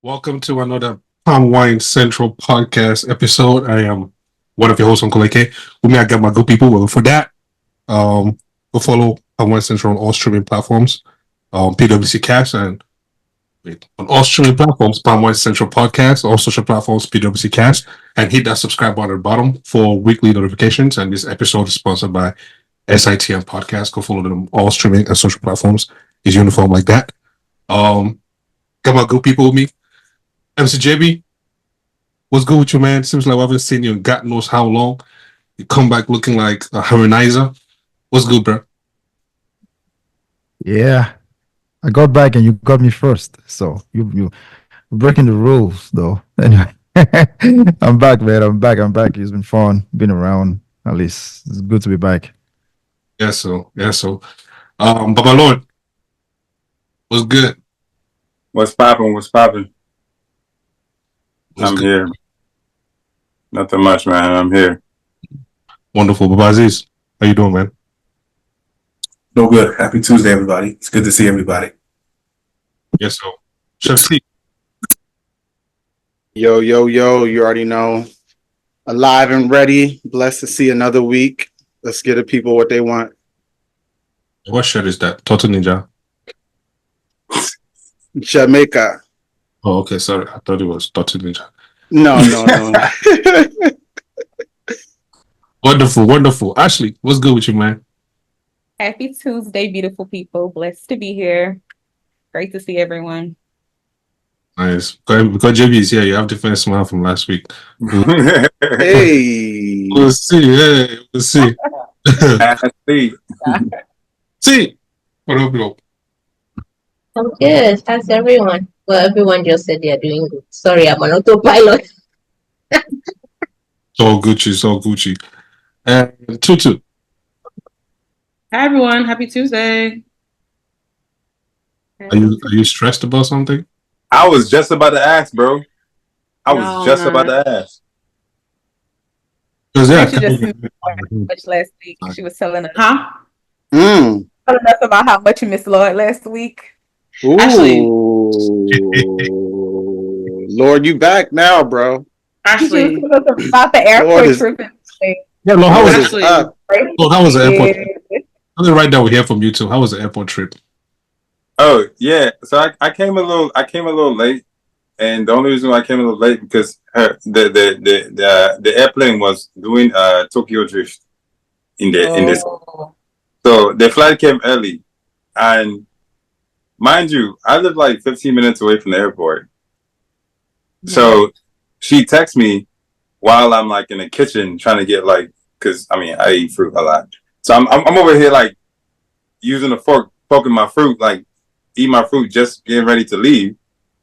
Welcome to another Palm Wine Central podcast episode. I am one of your hosts, Uncle AK. With me, I got my good people. Well, for that, go follow Palm Wine Central on all streaming platforms, PwC Cast, and on all streaming platforms, Palm Wine Central Podcast, all social platforms, PwC Cast, and hit that subscribe button at the bottom for weekly notifications. And this episode is sponsored by SITM Podcast. Go follow them on all streaming and social platforms. Is uniform like that. Got my good people with me. MC JB, what's good with you, man? Seems like I haven't seen you in God knows how long. You come back looking like a harmonizer. What's good, bro? Yeah, I got back and you got me first. So you breaking the rules though. Anyway, I'm back, man. I'm back. It's been fun. Been around. At least it's good to be back. So. Baba Lord, what's good? What's poppin'? What's I'm good? here. Nothing much, man. I'm here. Wonderful. Baba Aziz, how you doing, man? No good. Happy Tuesday, everybody. It's good to see everybody. Yes, so. Chef C, Yo, you already know. Alive and ready. Blessed to see another week. Let's give the people what they want. what shirt is that? Total Ninja. Jamaica. Oh, okay, sorry. I thought it was Total Ninja. No. Wonderful. Ashley, what's good with you, man? Happy Tuesday, beautiful people. Blessed to be here. Great to see everyone. Nice. Because JB is here, you have different smile from last week. Hey. We'll see. We'll see. Ashley. See. What up, bro? I'm good. How's everyone? Well, everyone just said they're doing good. Sorry, I'm on autopilot. It's all Gucci. And Tutu. Hi everyone, happy Tuesday. Are you stressed about something? I was just about to ask, bro. I was No, just no. about to ask. Because She just missed much last week. She was telling us Huh? about how much you missed Lord last week. Ooh. Ashley. Lord, you back now, bro. She was Ashley, telling us about the Lord airport is- trip. yeah, no, how was it? Ashley. Up. Oh, how was the airport? Yeah. I think right now we hear from you too. How was the airport trip? Oh yeah. So I came a little late, and the only reason why I came a little late because the airplane was doing Tokyo drift in this. Oh. So the flight came early, and mind you, I live like 15 minutes away from the airport. So she texts me while I'm like in the kitchen trying to get like, cause I mean I eat fruit a lot, so I'm over here like using a fork poking my fruit, like eat my fruit, just getting ready to leave.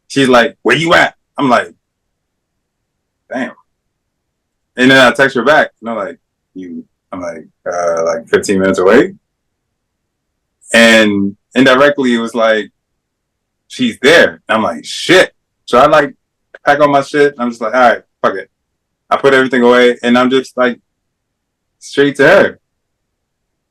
She's like, "Where you at?" I'm like, "Damn," and then I text her back, and I'm like, I'm like 15 minutes away, and indirectly it was like, she's there. And I'm like, shit. So I like pack all my shit. And I'm just like, all right, fuck it. I put everything away and I'm just like straight to her.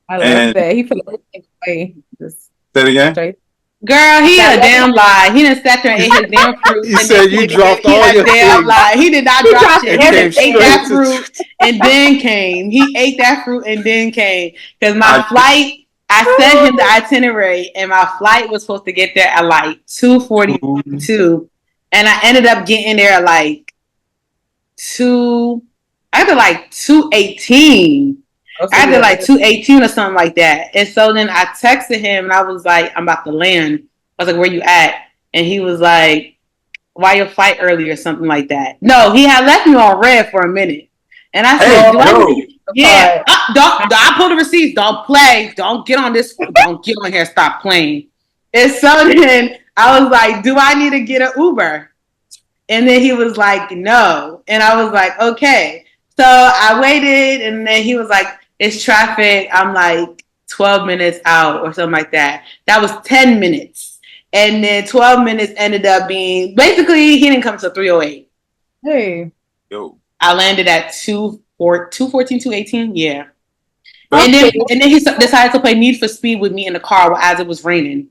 I love And- that. He feel like way. Just Say it again. straight. Girl, he a damn lie. He done sat there and ate his damn fruit. He and said then you he dropped he all a your damn things. lie. He did not drop dropped shit. it. He Came just ate that straight to- fruit and then came. He ate that fruit and then came. Because my I- flight, I sent him the itinerary and my flight was supposed to get there at like 2:42. And I ended up getting there at like 2:18. I did like 2:18 or something like that. And so then I texted him and I was like, I'm about to land. I was like, where you at? And he was like, why your flight early or something like that. No, he had left me on red for a minute. And I said, Hey, do I yo. need- yeah, don't, I pull the receipts. Don't play. Don't get on this. Don't get on here. Stop playing. And so then I was like, do I need to get an Uber? And then he was like, no. And I was like, okay. So I waited and then he was like, it's traffic. I'm like 12 minutes out or something like that. That was 10 minutes. And then 12 minutes ended up being, basically, he didn't come till 3:08. Hey. Yo. I landed at 2:14, 2:18. Yeah. Okay. And then he decided to play Need for Speed with me in the car as it was raining.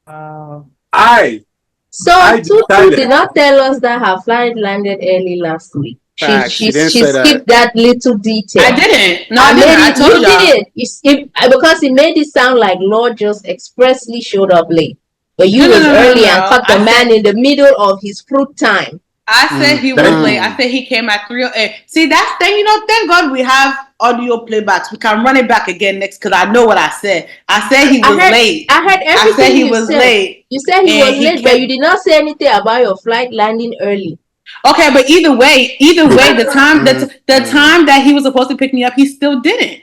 Wow. I So I Tutu decided. did not tell us that her flight landed early last week. Facts. She She didn't she say that. skipped that little detail. I didn't. No, I didn't. I told you y'all. did. You skipped because it made it sound like Lord just expressly showed up late. But you was early and caught the man in the middle of his fruit time. I said he was Thank late. you. I said he came at 3:08. See, that's thing, thank God we have audio playbacks. We can run it back again next because I know what I said. I said he was late. I heard everything I said he you was said. late. You said he And was he late, but you did not say anything about your flight landing early. Okay, but either way, the time that he was supposed to pick me up, he still didn't.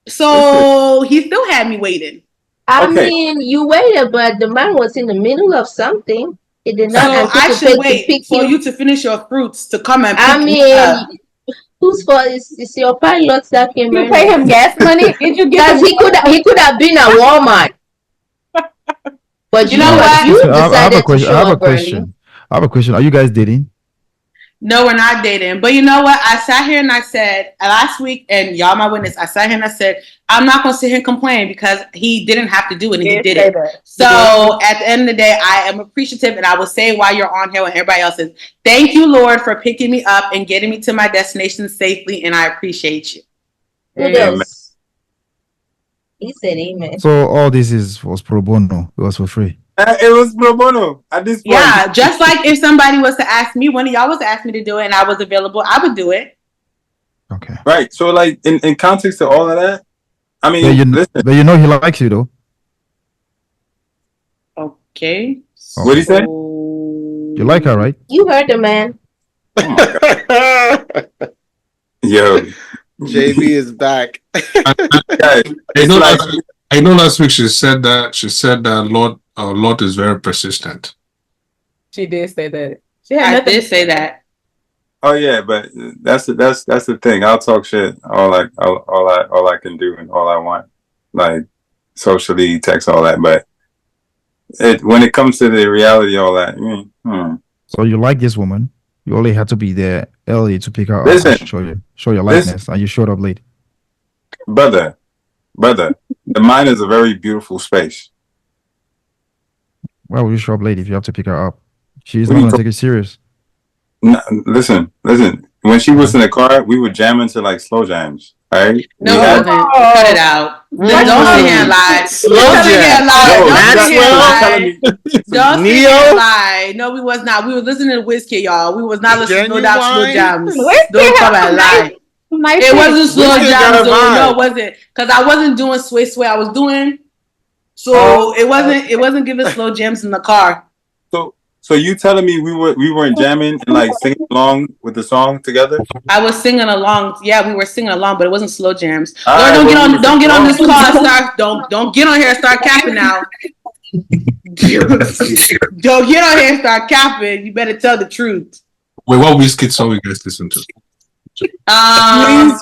So he still had me waiting. I Okay. mean, you waited, but the man was in the middle of something. He did So not I anticipate should wait to pick for you. you to finish your fruits to come and pick I me up. mean, whose fault is your pilot that came You early? pay him gas money? Did you give Because him he could have been at Walmart. But You know what? you I have a decided to question. show I have a up early. question. I have a question. Are you guys dating? No, we're not dating. But you know what? I sat here and I said last week, and y'all my witness, I sat here and I said, I'm not going to sit here and complain because he didn't have to do it and he did it. So at the end of the day, I am appreciative, and I will say while you're on here and everybody else is, thank you, Lord, for picking me up and getting me to my destination safely, and I appreciate you. Kudos. He said amen. So all this was pro bono. It was for free. It was pro bono at this point. Yeah, just like if somebody was to ask me, one of y'all was to ask me to do it and I was available, I would do it. Okay. Right. So, like, in context to all of that, I mean, listen. But you know he likes you though. Okay. What did he say? You like her, right? You heard the man. Oh my God. Yo, JB is back. guys, I know last week she said that Lord is very persistent. She did say that. I did say that. Oh yeah, but that's the thing. I'll talk shit all I can do and all I want, like socially, text, all that. But when it comes to the reality, all that. So you like this woman? You only had to be there early to pick her up Listen. and show your likeness, and you showed up late. brother, the mind is a very beautiful space. Why would you show up late if you have to pick her up? She's What not are you gonna take it serious. No, listen. When she was in the car, we were jamming to like slow jams. All right. No, it wasn't. Cut it out. Don't sit here and lie. Slow Don't sit here and lie. Don't sit here and lie. Don't sit here and lie. No, we was not. We were listening to Wizkid, y'all. We was not listening to No Doubt Slow Jams. Don't come and lie. It wasn't slow jams. No, it wasn't. Because I wasn't doing sway. I was doing. So it wasn't giving slow jams in the car. So you telling me we weren't jamming and like singing along with the song together? I was singing along. Yeah, we were singing along, but it wasn't slow jams. Right, Lord, don't get on this call and start. Don't get on here and start capping now. Don't get on here and start capping. You better tell the truth. Wait, what Wizkid song you guys listen to?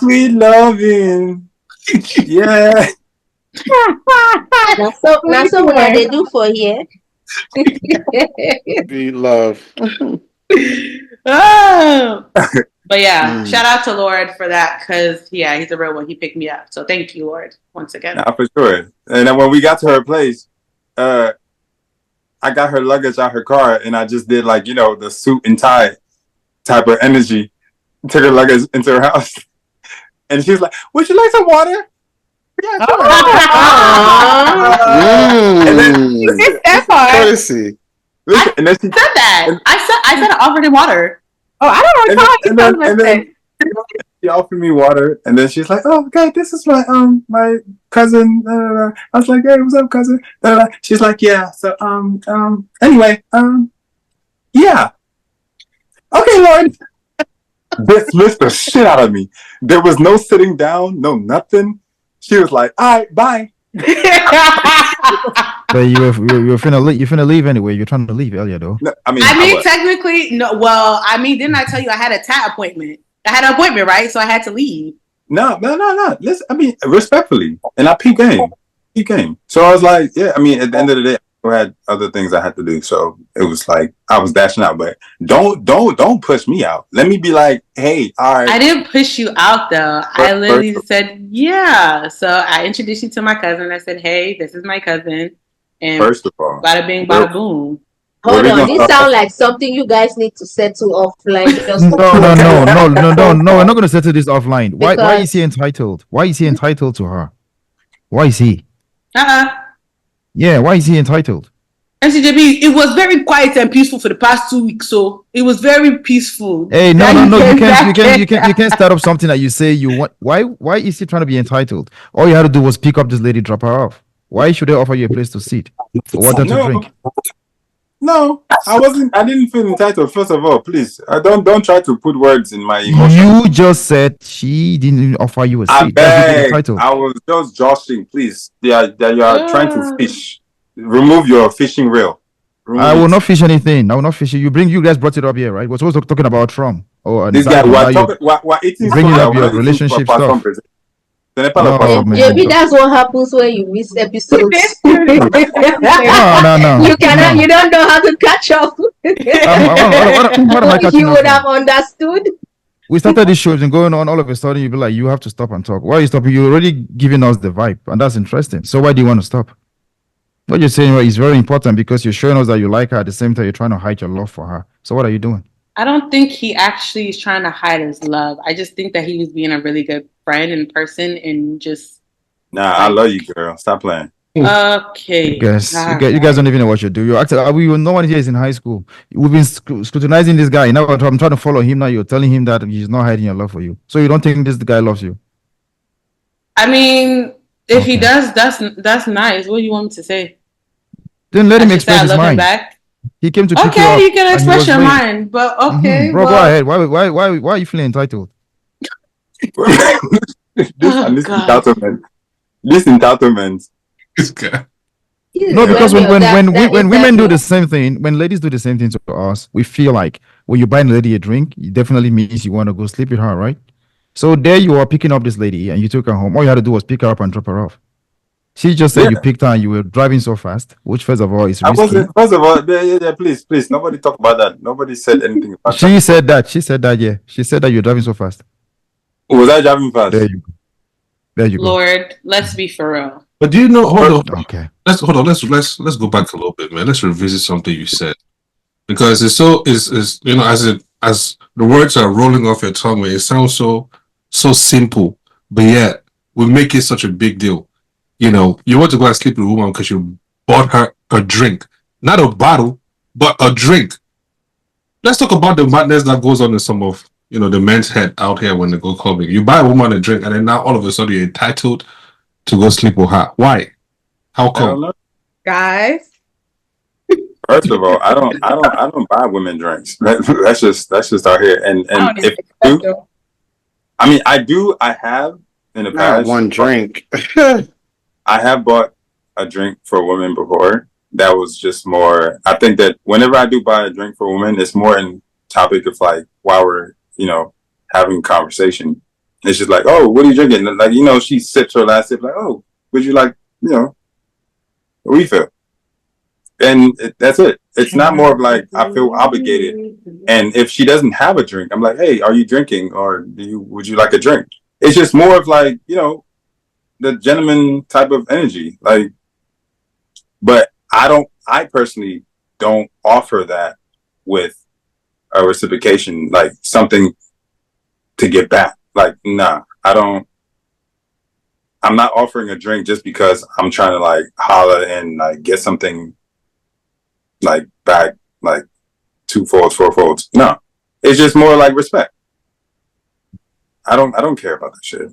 Sweet loving. Yeah. That's so what they do for here. Be love. Oh. But yeah, shout out to Lord for that because he's a real one. He picked me up. So thank you, Lord, once again. Nah, for sure. And then when we got to her place, I got her luggage out her car and I just did like, the suit and tie type of energy. Took her luggage into her house. And she was like, would you like some water? Yeah, sure. And then that part. Courtesy. Listen, and then she said that. I said I offered him water. Oh, I don't know. And then she offered me water, and then she's like, "Oh, okay, this is my cousin." I was like, "Hey, what's up, cousin?" She's like, "Yeah." So anyway, yeah. Okay, Lord. Dismissed the shit out of me. There was no sitting down, no nothing. She was like, "All right, bye." But you're finna leave anyway. You're trying to leave earlier though. No, I mean, technically, no. Well, I mean, didn't I tell you I had a tat appointment? I had an appointment, right? So I had to leave. No. Listen, I mean, respectfully, and I peep game. So I was like, yeah. I mean, at the end of the day, I had other things I had to do, so it was like I was dashing out. But don't push me out. Let me be like, hey, all right. I didn't push you out though. I literally said, yeah. So I introduced you to my cousin. I said, hey, this is my cousin. And first of all, bada bing, bada boom. Hold we on, gonna this start- sounds like something you guys need to settle offline. Just No, we're not going to settle this offline. Why Because- is he entitled? Why is he entitled to her? Why is he? Yeah, why is he entitled? NCJB, it was very quiet and peaceful for the past 2 weeks, so it was very peaceful. Hey, no, Then you can't start up something that you say you want. Why is he trying to be entitled? All you had to do was pick up this lady, drop her off. Why should they offer you a place to sit or water to drink? No, I didn't feel entitled. First of all, please, don't try to put words in my emotions. You just said she didn't offer you a I seat. That's being beg. entitled. I was just joshing. Please, you are trying to fish. Remove your fishing reel. I will not fish anything. I will not fish it. You guys brought it up here, right? We're supposed to be talking about Trump. Oh, This guy, we're eating bringing soda, up your we're eating relationship for stuff. some Ce n'est pas le No, poisson. man. Maybe that's what happens when you miss episodes. No. You cannot. No. You don't know how to catch up. What am I catching You up would on? have understood. We started this show, it's been going on. All of a sudden, you'll be like, you have to stop and talk. Why are you stopping? You're already giving us the vibe, and that's interesting. So why do you want to stop? What you're saying is very important because you're showing us that you like her. At the same time, you're trying to hide your love for her. So what are you doing? I don't think he actually is trying to hide his love. I just think that he was being a really good friend in person and just. Nah, I love you, girl. Stop playing. Okay. You guys don't even know what you do. You're actually, no one here is in high school. We've been scrutinizing this guy. Now I'm trying to follow him. Now you're telling him that he's not hiding your love for you. So you don't think this guy loves you? I mean, if he does, that's nice. What do you want me to say? Then let him I should say express I his love him mind. back. He came to pick you up. Okay, you can and he express was your ready. mind, but okay, Bro, well, go ahead. Why are you feeling entitled? This God. entitlement. This entitlement. This guy. No, because when women do the this, same thing, when ladies do the same thing to us, we feel like when you buy a lady a drink, it definitely means you want to go sleep with her, right? So there you are picking up this lady and you took her home. All you had to do was pick her up and drop her off. She just said you picked her and you were driving so fast, which first of all is I risky. wasn't. First of all, yeah, please. Nobody talk about that. Nobody said anything about that. She said that. She said that, yeah. She said that you're driving so fast. Was I driving fast? There you go. There you go. Lord, let's be for real. But do you know? Hold on. Okay. Let's Let's go back a little bit, man. Let's revisit something you said because it's so is you know as the words are rolling off your tongue, man, it sounds so simple, but yet we make it such a big deal. You know, you want to go and sleep with a woman because you bought her a drink, not a bottle, but a drink. Let's talk about the madness that goes on in some of the men's head out here when they go clubbing. You buy a woman a drink, and then now all of a sudden you're entitled to go sleep with her. Why? How I don't come? know. Guys, First of all, I don't buy women drinks. That's just out here. And I don't if even you expect them. I mean, I have in the Not past. one drink. I have bought a drink for a woman before. That was just more. I think that whenever I do buy a drink for a woman, it's more in topic of like while we're having a conversation. It's just like, oh, what are you drinking? Like she sips her last sip. Like, oh, would you like a refill? And that's it. It's not more of like I feel obligated. And if she doesn't have a drink, I'm like, hey, are you drinking, or would you like a drink? It's just more of like the gentleman type of energy. Like, but I personally don't offer that with a reciprocation, like something to get back. Like, nah, I don't. I'm not offering a drink just because I'm trying to like holler and like get something like back, like 2 folds, 4 folds. No, it's just more like respect. I don't care about that shit.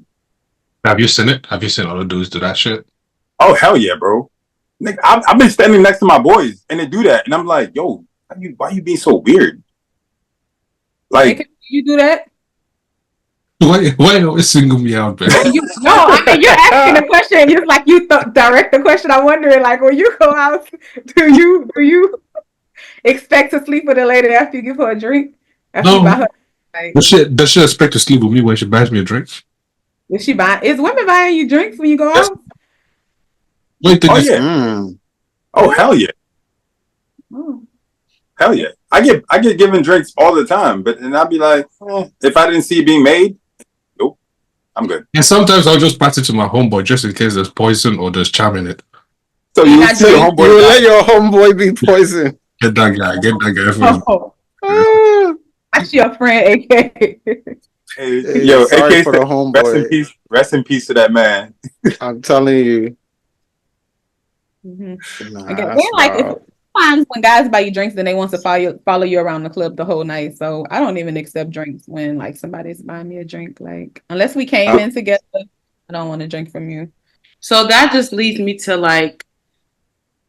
Have you seen it? Have you seen other dudes do that shit? Oh hell yeah, bro! Nick, I've been standing next to my boys and they do that, and I'm like, yo, why you being so weird? Like, Can you do that? Why always single me out, man? You're asking the question. It's like you direct the question. I'm wondering, like, when you go out, do you expect to sleep with a lady after you give her a drink? After you buy her, like, Does she expect to sleep with me when she buys me a drink? is women buying you drinks when you go out? What do you think? oh this- yeah, oh hell yeah, hell yeah. I get given drinks all the time, but then I'd be like, if I didn't see it being made, nope, I'm good. And sometimes I'll just pass it to my homeboy just in case there's poison or there's charm in it. So you see your You homeboy. will let your homeboy be poisoned. Get that guy. Get that guy for him. Oh, that's your friend, AK. Hey, yo, sorry AK for said, the homeboy. Rest in peace to that man. I'm telling you. Nah, Again, that's then, like, wild. sometimes when guys buy you drinks, then they want to follow you around the club the whole night. So I don't even accept drinks when like somebody's buying me a drink. Like, unless we came in together, I don't want to drink from you. So that just leads me to like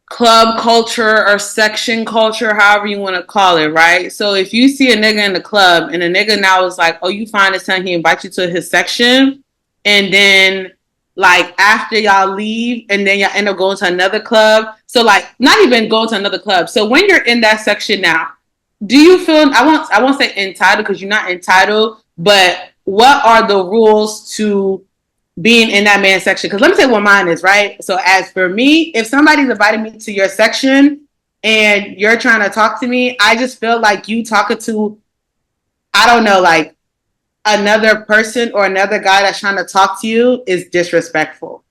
club culture or section culture, however you want to call it, right? So if you see a nigga in the club and a nigga now is like, oh, you find this time, he invites you to his section, and then like after y'all leave and then y'all end up going to another club. So like not even going to another club. So when you're in that section now, do you feel I won't say entitled because you're not entitled, but what are the rules to being in that man's section? Because let me say what mine is, right? So as for me, if somebody's inviting me to your section and you're trying to talk to me, I just feel like you talking to, I don't know, like another person or another guy that's trying to talk to you is disrespectful.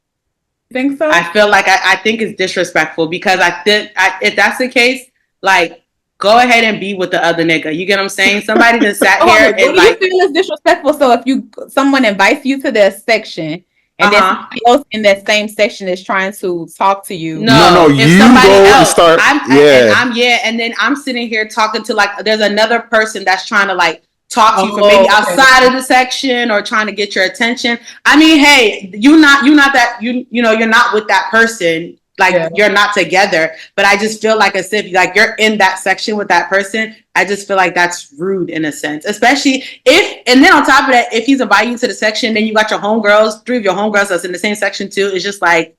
Think so? I feel like I think it's disrespectful because if that's the case, like go ahead and be with the other nigga. You get what I'm saying? Somebody that sat here What and do like you feel is disrespectful? So if someone invites you to their section and then somebody else in that same section is trying to talk to you. No, if you somebody go and else, start. and then I'm sitting here talking to like there's another person that's trying to like talk to you from maybe outside of the section or trying to get your attention. I mean, hey, you're not that you know you're not with that person. Like you're not together, but I just feel like as if like you're in that section with that person. I just feel like that's rude in a sense, especially and then on top of that, if he's inviting you to the section, then you got your homegirls, 3 of your homegirls that's in the same section too. It's just like,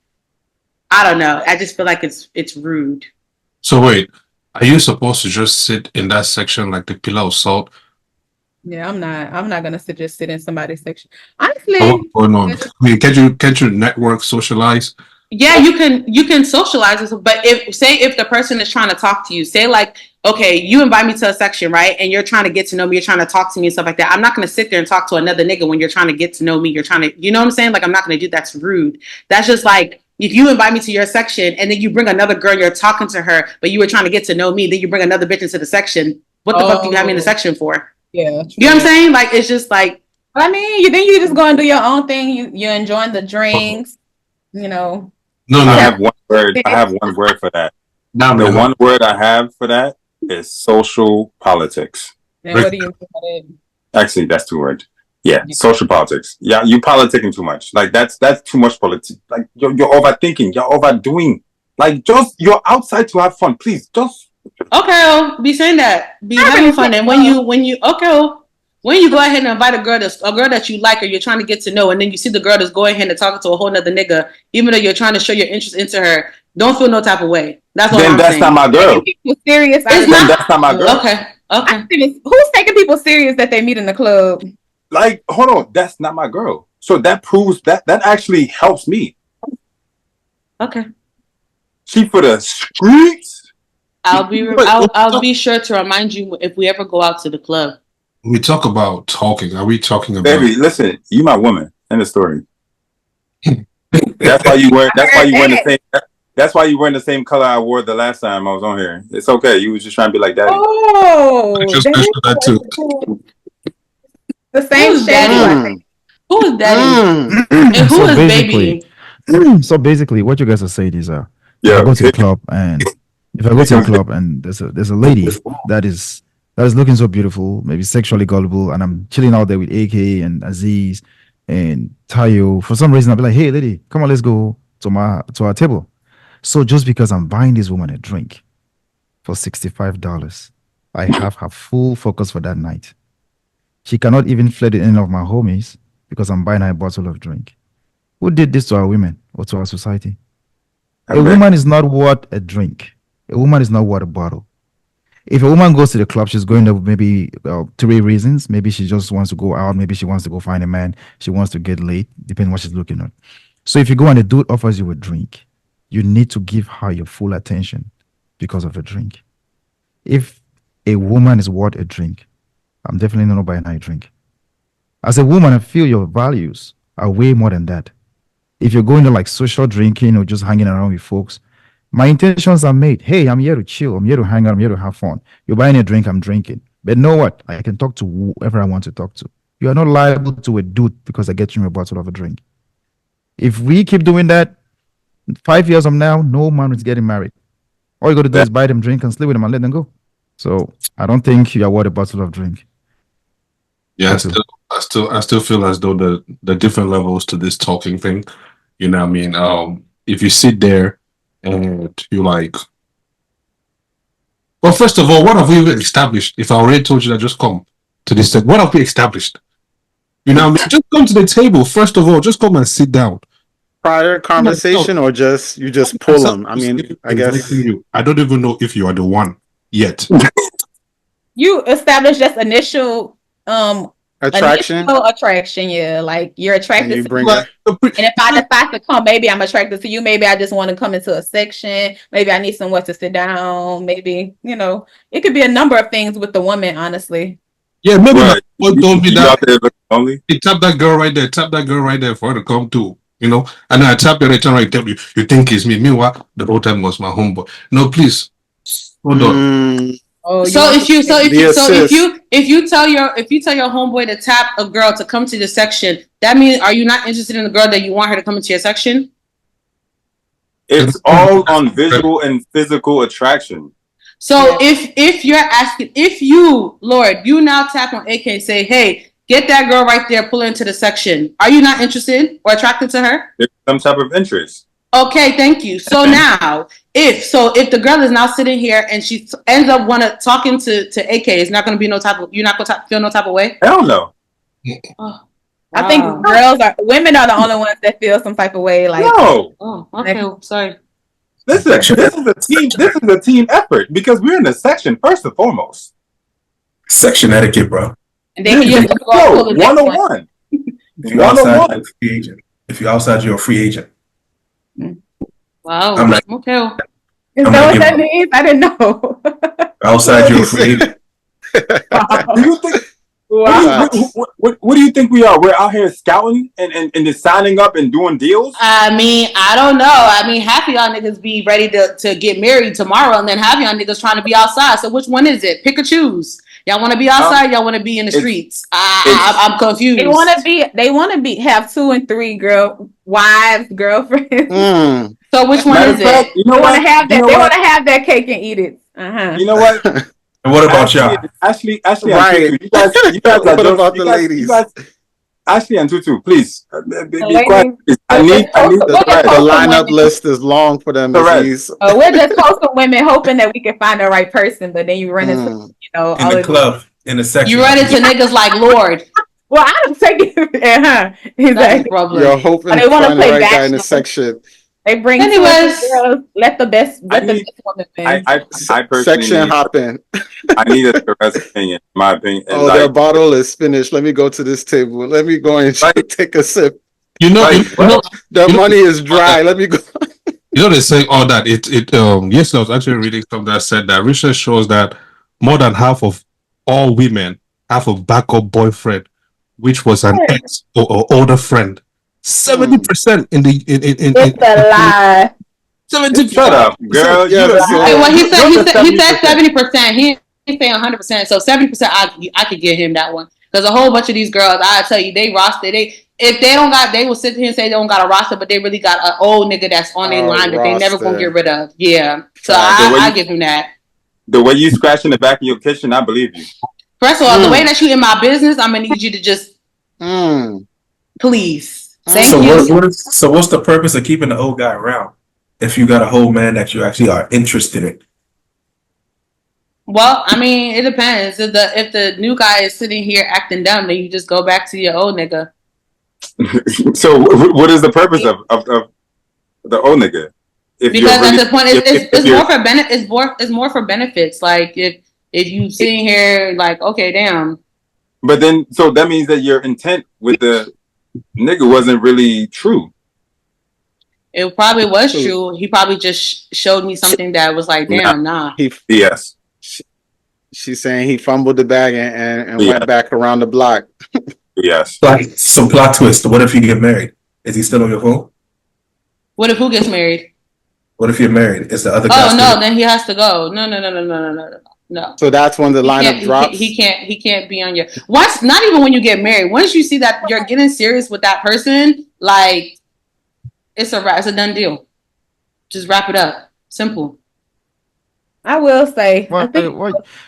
I don't know. I just feel like it's rude. So wait, are you supposed to just sit in that section like the pillar of salt? Yeah, I'm not gonna just sit in somebody's section. Honestly, what's going on? I mean, can't you network, socialize? Yeah, you can socialize this, but if the person is trying to talk to you, say like, okay, you invite me to a section, right? And you're trying to get to know me, you're trying to talk to me and stuff like that. I'm not gonna sit there and talk to another nigga when you're trying to get to know me. You're trying to, you know what I'm saying? Like I'm not gonna do that's rude. That's just like if you invite me to your section and then you bring another girl, you're talking to her, but you were trying to get to know me, then you bring another bitch into the section. What the fuck do you have me in the section for? Yeah, you know what I'm saying? Like it's just like. I mean, you just go and do your own thing. You're enjoying the drinks, you know. No. I have one word. I have one word for that. The one word I have for that is social politics. And what do you mean? Actually, that's 2 words. Yeah, social politics. Yeah, you politicking too much. Like that's too much politics. Like you're overthinking. You're overdoing. Like just you're outside to have fun. Please just. Okay, I'll be saying that. Be having fun, and when you when you go ahead and invite a girl that you like or you're trying to get to know, and then you see the girl that's going ahead and talking to a whole nother nigga, even though you're trying to show your interest into her, don't feel no type of way. That's what I'm saying. That's not my girl. Serious? That's not my girl. Okay. Who's taking people serious that they meet in the club? Like, hold on, that's not my girl. So that proves that actually helps me. Okay. She for the streets. I'll be sure to remind you if we ever go out to the club. We talk about talking. Are we talking about? Baby, listen, you my woman. End of story. That's why you wear the same. That's why you wearing the same color I wore the last time I was on here. It's okay. You was just trying to be like daddy. Oh, I just mentioned that too. The same shade. Who is daddy? And who is baby? So basically, what you guys are saying is, yeah, if I go to the club and there's a lady that is looking so beautiful, maybe sexually gullible, and I'm chilling out there with AK and Aziz and Tayo. For some reason, I'll be like, hey, lady, come on, let's go to our table. So just because I'm buying this woman a drink for $65, I have her full focus for that night. She cannot even flirt with any of my homies because I'm buying her a bottle of drink. Who did this to our women or to our society? A woman is not worth a drink. A woman is not worth a bottle. If a woman goes to the club, she's going there with maybe 3 reasons. Maybe she just wants to go out. Maybe she wants to go find a man. She wants to get laid, depending on what she's looking at. So if you go and the dude offers you a drink, you need to give her your full attention because of a drink. If a woman is worth a drink, I'm definitely not buying her a drink. As a woman, I feel your values are way more than that. If you're going to like social drinking or just hanging around with folks, My intentions are made. Hey, I'm here to chill. I'm here to hang out. I'm here to have fun. You're buying a drink, I'm drinking. But know what? I can talk to whoever I want to talk to. You are not liable to a dude because I get you a bottle of a drink. If we keep doing that, 5 years from now, no man is getting married. All you got to do is buy them drink and sleep with them and let them go. So I don't think you are worth a bottle of drink. Yeah, I still feel as though the different levels to this talking thing. You know what I mean? If you sit there and you like, well, first of all, what have we even established? If I already told you that, just come to this thing. What have we established? You know what I mean? Just come to the table. First of all, just come and sit down. Prior conversation, or just you just pull them? I mean, I guess I don't even know if you are the one yet. You establish just initial attraction. Attraction, yeah. Like you're attracted And you to bring me. her. And if I decide to come, maybe I'm attracted to you. Maybe I just want to come into a section. Maybe I need somewhere to sit down. Maybe, you know, it could be a number of things with the woman, honestly. Yeah, maybe Right. what told me You that. out there looking lonely? Hey, tap that girl right there. Tap that girl right there for her to come too. You know, and then I tap the return right there. You think it's me. Meanwhile, the whole time was my homeboy. No, please. Hold on. Oh, if you tell your homeboy to tap a girl to come to the section, that means are you not interested in the girl that you want her to come into your section? It's all on visual and physical attraction. So if you're asking, if you, Lord, you now tap on AK and say, hey, get that girl right there, pull her into the section. Are you not interested or attracted to her? There's some type of interest. Okay, thank you. So now, if the girl is now sitting here and she ends up talking to AK, it's not going to be no type of, you're not going to feel no type of way? Hell no. Oh, I think women are the only ones that feel some type of way. Like, no. Oh, okay. Sorry. This is a team effort because we're in a section first and foremost. Section etiquette, bro. And then you just go 101. If you're outside, you're a free agent. If you're outside, you're a free agent. Wow. I'm like, is that what that means? I didn't know. Outside, you're a free agent. Do you think? What do you think we are? We're out here scouting and just signing up and doing deals? I mean, I don't know. I mean, half of y'all niggas be ready to get married tomorrow, and then half of y'all niggas trying to be outside. So which one is it? Pick or choose. Y'all want to be outside? Y'all want to be in the streets? I'm confused. They want to be have 2 and 3 wives, girlfriends. So which one is it? You know what? They want to have that cake and eat it. You know what? And what about y'all? Ashley, right. you guys what about the ladies? Ashley and Tutu, please be quiet. I need the lineup list is long for them. We're just posting women hoping that we can find the right person, but then you run into in the club, in the section. You run into niggas like Lord. Well, I don't take it. Exactly. You're hoping to find the right guy in the section. They bring girls. Let the best woman win. I personally section hopping. I need a correct opinion. My opinion. Oh, their bottle is finished. Let me go to this table. Let me go and take a sip. You know, their money is dry. Let me go. You know, they say all that. Yes, I was actually reading something that said that research shows that more than half of all women have a backup boyfriend, which was an ex or older friend. 70% in it's a lie. 70%. Shut up, girl. Well, he said 70%. He didn't say 100%. So 70%, I could give him that one because a whole bunch of these girls, I tell you, they roster. If they don't got, they will sit here and say they don't got a roster, but they really got an old nigga that's on their line that they never gonna get rid of. Yeah. So I give him that. The way you scratch in the back of your kitchen, I believe you. First of all, the way that you in my business, I'm gonna need you to just please. So what's the purpose of keeping the old guy around if you got a whole man that you actually are interested in? Well, I mean, it depends. If the new guy is sitting here acting dumb, then you just go back to your old nigga. So what is the purpose of the old nigga? Because at the point, it's more for benefits. Like if you sitting here like, okay, damn. But then, so that means that your intent with the nigga wasn't really true. It probably was true. He probably just showed me something that was like, damn, nah. Yes. She's saying he fumbled the bag and went back around the block. Yes. So plot twist. What if you get married? Is he still on your phone? What if who gets married? What if you're married? Is the other guy? Oh no, then he has to go. No. So that's when the lineup drops. He can't be on your once. Not even when you get married. Once you see that you're getting serious with that person, like it's a done deal. Just wrap it up. Simple. I will say. Why, I think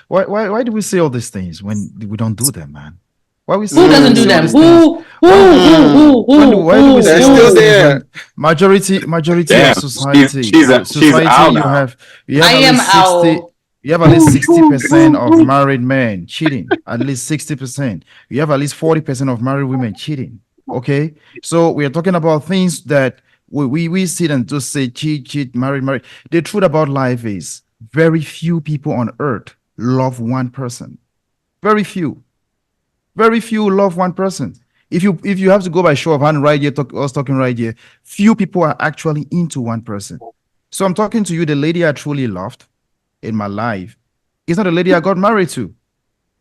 why do we say all these things when we don't do them, man? Why we Who doesn't do them? Who? Why do we say They're all still these things there. when majority Damn, of society, she's out you now. have I at am least 60, out. you have at least 60% of married men cheating. At least 60%. You have at least 40% of married women cheating. Okay, so we are talking about things that we sit and just say cheat, married. The truth about life is very few people on earth love one person. Very few love one person. If you have to go by show of hand right here, us talking right here, few people are actually into one person. So I'm talking to you, the lady I truly loved in my life is not the lady I got married to.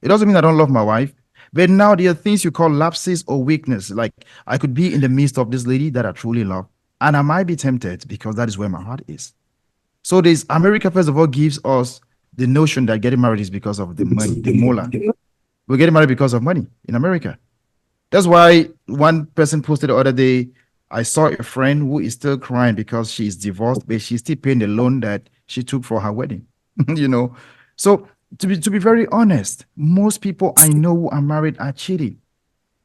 It doesn't mean I don't love my wife, but now there are things you call lapses or weakness. Like I could be in the midst of this lady that I truly love, and I might be tempted because that is where my heart is. So this America, first of all, gives us the notion that getting married is because of the money, the moolah. We're getting married because of money in America. That's why one person posted the other day, I saw a friend who is still crying because she's divorced, but she's still paying the loan that she took for her wedding. So to be very honest, most people I know who are married are cheating.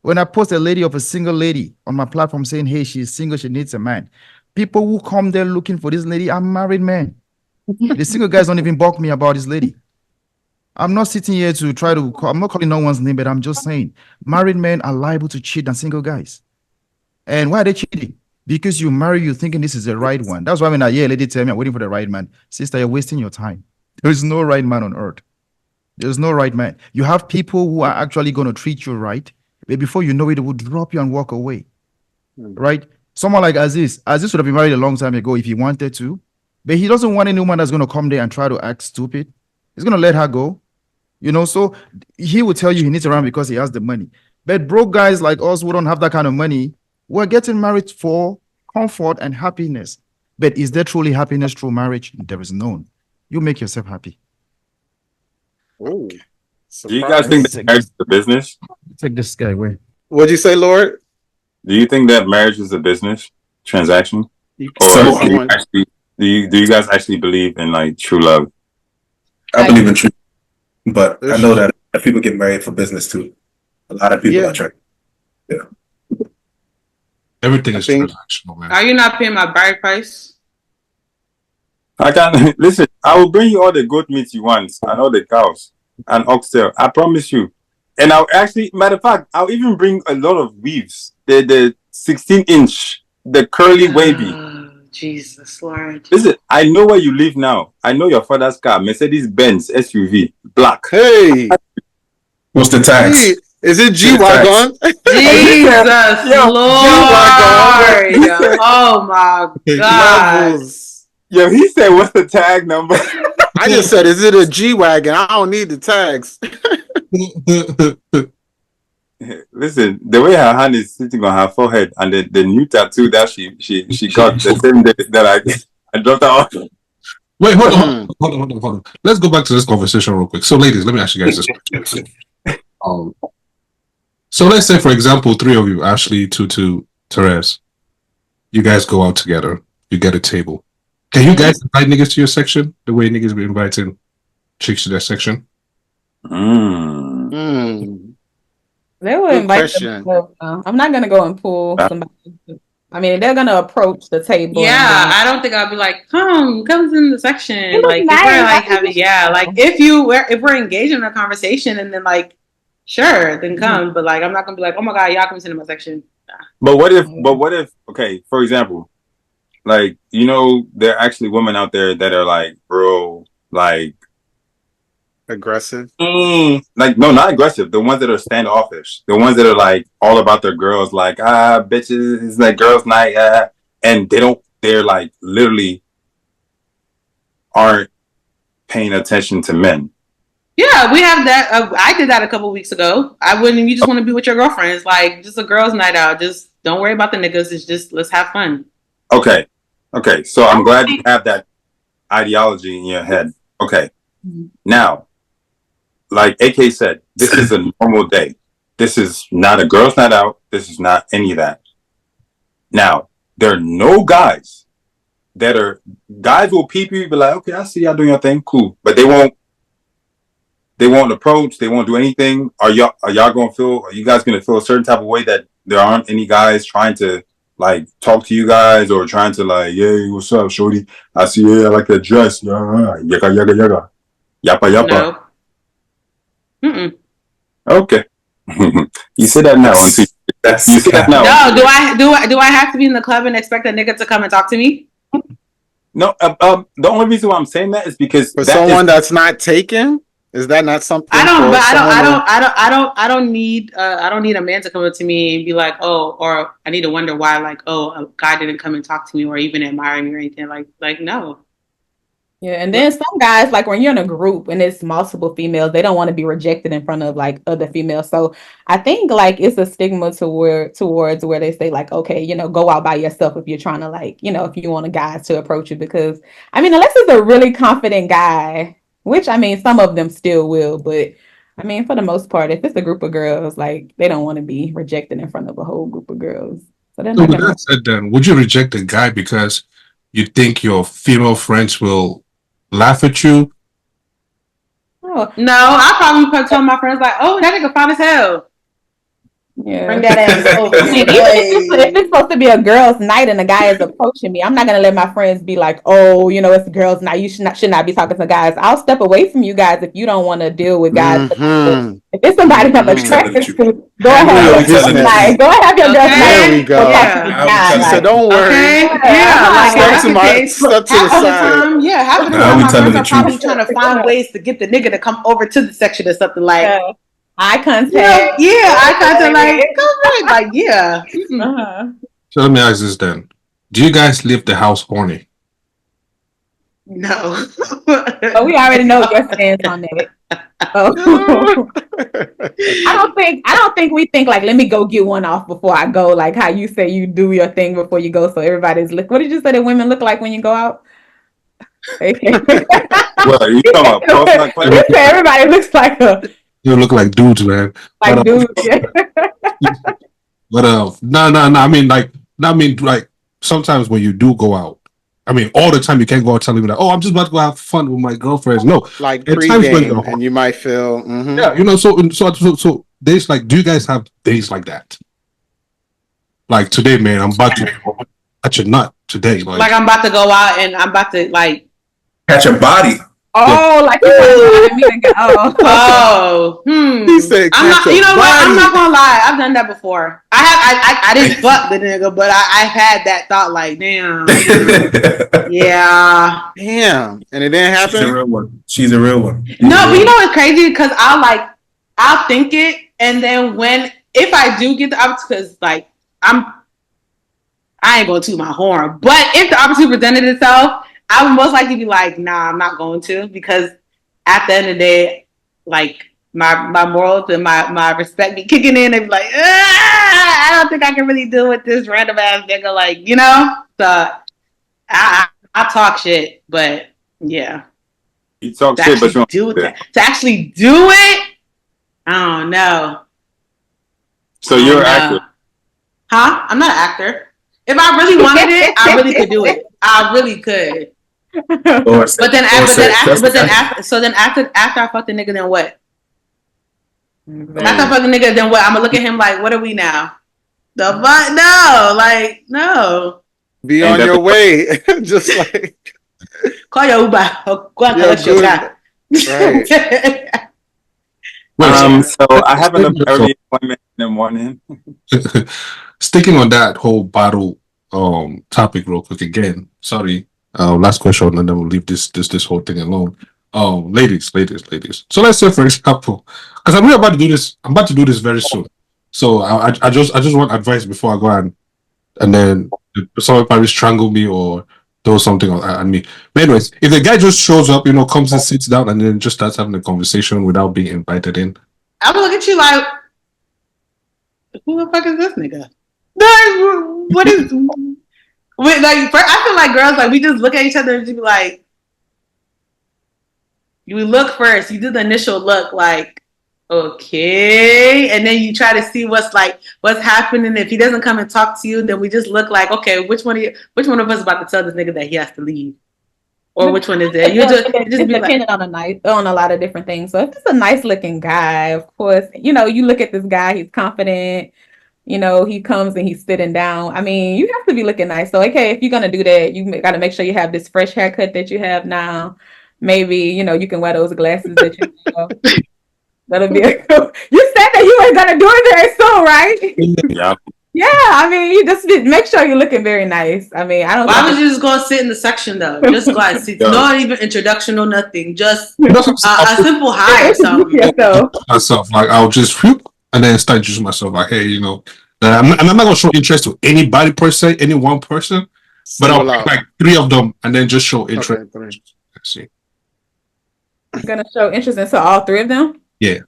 When I post a single lady on my platform saying, hey, she's single, she needs a man, people who come there looking for this lady are married men. The single guys don't even balk me about this lady. I'm not sitting here to try to I'm not calling no one's name, but I'm just saying married men are liable to cheat than single guys. And why are they cheating? Because you marry, you thinking this is the right one. That's why when I hear a lady tell me I'm waiting for the right man, sister, you're wasting your time. There is no right man on earth. There's no right man. You have people who are actually going to treat you right, but before you know it, they will drop you and walk away. Right? Someone like Aziz would have been married a long time ago if he wanted to, but he doesn't want any woman that's going to come there and try to act stupid. He's going to let her go. So he will tell you he needs around because he has the money. But broke guys like us who don't have that kind of money, we're getting married for comfort and happiness. But is there truly happiness through marriage? There is none. You make yourself happy. Ooh, Do you guys think that marriage is a business? Take this guy away. What'd you say, Lord? Do you think that marriage is a business transaction? So, Or do you guys actually believe in like true love? I believe in true, but I know that people get married for business too. A lot of people are trying. Yeah. Everything is transactional, man. Are you not paying my bride price? I can't listen. I will bring you all the goat meat you want and all the cows and oxtail. I promise you. And I'll actually, matter of fact, I'll even bring a lot of weaves. The 16-inch, the curly wavy. Jesus Lord. Listen, I know where you live now. I know your father's car, Mercedes-Benz SUV, black. Hey, what's the tax? Hey, is it G-Wagon? Jesus Lord. Oh my God. Yo, he said, what's the tag number? I just said, is it a G-Wagon? I don't need the tags. Listen, the way her hand is sitting on her forehead and the new tattoo that she got the same day that I dropped her off. Wait, hold on. Let's go back to this conversation real quick. So, ladies, let me ask you guys this question. So let's say, for example, three of you, Ashley, Tutu, Therese, you guys go out together. You get a table. Can you guys invite niggas to your section the way niggas be inviting chicks to their section? They will invite them. I'm not gonna go and pull somebody. I mean, they're gonna approach the table. Yeah, I don't think I'll be like, come in the section. Like, nice. if we're like having, like if we're engaged in a conversation and then like, sure, then come. But like, I'm not gonna be like, oh my God, y'all come into my section. Nah. But what if? Okay, for example, like there are actually women out there that are like, bro, like. Aggressive? Like, no, not aggressive. The ones that are standoffish. The ones that are like all about their girls, like, bitches, it's like girls' night, and they're like literally aren't paying attention to men. Yeah, we have that. I did that a couple weeks ago. You just want to be with your girlfriends, like just a girls' night out. Just don't worry about the niggas. It's just, let's have fun. Okay. Okay, so I'm glad you have that ideology in your head. Okay, now, like AK said, this is a normal day. This is not a girl's night out. This is not any of that. Now, there are no guys that are guys will peep you, be like, okay, I see y'all doing your thing, cool, but they won't approach. They won't do anything. Are you guys gonna feel a certain type of way that there aren't any guys trying to like talk to you guys or trying to like, hey, what's up, shorty? I see you. I like that dress. Yaga yaga yaga. Yappa yappa. No. Okay. You say that now. You say that now. No, do I have to be in the club and expect a nigga to come and talk to me? No. The only reason why I'm saying that is because for someone that's not taken. Is that not something? I don't need a man to come up to me and be like, oh, or I need to wonder why, like, oh, a guy didn't come and talk to me or even admire me or anything. Like no. Yeah, and then some guys, like when you're in a group and it's multiple females, they don't want to be rejected in front of like other females. So I think like it's a stigma towards where they say like, okay, go out by yourself if you're trying to like, if you want a guy to approach you, because I mean, unless it's a really confident guy, which I mean, some of them still will, but I mean, for the most part, if it's a group of girls, like they don't want to be rejected in front of a whole group of girls. So they're not with that said, then would you reject a guy because you think your female friends will laugh at you? Oh. No, I probably tell my friends like, "Oh, that nigga fine as hell." Yeah, bring that ass over. Even if it's supposed to be a girls' night and a guy is approaching me, I'm not gonna let my friends be like, "Oh, it's a girls' night. You should not be talking to guys." I'll step away from you guys if you don't want to deal with guys. Mm-hmm. If it's somebody I'm attracted to, go ahead have your girls' night. Go ahead have your girls' night. There we go. She said, "Don't worry." Okay. Yeah, step to the side. Yeah, half of the time my friends are probably trying to find ways to get the nigga to come over to the section or something like. Eye contact. Yeah, eye contact. Like, come on, like, yeah. So let me ask this then: do you guys leave the house horny? No. Oh, we already know your stance on that. I don't think we think like, let me go get one off before I go. Like how you say you do your thing before you go, so everybody's look. What did you say that women look like when you go out? Well, you talking about everybody looks like a. You look like dudes, man. Like dudes, yeah. But no. I mean, like sometimes when you do go out, I mean, all the time you can't go out telling me that, oh, I'm just about to go have fun with my girlfriends. No, like pre-game, and you might feel, yeah, so days like, do you guys have days like that? Like today, man, I'm about to catch a nut today. Like I'm about to go out and I'm about to like catch a body. Oh, like you He said, I'm not. You know what? I'm not gonna lie. I've done that before. I didn't fuck the nigga, but I had that thought. Like, damn. Yeah. Damn. And it didn't happen. She's a real one. No, but you know what's crazy? Because I'll think it, and then if I do get the opportunity, because like I ain't gonna toot my horn, but if the opportunity presented itself, I would most likely be like, nah, I'm not going to, because at the end of the day, like my morals and my respect be kicking in and be like, I don't think I can really deal with this random ass nigga, like, So I talk shit, but yeah. You talk shit, but you don't to actually do it, I don't know. So you're an actor? Huh? I'm not an actor. If I really wanted it, I really could do it. I really could. But then after I fuck the nigga, then what? After I fuck the nigga, then what? I'm gonna look at him like, what are we now? The fuck? No, like no. Be on your way, just like call your Uber. Go and collect your car. Right. So I have an early appointment in the morning. Sticking on that whole battle topic real quick again. Sorry. Last question, and then we'll leave this whole thing alone. Ladies. So let's say, for example, because I'm about to do this. I'm about to do this very soon. So I just want advice before I go and then someone probably strangle me or do something on me. But anyways, if the guy just shows up, comes and sits down and then just starts having a conversation without being invited in, I would look at you like, who the fuck is this nigga? I feel like girls, like, we just look at each other and just be like, you look first. You do the initial look, like, okay, and then you try to see what's happening. If he doesn't come and talk to you, then we just look like, okay, which one of us about to tell this nigga that he has to leave, or which one is it? It's dependent on a lot of different things. So if it's a nice looking guy, of course, you look at this guy, he's confident. He comes and he's sitting down. I mean, you have to be looking nice. So, okay, if you're going to do that, you got to make sure you have this fresh haircut that you have now. Maybe, you can wear those glasses that you have. That'll be you said that you ain't going to do it very soon, right? Yeah. Yeah, I mean, you just make sure you're looking very nice. I mean, I don't. Why would you just go sit in the section though? Just go and sit. Not even introduction or nothing. Just a simple hi or something. Myself, like I'll just whoop and then start introducing myself. Like, hey, I'm not gonna show interest to anybody per se, any one person, but I'll pick like 3 of them and then just show interest. Okay, let's see. You're gonna show interest into all 3 of them? Yeah.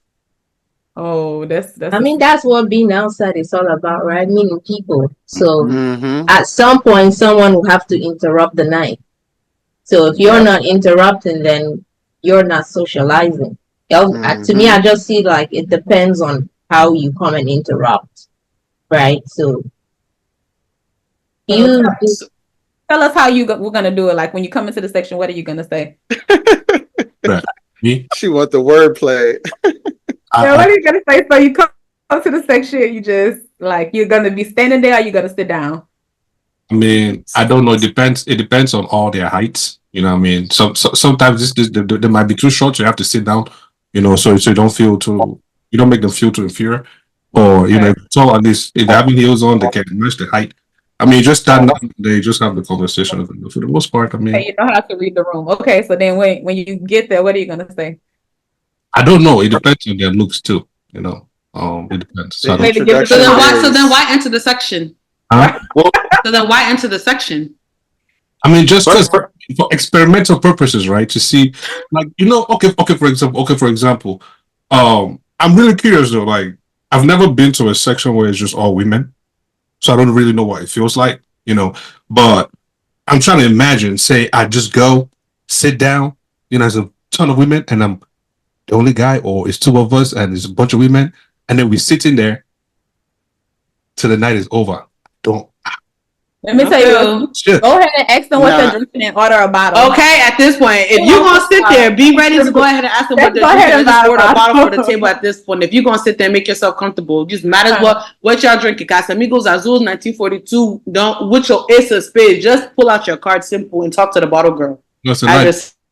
Oh, that's. I mean, that's what being outside is all about, right? Meeting people. So at some point, someone will have to interrupt the night. So if you're not interrupting, then you're not socializing. To me, I just see like it depends on how you come and interrupt, right? So you tell us how we're gonna do it. Like when you come into the section, what are you gonna say? Me? She want the wordplay. What are you gonna say? So you come to the section, you just like you're gonna be standing there, or you gonna sit down? I mean, I don't know. It depends on all their heights. You know what I mean? Sometimes they might be too short, so you have to sit down. So you don't feel too. You don't make them feel too inferior, or so at least if they're having heels on, they can match the height. I mean, just stand up. They just have the conversation. For the most part, I mean, you don't have to read the room. Okay, so then when you get there, what are you gonna say? I don't know. It depends on their looks too. It depends. So then why enter the section? Huh? So then why enter the section? I mean, just because for experimental purposes, right? To see, like, okay. For example, I'm really curious though. Like, I've never been to a section where it's just all women, so I don't really know what it feels like. But I'm trying to imagine. Say, I just go sit down. There's a ton of women, and I'm the only guy, or it's 2 of us, and there's a bunch of women, and then we sit in there till the night is over. Let me tell you. Go ahead and ask them what they're drinking and order a bottle. Okay, at this point, if you're gonna sit there, be ready to go ahead and ask them what they're drinking and just order a bottle for the table at this point. If you're gonna sit there and make yourself comfortable, just might as well what y'all drinking. Casamigos Azul 1942. Don't with your ace of spades. Just pull out your card, simple, and talk to the bottle girl. Just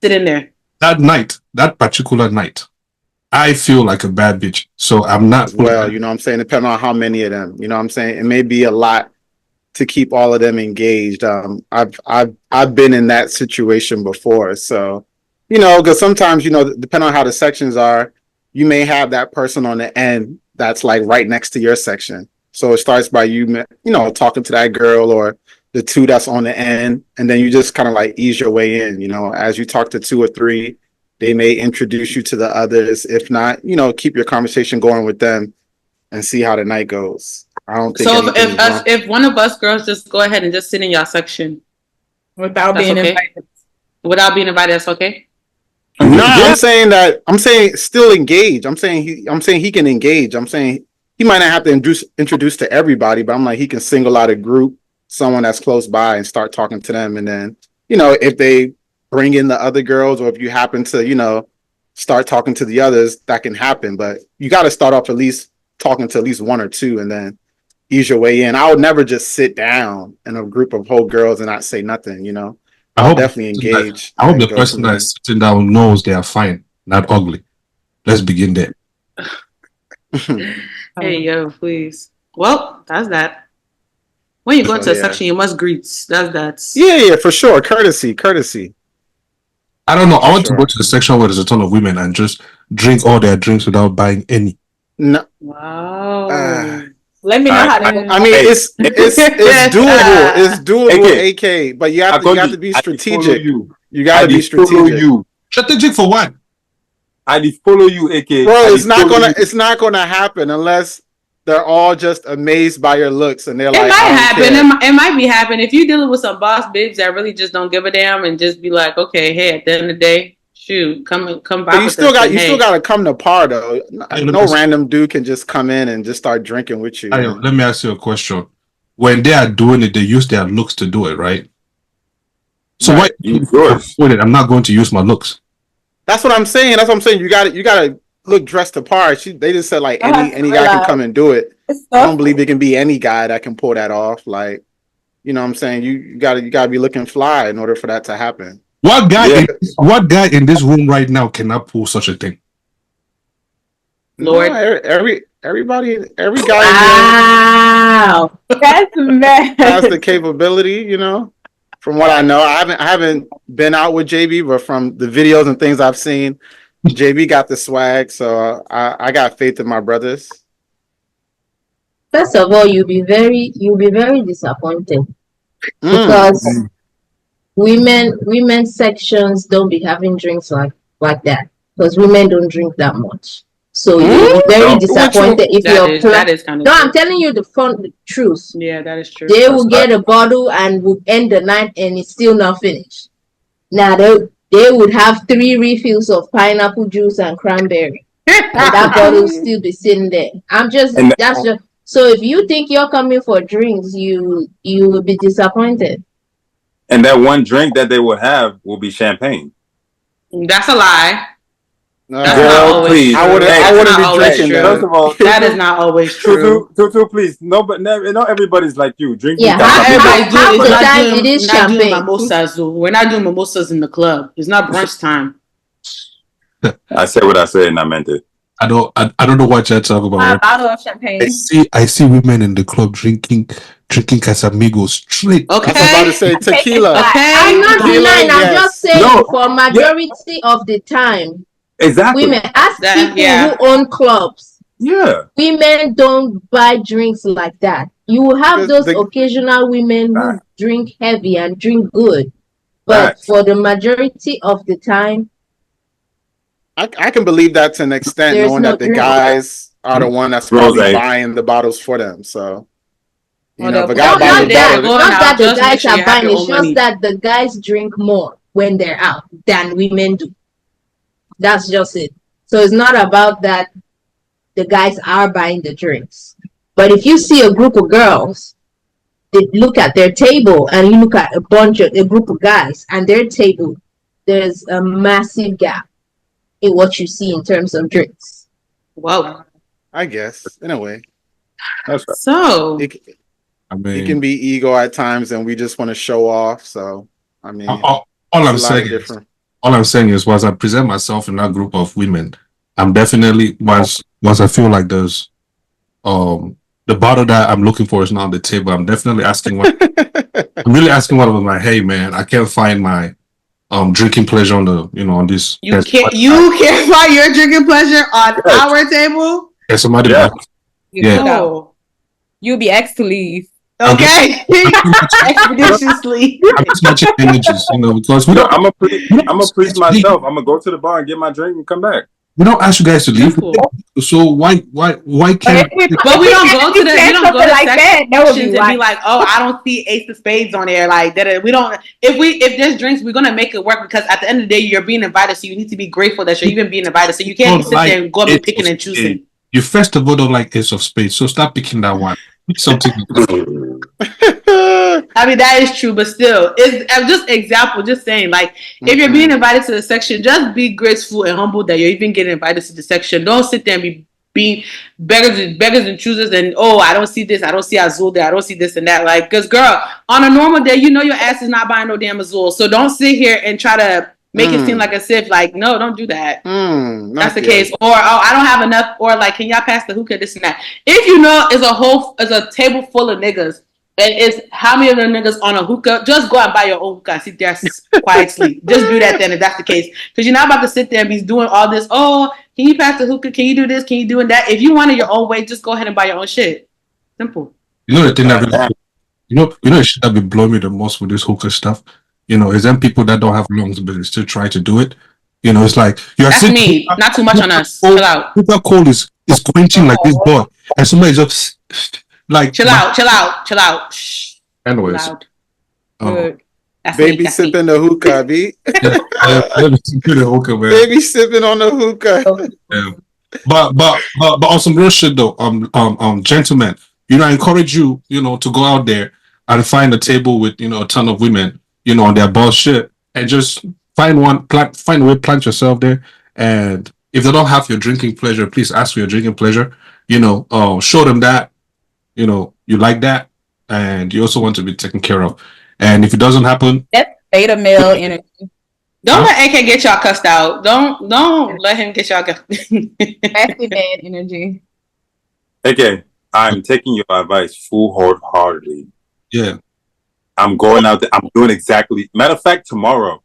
sit in there. That particular night, I feel like a bad bitch. So I'm not. Well, I'm saying, depending on how many of them, I'm saying it may be a lot to keep all of them engaged. I've been in that situation before. So, because sometimes, depending on how the sections are, you may have that person on the end that's like right next to your section. So it starts by you talking to that girl or the 2 that's on the end, and then you just kind of like ease your way in. As you talk to 2 or 3, they may introduce you to the others. If not, keep your conversation going with them and see how the night goes. I don't think so. If one of us girls just go ahead and just sit in your section without being invited, that's okay. No, I'm saying still engage. I'm saying he can engage. I'm saying he might not have to introduce to everybody, but I'm like he can single out a group, someone that's close by, and start talking to them. And then if they bring in the other girls, or if you happen to start talking to the others, that can happen. But you got to start off at least talking to at least 1 or 2, and then ease your way in. I would never just sit down in a group of whole girls and not say nothing. I'll definitely engage. I hope the person that's sitting down knows they are fine, not ugly. Let's begin there. Hey, yo, please. Well, that's that. When you go into a section, you must greet. That's Yeah, for sure. Courtesy. I don't know. I want to go to the section where there's a ton of women and just drink all their drinks without buying any. No. Wow. Let me know how to. I mean, it's doable. It's doable, AK. But you have to be strategic. You got to be strategic. Strategic for what? I follow you, AK. Bro, it's not gonna happen unless they're all just amazed by your looks, and they're it like, might happen. care. It might be happening if you're dealing with some boss bitch that really just don't give a damn and just be like, okay, hey, at the end of the day, shoot, come by. But you still got to come to par though. No random dude can just come in and just start drinking with you. Let me ask you a question. When they are doing it, they use their looks to do it, right? So why I'm not going to use my looks? That's what I'm saying. You got to look dressed the part. They just said like any guy can come and do it. I don't believe it can be any guy that can pull that off. Like, you know what I'm saying? You gotta be looking fly in order for that to happen. What guy in this room right now cannot pull such a thing? Lord, no, every guy. Wow, that's mad. Has the capability, you know. From what I know, I haven't been out with JB, but from the videos and things I've seen, JB got the swag. So I got faith in my brothers. First of all, you'll be very disappointed because women sections don't be having drinks like that because women don't drink that much. So you'll be very disappointed if that is kind of no, I'm telling you the truth. Yeah, that is true. They will get a bottle and will end the night and it's still not finished. Now they would have 3 refills of pineapple juice and cranberry. And that bottle will still be sitting there. So if you think you're coming for drinks, you will be disappointed. And that one drink that they will have will be champagne. That's a lie. Girl, please. I wouldn't be drinking. First of all, that is not always true. Tutu, please. No, but not everybody's like you. Drinking. Yeah, half the time it is champagne. Mimosas. We're not doing mimosas in the club. It's not brunch time. I said what I said, and I meant it. I don't know what you're talking about. A bottle of champagne. I see women in the club drinking Casamigos straight. Okay. I was about to say tequila. Okay. I'm not denying. I'm just saying for majority of the time. Exactly. Women, ask people who own clubs. Yeah. Women don't buy drinks like that. You will have those occasional women who drink heavy and drink good. But for the majority of the time, I can believe that to an extent, knowing that the guys are the one that's probably buying the bottles for them. So, you know, if a guy buys the bottle, not that the guys are buying. It's just that the guys drink more when they're out than women do. That's just it. So it's not about that the guys are buying the drinks. But if you see a group of girls, they look at their table and you look at a group of guys and their table, there's a massive gap in what you see in terms of drinks. Wow. I guess, in a way. So it can be ego at times and we just want to show off. So I mean all I'm saying is once I present myself in that group of women, I'm definitely once I feel like there's the bottle that I'm looking for is not on the table, I'm definitely asking I'm really asking one of them like, hey man, I can't find my drinking pleasure on on this. You can't find your drinking pleasure on our table? Yeah, somebody You'll be asked to leave. Okay. Expeditiously. I'm just matching energies, because I'm gonna preach myself. I'm gonna go to the bar and get my drink and come back. We don't ask you guys to leave. So why can't? But we don't go to sections and be like, oh, I don't see Ace of Spades on there. Like that. We don't. If there's drinks, we're gonna make it work because at the end of the day, you're being invited, so you need to be grateful that you're even being invited. So you can't sit there and go and be picking and choosing. You first of all don't like Ace of Spades, so stop picking that one. Something. I mean that is true, but still, it's just example. Just saying, like if you're being invited to the section, just be graceful and humble that you're even getting invited to the section. Don't sit there and be being beggars and choosers and I don't see this, I don't see Azul there, I don't see this and that. Like, cause girl, on a normal day, your ass is not buying no damn Azul. So don't sit here and try to make it seem like as if like, no, don't do that. That's the case. Or I don't have enough. Or like, can y'all pass the hookah? This and that. If it's a table full of niggas, and it's how many of them niggas on a hookah, just go and buy your own hookah and sit there quietly. Just do that then if that's the case. Because you're not about to sit there and be doing all this. Oh, can you pass the hookah? Can you do this? Can you do that? If you want it your own way, just go ahead and buy your own shit. Simple. The thing that the shit that be blowing me the most with this hookah stuff, is them people that don't have lungs but they still try to do it. It's like that's me. Not too much on us. Chill out. Hookah cold is quenching like this boy. and somebody just like chill out. Shh. Anyways, Loud. Good. That's Baby me. sipping the hookah, B. okay, man. Baby sipping on the hookah. Yeah. But on some real shit though, gentlemen, I encourage you, to go out there and find a table with, a ton of women, on their boss shit, and just find a way, plant yourself there. And if they don't have your drinking pleasure, please ask for your drinking pleasure. Show them that, you like that, and you also want to be taken care of. And if it doesn't happen, that's beta male energy. Don't let AK get y'all cussed out. Don't let him get y'all cussed. Sassy man energy. Okay, I'm taking your advice full wholeheartedly. Yeah. I'm going out there. I'm doing exactly. Matter of fact, tomorrow.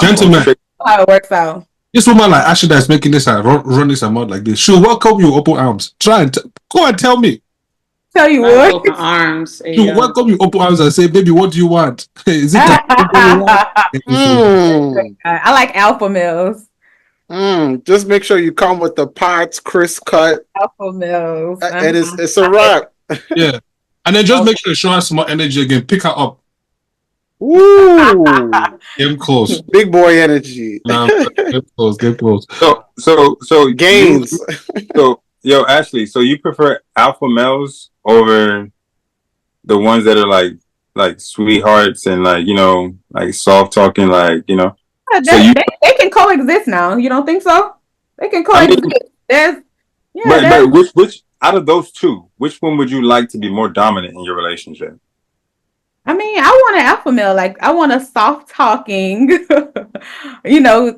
Gentlemen, how it works out. This woman like Ashley that's making this run this amount like this. She'll welcome you open arms. Try and go and tell me. Tell you what? Open arms. She'll welcome you open arms and say, "Baby, what do you want? Is it?" I like alpha males. Just make sure you come with the parts crisp cut. Alpha males. And it's a wrap. Yeah. And then just make sure you show her some more energy again. Pick her up. Ooh. Get close. Big boy energy. Get close. So gains. Yo, Ashley, so you prefer alpha males over the ones that are like sweethearts and like soft talking, they can coexist now. You don't think so? They can coexist. But which out of those two, which one would you like to be more dominant in your relationship? I mean, I want an alpha male. Like, I want a soft talking,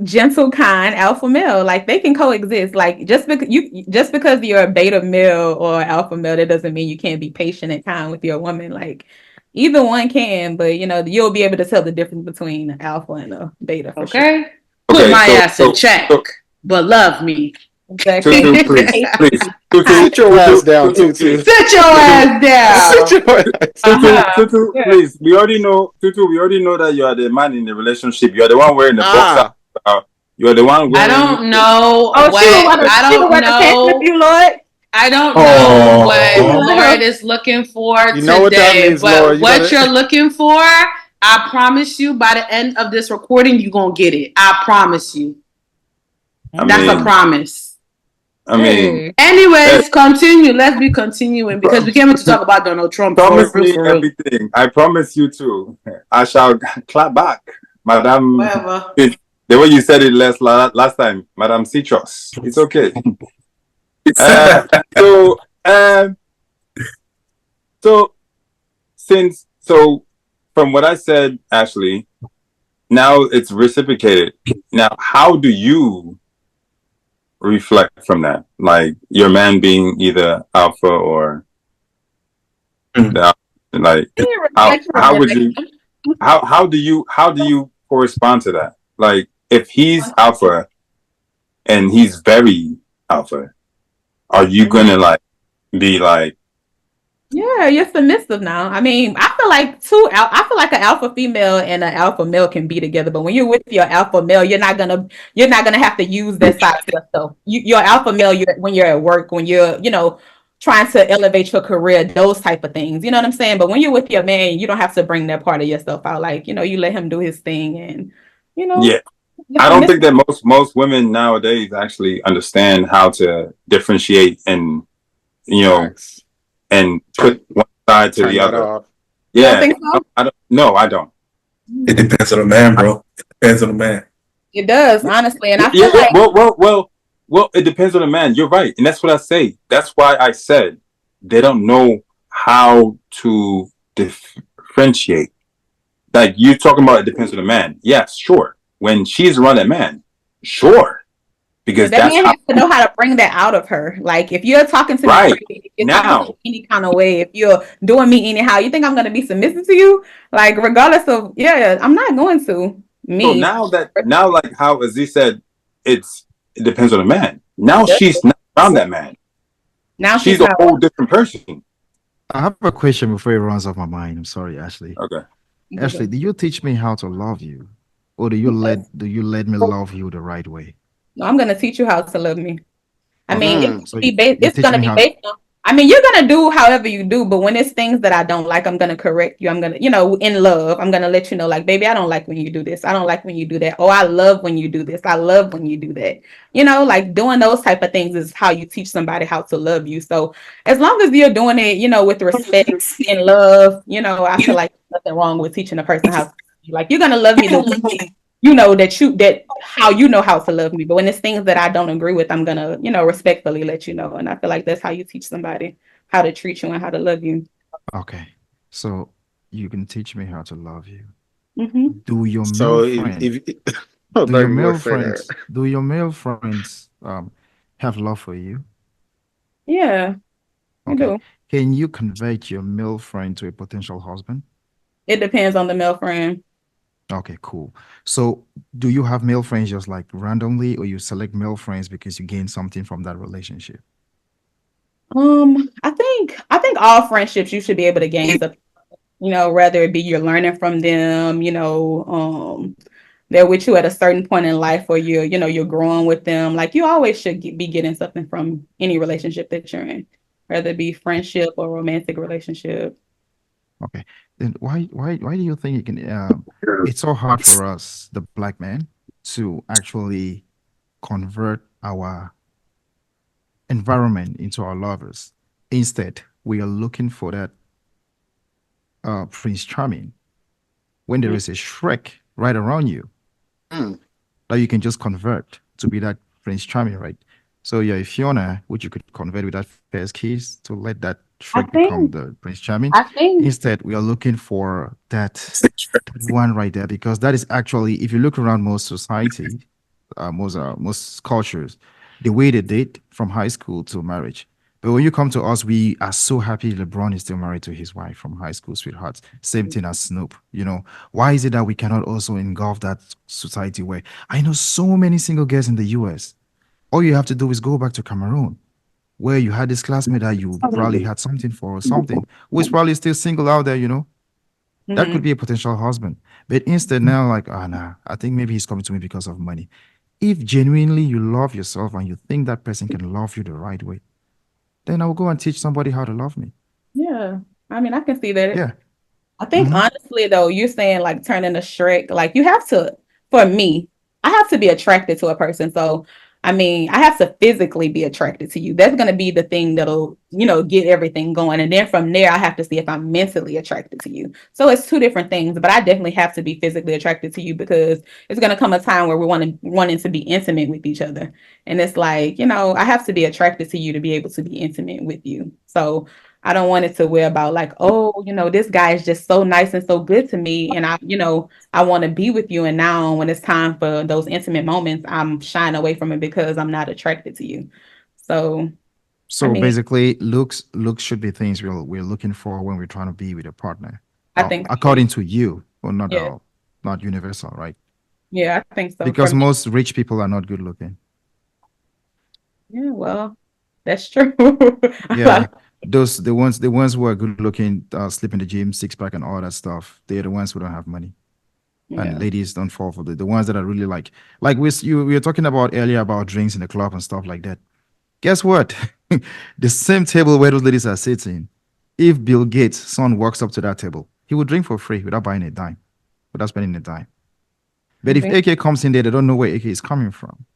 gentle, kind alpha male. Like, they can coexist. Like, just because you're a beta male or alpha male, that doesn't mean you can't be patient and kind with your woman. Like, either one can, but you'll be able to tell the difference between an alpha and a beta. For sure. Put my ass in check, but love me. Exactly. Tutu, please. Sit your ass down, Tutu. Sit your ass down. Tutu, please. We already know that you are the man in the relationship. You are the one wearing the boxer. You are the one wearing. I don't know what. I don't know. I don't know what Lord is looking for today. What that means, but Lord. What you're looking for, I promise you, by the end of this recording, you're gonna get it. I promise you. That's a promise. Anyways, continue. Let's be continuing because we came in to talk about Donald Trump. Promise me everything. I promise you too. I shall clap back, Madam. Whatever. The way you said it last time, Madam Citrus. It's okay. So from what I said, Ashley, now it's reciprocated. Now, how do you reflect from that, like your man being either alpha or like how would you how do you correspond to that? Like if he's alpha and he's very alpha, are you gonna be like, yeah, you're submissive now. I mean, I feel like an alpha female and an alpha male can be together, but when you're with your alpha male, you're not gonna have to use that side of yourself. Your alpha male, when you're at work, when you're trying to elevate your career, those type of things. You know what I'm saying? But when you're with your man, you don't have to bring that part of yourself out. Like you let him do his thing, and yeah. I don't think that most women nowadays actually understand how to differentiate and and put one side to the other. Yeah. Think so? I don't. It depends on the man, bro. It depends on the man. It does, honestly. And I feel like well, it depends on the man. You're right. And that's what I say. That's why I said they don't know how to differentiate. Like you're talking about it depends on the man. Yes, sure. When she's around that man, sure. Because that man has to know how to bring that out of her. Like if you're talking to me now, any kind of way, if you're doing me anyhow, you think I'm going to be submissive to you? Like regardless of, I'm not going to. So now like how Aziz said, it depends on the man. Now she's not around that man. Now she's a whole different person. I have a question before it runs off my mind. I'm sorry, Ashley. Okay. Ashley, do you teach me how to love you, or do you let me love you the right way? No, I'm going to teach you how to love me. I mean, Okay. So you it's teach gonna me be how. based on. I mean, you're gonna do however you do, but when it's things that I don't like, I'm gonna correct you. I'm gonna, in love, I'm gonna let you know, like, baby, I don't like when you do this. I don't like when you do that. Oh, I love when you do this. I love when you do that. Like doing those type of things is how you teach somebody how to love you. So as long as you're doing it, with respect and love, I feel like there's nothing wrong with teaching a person how to like you're gonna love me the way that how how to love me. But when it's things that I don't agree with, I'm gonna, respectfully let you know. And I feel like that's how you teach somebody how to treat you and how to love you. Okay. So you can teach me how to love you. Hmm. Do your male So friend, if oh, do your let me male say that. friends, do your male friends have love for you? Yeah, you Okay. do. Can you convert your male friend to a potential husband? It depends on the male friend. Okay, cool. So do you have male friends just like randomly, or you select male friends because you gain something from that relationship? I think all friendships you should be able to gain something, whether it be you're learning from them, they're with you at a certain point in life where you're growing with them. Like you always should be getting something from any relationship that you're in, whether it be friendship or romantic relationship. Okay. Then why do you think it can it's so hard for us, the black man, to actually convert our environment into our lovers? Instead, we are looking for that Prince Charming when there is a Shrek right around you Mm. that you can just convert to be that Prince Charming, right? So you're a Fiona, which you could convert with that first kiss to let that I Shrek become think, the Prince Charming. I think, Instead, we are looking for that one right there, because that is actually, if you look around most society, most cultures, the way they date from high school to marriage. But when you come to us, we are so happy LeBron is still married to his wife from high school sweethearts. Same thing as Snoop. Why is it that we cannot also engulf that society where I know so many single girls in the US? All you have to do is go back to Cameroon, where you had this classmate that you probably had something for or something, who is probably still single out there. That could mhm. be a potential husband. But instead, now, like, nah, I think maybe he's coming to me because of money. If genuinely you love yourself and you think that person can love you the right way, then I will go and teach somebody how to love me. Yeah. I mean, I can see that. Yeah. I think Hmm. honestly though, you're saying like turning a Shrek, like you have to, for me, I have to be attracted to a person. So I mean, I have to physically be attracted to you. That's gonna be the thing that'll, get everything going. And then from there, I have to see if I'm mentally attracted to you. So it's two different things, but I definitely have to be physically attracted to you because it's gonna come a time where we're wanting to be intimate with each other. And it's like, I have to be attracted to you to be able to be intimate with you. So I don't want it to wear about like, oh, this guy is just so nice and so good to me. And I want to be with you. And now when it's time for those intimate moments, I'm shying away from it because I'm not attracted to you. So, I So mean, basically, looks should be things we're looking for when we're trying to be with a partner, I think, yeah, according to you, or not yeah, all, not universal, right? yeah, I think so for Because me. most rich people are not good looking. Yeah, well, that's true. A lot Yeah, of- the ones who are good looking, sleep in the gym, six pack, and all that stuff. They're the ones who don't have money, and yeah. ladies don't fall for the ones that are really like we were talking about earlier about drinks in the club and stuff like that. Guess what? The same table where those ladies are sitting, if Bill Gates' son walks up to that table, he would drink for free without buying a dime, without spending a dime. I But if think, AK comes in there, they don't know where AK is coming from.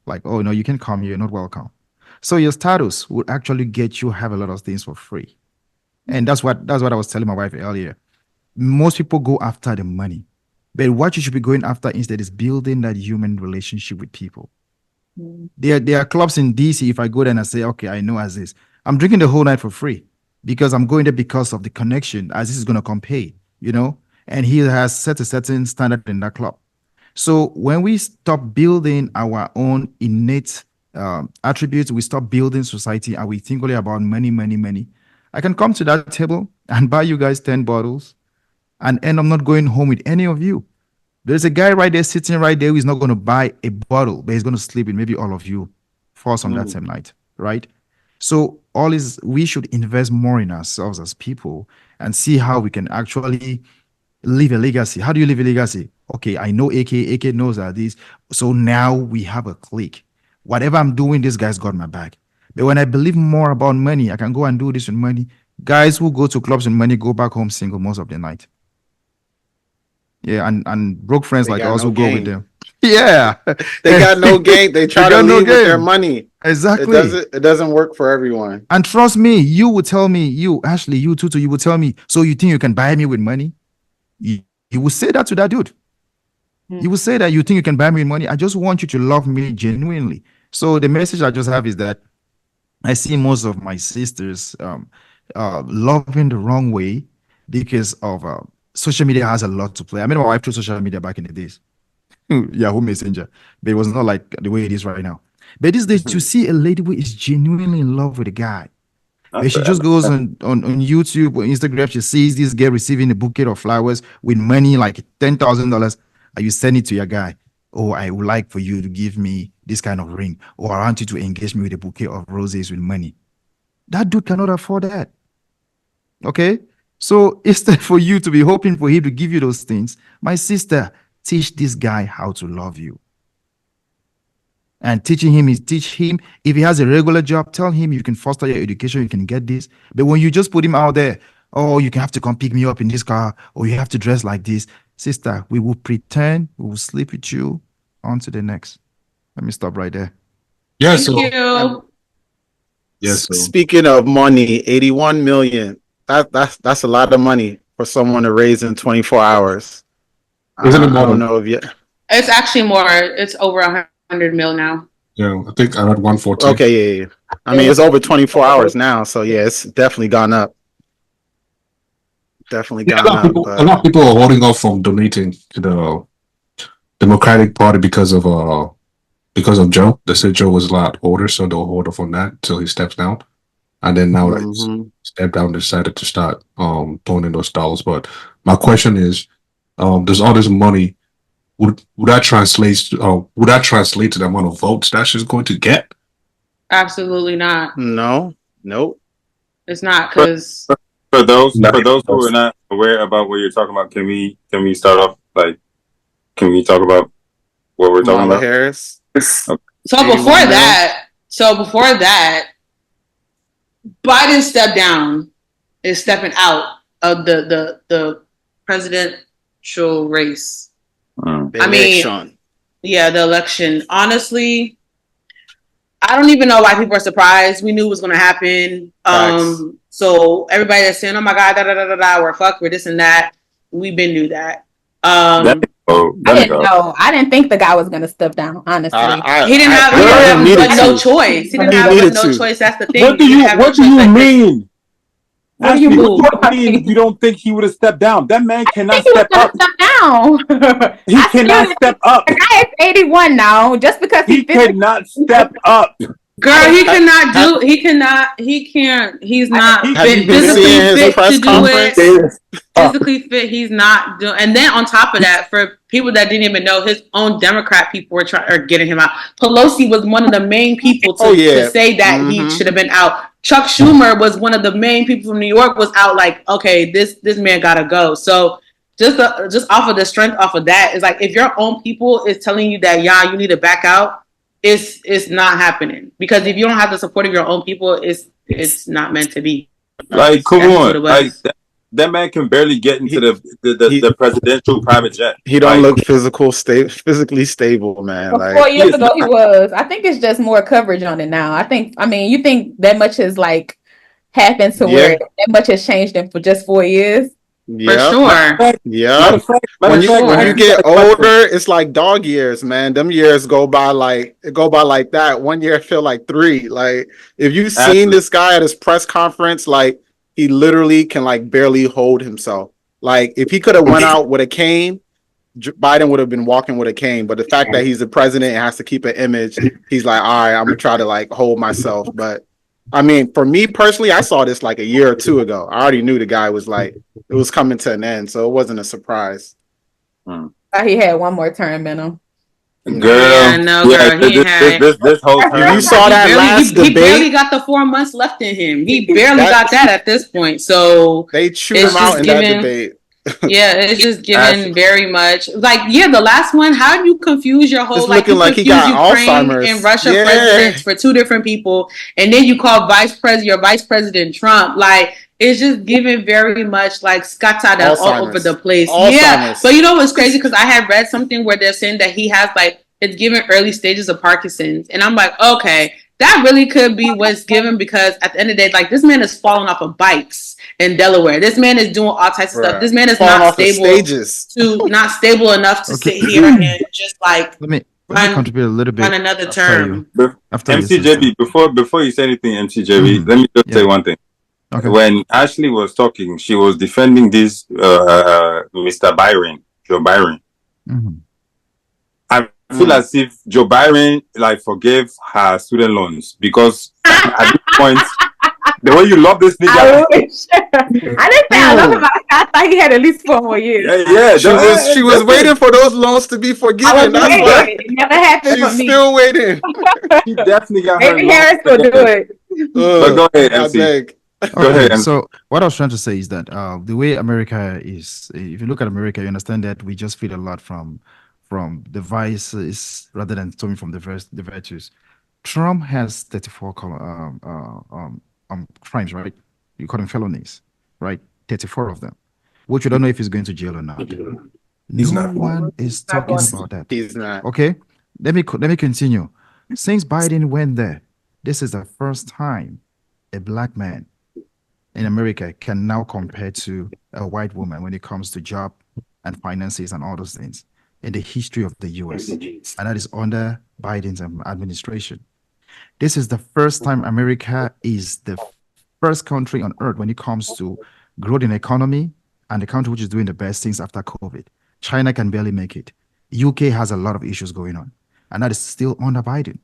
Like, oh no, you can come here, you're not welcome. So your status would actually get you have a lot of things for free. And that's what I was telling my wife earlier. Most people go after the money. But what you should be going after instead is building that human relationship with people. mm, There are clubs in DC. If I go there and I say, okay, I know Aziz, I'm drinking the whole night for free because I'm going there because of the connection. Aziz is gonna come pay, and he has set a certain standard in that club. So when we stop building our own innate attributes, we stop building society, and we think only about money, money, money. I can come to that table and buy you guys 10 bottles and end up not going home with any of you. There's a guy right there sitting right there who is not going to buy a bottle, but he's going to sleep with maybe all of you falls on that Mm. same night, right? So all is we should invest more in ourselves as people and see how we can actually leave a legacy. How do you leave a legacy? Okay, I know AK knows that this. So now we have a clique. whatever I'm doing, this guy's got my back. But when I believe more about money, I can go and do this with money. Guys who go to clubs with money go back home single most of the night. Yeah, and broke friends They like got us no who go with game. them. Yeah. They got no game. They try to got no lead with their game. money. Exactly. It doesn't work for everyone. And trust me, you would tell me, you, Ashley, you, Tutu, you would tell me, so you think you can buy me with money? You would say that to that dude. You would say that you think you can buy me with money. I just want you to love me genuinely. So the message I just have is that I see most of my sisters loving the wrong way because of social media has a lot to play. I met my wife through social media back in the days. Yahoo Messenger. But it was not like the way it is right now. But these days, to see a lady who is genuinely in love with a guy, but she just goes on YouTube or Instagram, she sees this girl receiving a bouquet of flowers with money like $10,000, and you send it to your guy. Oh, I would like for you to give me this kind of ring, or I want you to engage me with a bouquet of roses with money. That dude cannot afford that. Okay? So instead for you to be hoping for him to give you those things, my sister, teach this guy how to love you. And teach him if he has a regular job, tell him you can foster your education, you can get this. But when you just put him out there, oh, you can have to come pick me up in this car, or you have to dress like this. Sister, we will pretend we will sleep with you. On to the next. Let me stop right there. Yes. Thank you. Yes. Speaking of money, 81 million. That's a lot of money for someone to raise in 24 hours. Isn't it I more? don't know if you. It's actually more. It's over 100 mil now. Yeah, I think I had 114. Okay, yeah. I mean, it's over 24 hours now, so yeah, it's definitely gone up. Definitely Yeah, gone up. a lot of people are holding off from donating to the Democratic Party because of Joe. They said Joe was a lot older, so they'll hold off on that until he steps down. And then now that he's stepped down, decided to start throwing in those dollars. But my question is, does all this money would that translate to the amount of votes that she's going to get? Absolutely not. No, nope. It's not, because for those who are not aware about what you're talking about, can we start off can we talk about what we're talking about? Harris. So before that, Biden stepped down, is stepping out of the presidential race. I mean, yeah, the election. Honestly, I don't even know why people are surprised. We knew it was going to happen. So everybody that's saying, "Oh my God, we're fucked, we're this and that," we been knew that. I didn't know. I didn't think the guy was going to step down. Honestly, he didn't have no choice. He didn't have no choice. That's the thing. What do you mean? What do you mean? You don't think he would have stepped down? That man cannot step up. He cannot step up. The guy is 81 now. Just because he cannot step up. Girl, he cannot do. He cannot. He can't. He's not physically fit to do it. Physically fit. He's not doing. And then on top of that, for people that didn't even know, his own Democrat people were getting him out. Pelosi was one of the main people to say that he should have been out. Chuck Schumer was one of the main people from New York, was out like, okay, this man gotta go. So just off of the strength off of that, is like, if your own people is telling you that, you need to back out, it's not happening. Because if you don't have the support of your own people, it's not meant to be. Like, come on, like that man can barely get into the presidential private jet. He don't look physically stable, man. Like 4 years ago, he was. I think it's just more coverage on it now. I mean, you think that much has like happened to where that much has changed him for just 4 years? For sure. Yeah. When you get older, it's like dog years, man. Them years go by like that. 1 year feel like 3. Like, if you've seen this guy at his press conference, like, he literally can like barely hold himself. Like, if he could have went out with a cane, Biden would have been walking with a cane. But the fact that he's the president and has to keep an image, he's like, all right, I'm gonna try to like hold myself. But I mean, for me personally, I saw this like a year or 2 ago. I already knew the guy was like, it was coming to an end, so it wasn't a surprise. He had one more term in him. Girl, this whole time. You saw that last debate. He barely got the 4 months left in him. He barely got that at this point. So they chewed him out in that debate. Yeah, it's just given very much like the last one. How do you confuse your whole It's looking like he confuse got Ukraine Alzheimer's. and Russia Yeah. presidents for two different people, and then you call your vice president Trump? Like it's just given very much like scattered all over the place. Yeah, but you know what's crazy? Because I had read something where they're saying that he has like it's given early stages of Parkinson's, and I'm like, okay, that really could be what's given because at the end of the day, like this man is falling off of bikes in Delaware. This man is doing all types of stuff. This man is not stable enough to sit here and just like let me contribute a little bit on another term. MCJB, before you say anything, MCJB, let me just say one thing. Okay. When Ashley was talking, she was defending this Mr. Byron, Joe Byron. Mm-hmm. I feel as if Joe Byron like forgave her student loans because at this point, the way you love this nigga, I didn't say I love him. I thought he had at least 4 more years. Yeah. She was waiting for those loans to be forgiven. That's why it never happened for me. She's still waiting. She definitely got her. Maybe Harris will do it. But go ahead, MC. Go ahead. So what I was trying to say is that the way America is, if you look at America, you understand that we just feel a lot from the vices rather than coming from the virtues. Trump has 34 crimes, right? You call them felonies, right? 34 of them, which you don't know if he's going to jail or not. He's no not. one is talking about that. He's not. Okay, let me continue. Since Biden went there, this is the first time a black man in America can now compare to a white woman when it comes to job and finances and all those things in the history of the U.S. And that is under Biden's administration. This is the first time America is the first country on earth when it comes to growth in economy and the country which is doing the best things after COVID. China can barely make it. UK has a lot of issues going on, and that is still under Biden.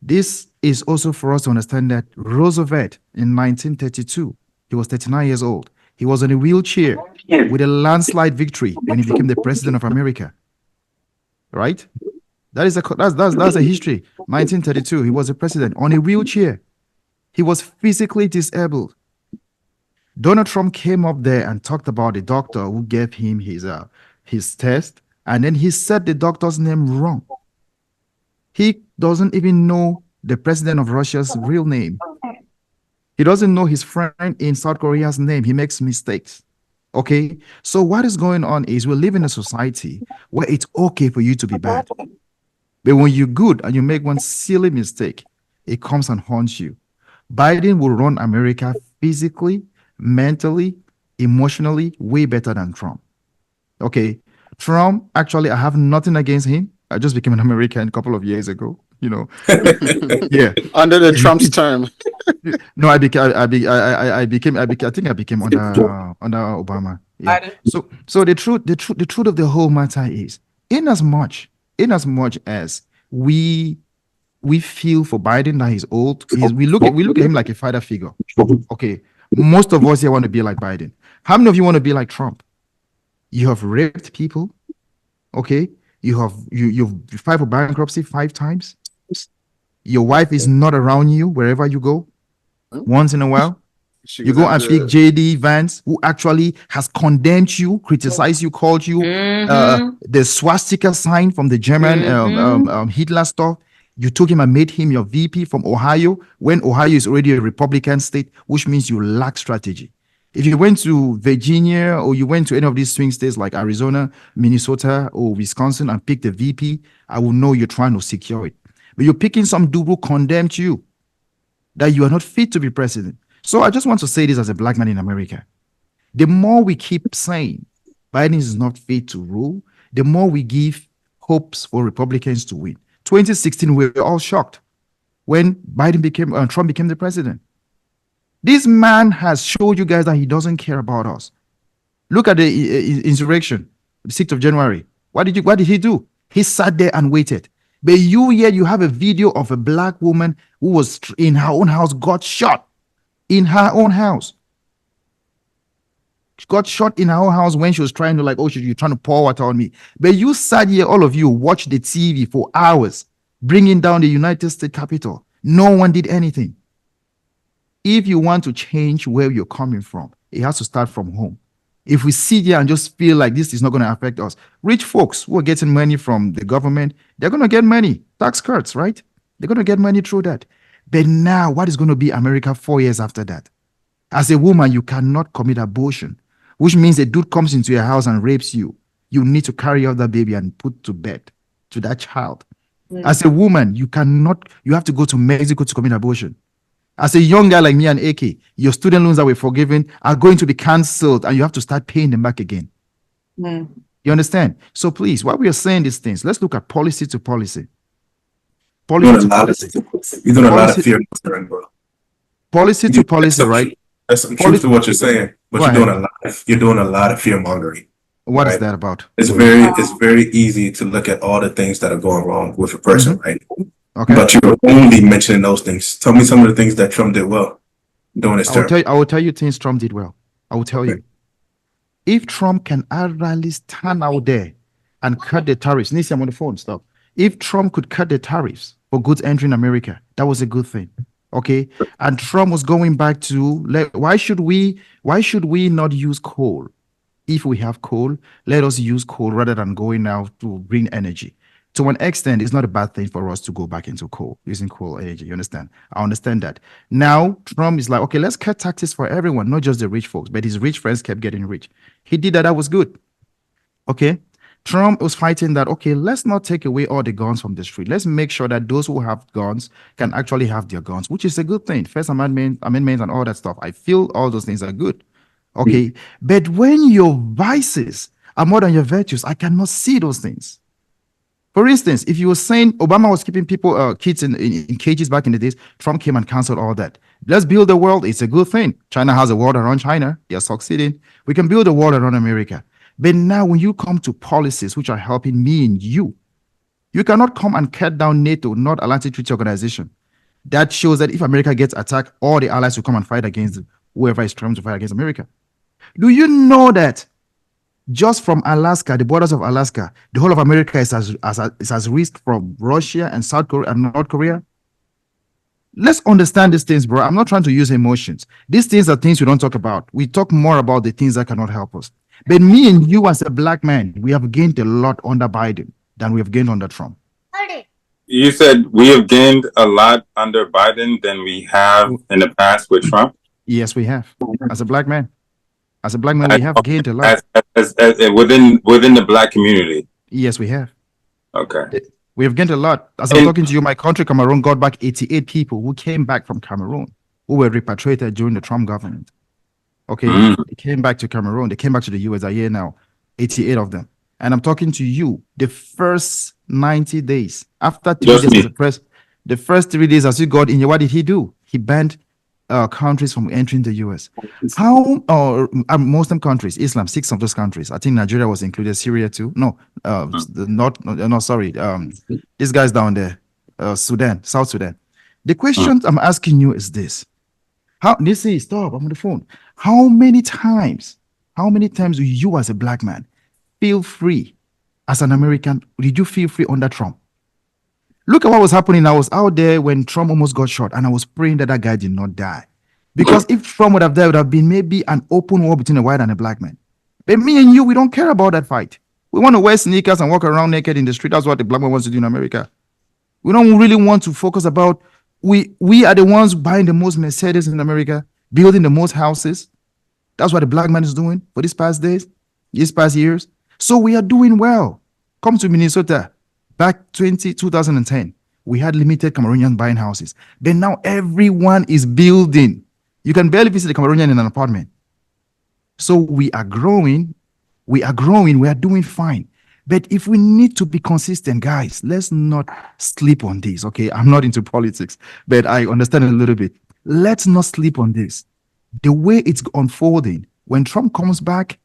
This is also for us to understand that Roosevelt in 1932, he was 39 years old. He was in a wheelchair with a landslide victory when he became the president of America. Right? That's a history. 1932, he was a president on a wheelchair. He was physically disabled. Donald Trump came up there and talked about the doctor who gave him his test, and then he said the doctor's name wrong. He doesn't even know the president of Russia's real name. He doesn't know his friend in South Korea's name. He makes mistakes. Okay? So what is going on is we live in a society where it's okay for you to be bad. But when you're good and you make one silly mistake, it comes and haunts you. Biden will run America physically, mentally, emotionally, way better than Trump. Okay? Trump, actually, I have nothing against him. I just became an American a couple of years ago, you know. Yeah. Under the Trump's term. No, I think I became under Obama. Yeah. So the truth of the whole matter is, in as much as we feel for Biden that he's old, we look at him like a father figure. Okay. Most of us here want to be like Biden. How many of you want to be like Trump? You have raped people. Okay. You've filed for bankruptcy 5 times. Your wife is not around you wherever you go. Once in a while, you go and speak JD Vance, who actually has condemned you, criticized you, called you the swastika sign from the German Hitler stuff. You took him and made him your VP from Ohio, when Ohio is already a Republican state, which means you lack strategy. If you went to Virginia or you went to any of these swing states like Arizona, Minnesota, or Wisconsin and picked a VP, I will know you're trying to secure it. But you're picking some dude who condemned you, that you are not fit to be president. So I just want to say this as a black man in America. The more we keep saying Biden is not fit to rule, the more we give hopes for Republicans to win. 2016, we were all shocked when Trump became the president. This man has showed you guys that he doesn't care about us. Look at the insurrection, the 6th of January. What did he do? He sat there and waited. But you have a video of a black woman who was in her own house, got shot in her own house. She got shot in her own house when she was trying to you're trying to pour water on me. But you sat here, all of you, watched the TV for hours, bringing down the United States Capitol. No one did anything. If you want to change where you're coming from, it has to start from home. If we sit here and just feel like this is not going to affect us, rich folks who are getting money from the government, they're going to get money, tax cuts, right? They're going to get money through that. But now, what is going to be America 4 years after that? As a woman, you cannot commit abortion, which means a dude comes into your house and rapes you. You need to carry out that baby and put to bed to that child. As a woman, you have to go to Mexico to commit abortion. As a young guy like me and AK, your student loans that were forgiven are going to be cancelled and you have to start paying them back again. You understand? So please, while we are saying these things, let's look at policy to policy. You're doing a lot of fear mongering, bro. Policy to policy, right? There's some truth to what you're saying, but you're doing a lot of fear mongering. What is that about? It's very easy to look at all the things that are going wrong with a person, right? Okay. But you're only mentioning those things. Tell me some of the things that Trump did well during his term. I will tell you things Trump did well. I will tell you. If Trump can actually stand out there and cut the tariffs, Nisi, I'm on the phone, stop. If Trump could cut the tariffs for goods entering America, that was a good thing. Okay. And Trump was going back to, why should we not use coal? If we have coal, let us use coal rather than going now to green energy. To an extent, it's not a bad thing for us to go back into coal, using coal energy. You understand? I understand that. Now, Trump is like, okay, let's cut taxes for everyone, not just the rich folks, but his rich friends kept getting rich. He did that. That was good. Okay. Trump was fighting that, okay, let's not take away all the guns from the street. Let's make sure that those who have guns can actually have their guns, which is a good thing. First Amendment and all that stuff. I feel all those things are good. Okay. But when your vices are more than your virtues, I cannot see those things. For instance, if you were saying Obama was keeping kids in cages back in the days, Trump came and canceled all that. Let's build the world. It's a good thing. China has a world around China. They're succeeding. We can build a world around America. But now when you come to policies which are helping me and you cannot come and cut down NATO, not Atlantic Treaty Organization. That shows that if America gets attacked, all the allies will come and fight against whoever is trying to fight against America. Do you know that just from Alaska, the borders of Alaska, the whole of America is as risk from Russia and South Korea and North Korea? Let's understand these things, bro. I'm not trying to use emotions. These things are things we don't talk about. We talk more about the things that cannot help us. But me and you as a black man, we have gained a lot under Biden than we have gained under Trump. You said we have gained a lot under Biden than we have in the past with Trump? Yes, we have. As a black man. As a black man, we have gained a lot. As within the black community? Yes, we have. Okay. We have gained a lot. As I'm talking to you, my country, Cameroon, got back 88 people who came back from Cameroon, who were repatriated during the Trump government. Okay, They came back to Cameroon. They came back to the US a year now, 88 of them. And I'm talking to you, the first 90 days, after 3 days as a press, the first 3 days as you got in, what did he do? He banned countries from entering the US. How Muslim countries, Islam, 6 of those countries. I think Nigeria was included, Syria too. No, these guys down there, Sudan, South Sudan. The question I'm asking you is this. Stop, I'm on the phone. How many times do you as a black man feel free as an American? Did you feel free under Trump? Look at what was happening. I was out there when Trump almost got shot, and I was praying that guy did not die. Because if Trump would have died, it would have been maybe an open war between a white and a black man. But me and you, we don't care about that fight. We want to wear sneakers and walk around naked in the street. That's what the black man wants to do in America. We don't really want to focus about, we are the ones buying the most Mercedes in America, building the most houses. That's what the black man is doing for these past years. So we are doing well. Come to Minnesota. Back 2010, we had limited Cameroonians buying houses. But now everyone is building. You can barely visit a Cameroonian in an apartment. So we are growing. We are doing fine. But if we need to be consistent, guys, let's not sleep on this, okay? I'm not into politics, but I understand a little bit. Let's not sleep on this. The way it's unfolding, when Trump comes back,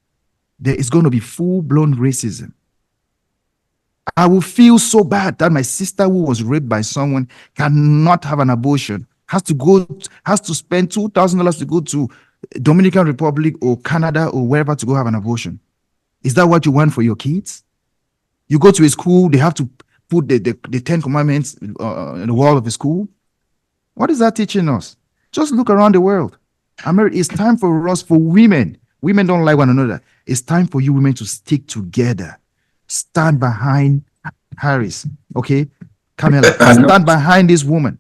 there is going to be full-blown racism. I will feel so bad that my sister who was raped by someone cannot have an abortion, has to spend $2,000 to go to Dominican Republic or Canada or wherever to go have an abortion. Is that what you want for your kids? You go to a school, they have to put the 10 commandments on the wall of the school. What is that teaching us? Just look around the world. It's time for us, for women Women don't like one another. It's time for you women to stick together. Stand behind Harris. Okay? Kamala, stand behind this woman.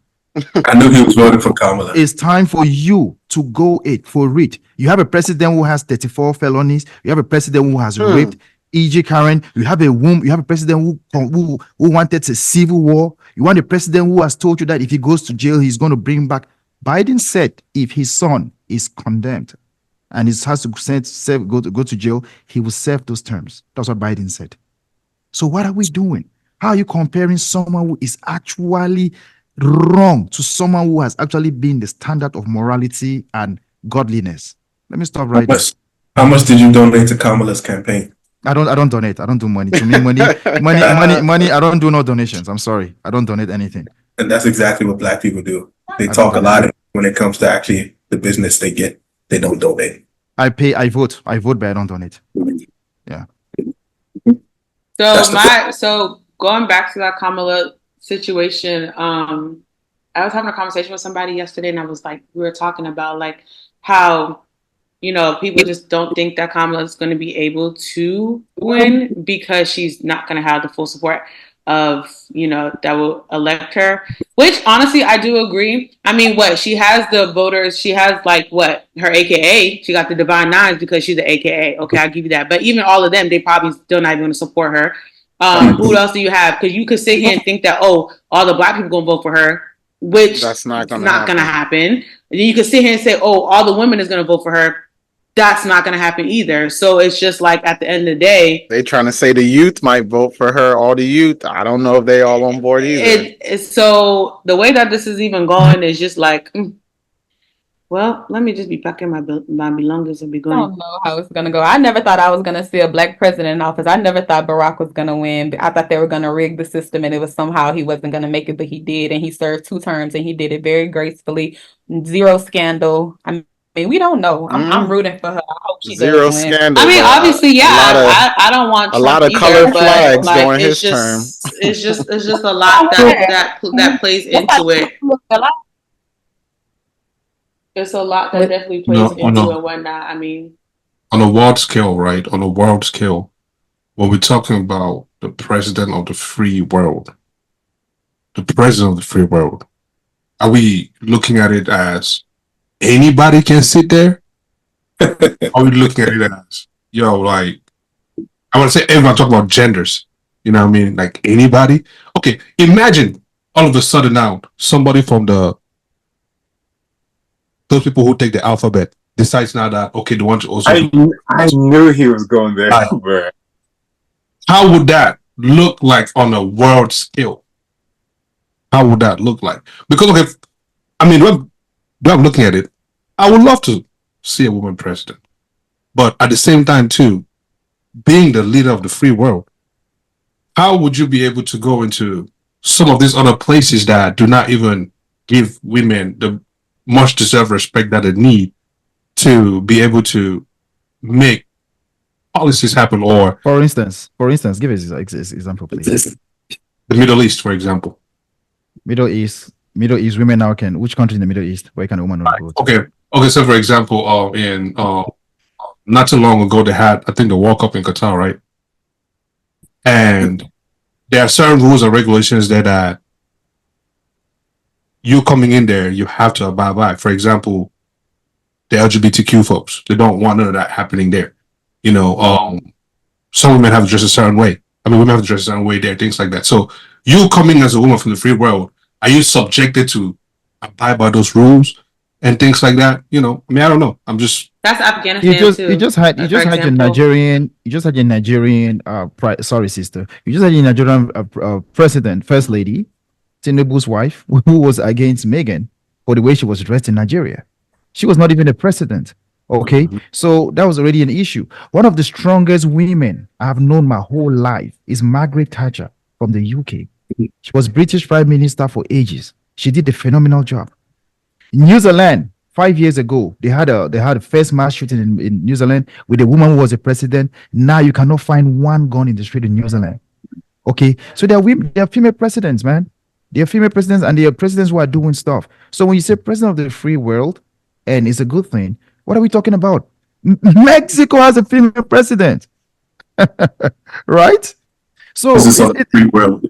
I knew he was voting for Kamala. It's time for you to go for it. You have a president who has 34 felonies. You have a president who has raped E.G. Karen. You have a president who wanted a civil war. You want a president who has told you that if he goes to jail, he's going to bring back. Biden said if his son is condemned and he has to go to jail, he will serve those terms. That's what Biden said. So what are we doing? How are you comparing someone who is actually wrong to someone who has actually been the standard of morality and godliness? Let me stop right there. How much did you donate to Kamala's campaign? I don't donate. I don't do money. To me, money. I don't do no donations. I'm sorry. I don't donate anything. And that's exactly what Black people do. They talk a lot when it comes to actually the business they get. They don't donate. I vote, but I don't donate. Yeah. So going back to that Kamala situation, I was having a conversation with somebody yesterday, and I was like, we were talking about like how, you know, people just don't think that Kamala is going to be able to win because she's not going to have the full support of, you know, that will elect her, which honestly, I do agree. I mean, she has the voters, she has like her AKA, she got the Divine Nines because she's the AKA. Okay, I'll give you that. But even all of them, they probably still not even going to support her. Who else do you have? Because you could sit here and think that, all the Black people going to vote for her, which that's not going to happen. And then you could sit here and say, all the women is going to vote for her. That's not going to happen either. So it's just like at the end of the day, they trying to say the youth might vote for her. All the youth, I don't know if they all on board either. So the way that this is even going is just like, well, let me just be packing my belongings and be going. I don't know how it's gonna go. I never thought I was gonna see a Black president in office. I never thought Barack was gonna win. I thought they were gonna rig the system, and it was somehow he wasn't gonna make it, but he did, and he served 2 terms, and he did it very gracefully. 0 scandal. I mean, we don't know. I'm rooting for her. I hope she 0 scandal. I mean, obviously, yeah. I don't want Trump a lot of colored flags like, during his term. It's just a lot that plays into it. It's a lot that definitely plays into it and whatnot. I mean, on a world scale, right? On a world scale, when we're talking about the president of the free world, are we looking at it as anybody can sit there? Are we looking at it as, like, I want to say everyone talk about genders. You know what I mean? Like anybody? Okay, imagine all of a sudden now somebody from those people who take the alphabet decides now that, okay, they want to also... I knew he was going there. How would that look like on a world scale? How would that look like? Because, okay, I mean, when I'm looking at it, I would love to see a woman president. But at the same time, too, being the leader of the free world, how would you be able to go into some of these other places that do not even give women the much deserved respect that they need to be able to make policies happen? Or for instance, give us an example, please. The Middle East, for example. Middle East women now can, which country in the Middle East where can a woman not vote? Okay, so for example, in not too long ago they had, I think, the World Cup in Qatar, right? And there are certain rules and regulations that you coming in there, you have to abide by. For example, the LGBTQ folks, they don't want none of that happening there. You know, some women have to dress a certain way. I mean, women have to dress a certain way there, things like that. So you coming as a woman from the free world, are you subjected to abide by those rules and things like that? You know, I mean, I don't know. I'm just... That's Afghanistan too. You just had your Nigerian. Sorry, sister. You just had your Nigerian president, first lady, Tinubu's wife, who was against Megan for the way she was dressed in Nigeria. She was not even a president. Okay, so that was already an issue. One of the strongest women I have known my whole life is Margaret Thatcher from the UK. She was British Prime Minister for ages. She did a phenomenal job. In New Zealand, 5 years ago, they had a first mass shooting in New Zealand with a woman who was a president. Now you cannot find one gun in the street in New Zealand. Okay, so there are female presidents, man. They are female presidents, and they are presidents who are doing stuff. So when you say president of the free world, and it's a good thing, what are we talking about? Mexico has a female president. Right? So This is on the free world.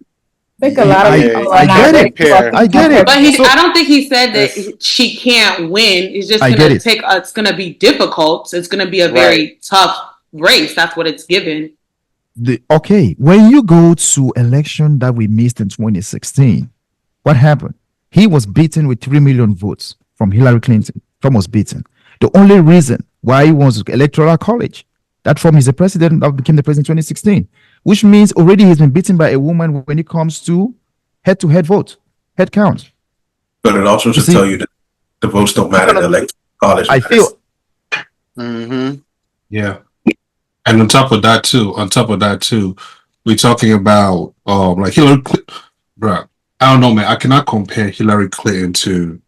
I think a lot of people I get it. I get it. But So- I don't think he said that she can't win. It's just I gonna get it. take. It's gonna be difficult. It's gonna be a very tough race. That's what it's given. Okay, when you go to election that we missed in 2016, what happened? He was beaten with 3 million votes from Hillary Clinton. Trump was beaten. The only reason why he won was electoral college. That Trump is the president that became the president in 2016, which means already he's been beaten by a woman when it comes to head-to-head vote, head count. But it also should tell you that the votes don't matter in the electoral college. I feel. Yeah. And on top of that too, we're talking about like Hillary Clinton, bro. I don't know, man. I cannot compare Hillary Clinton to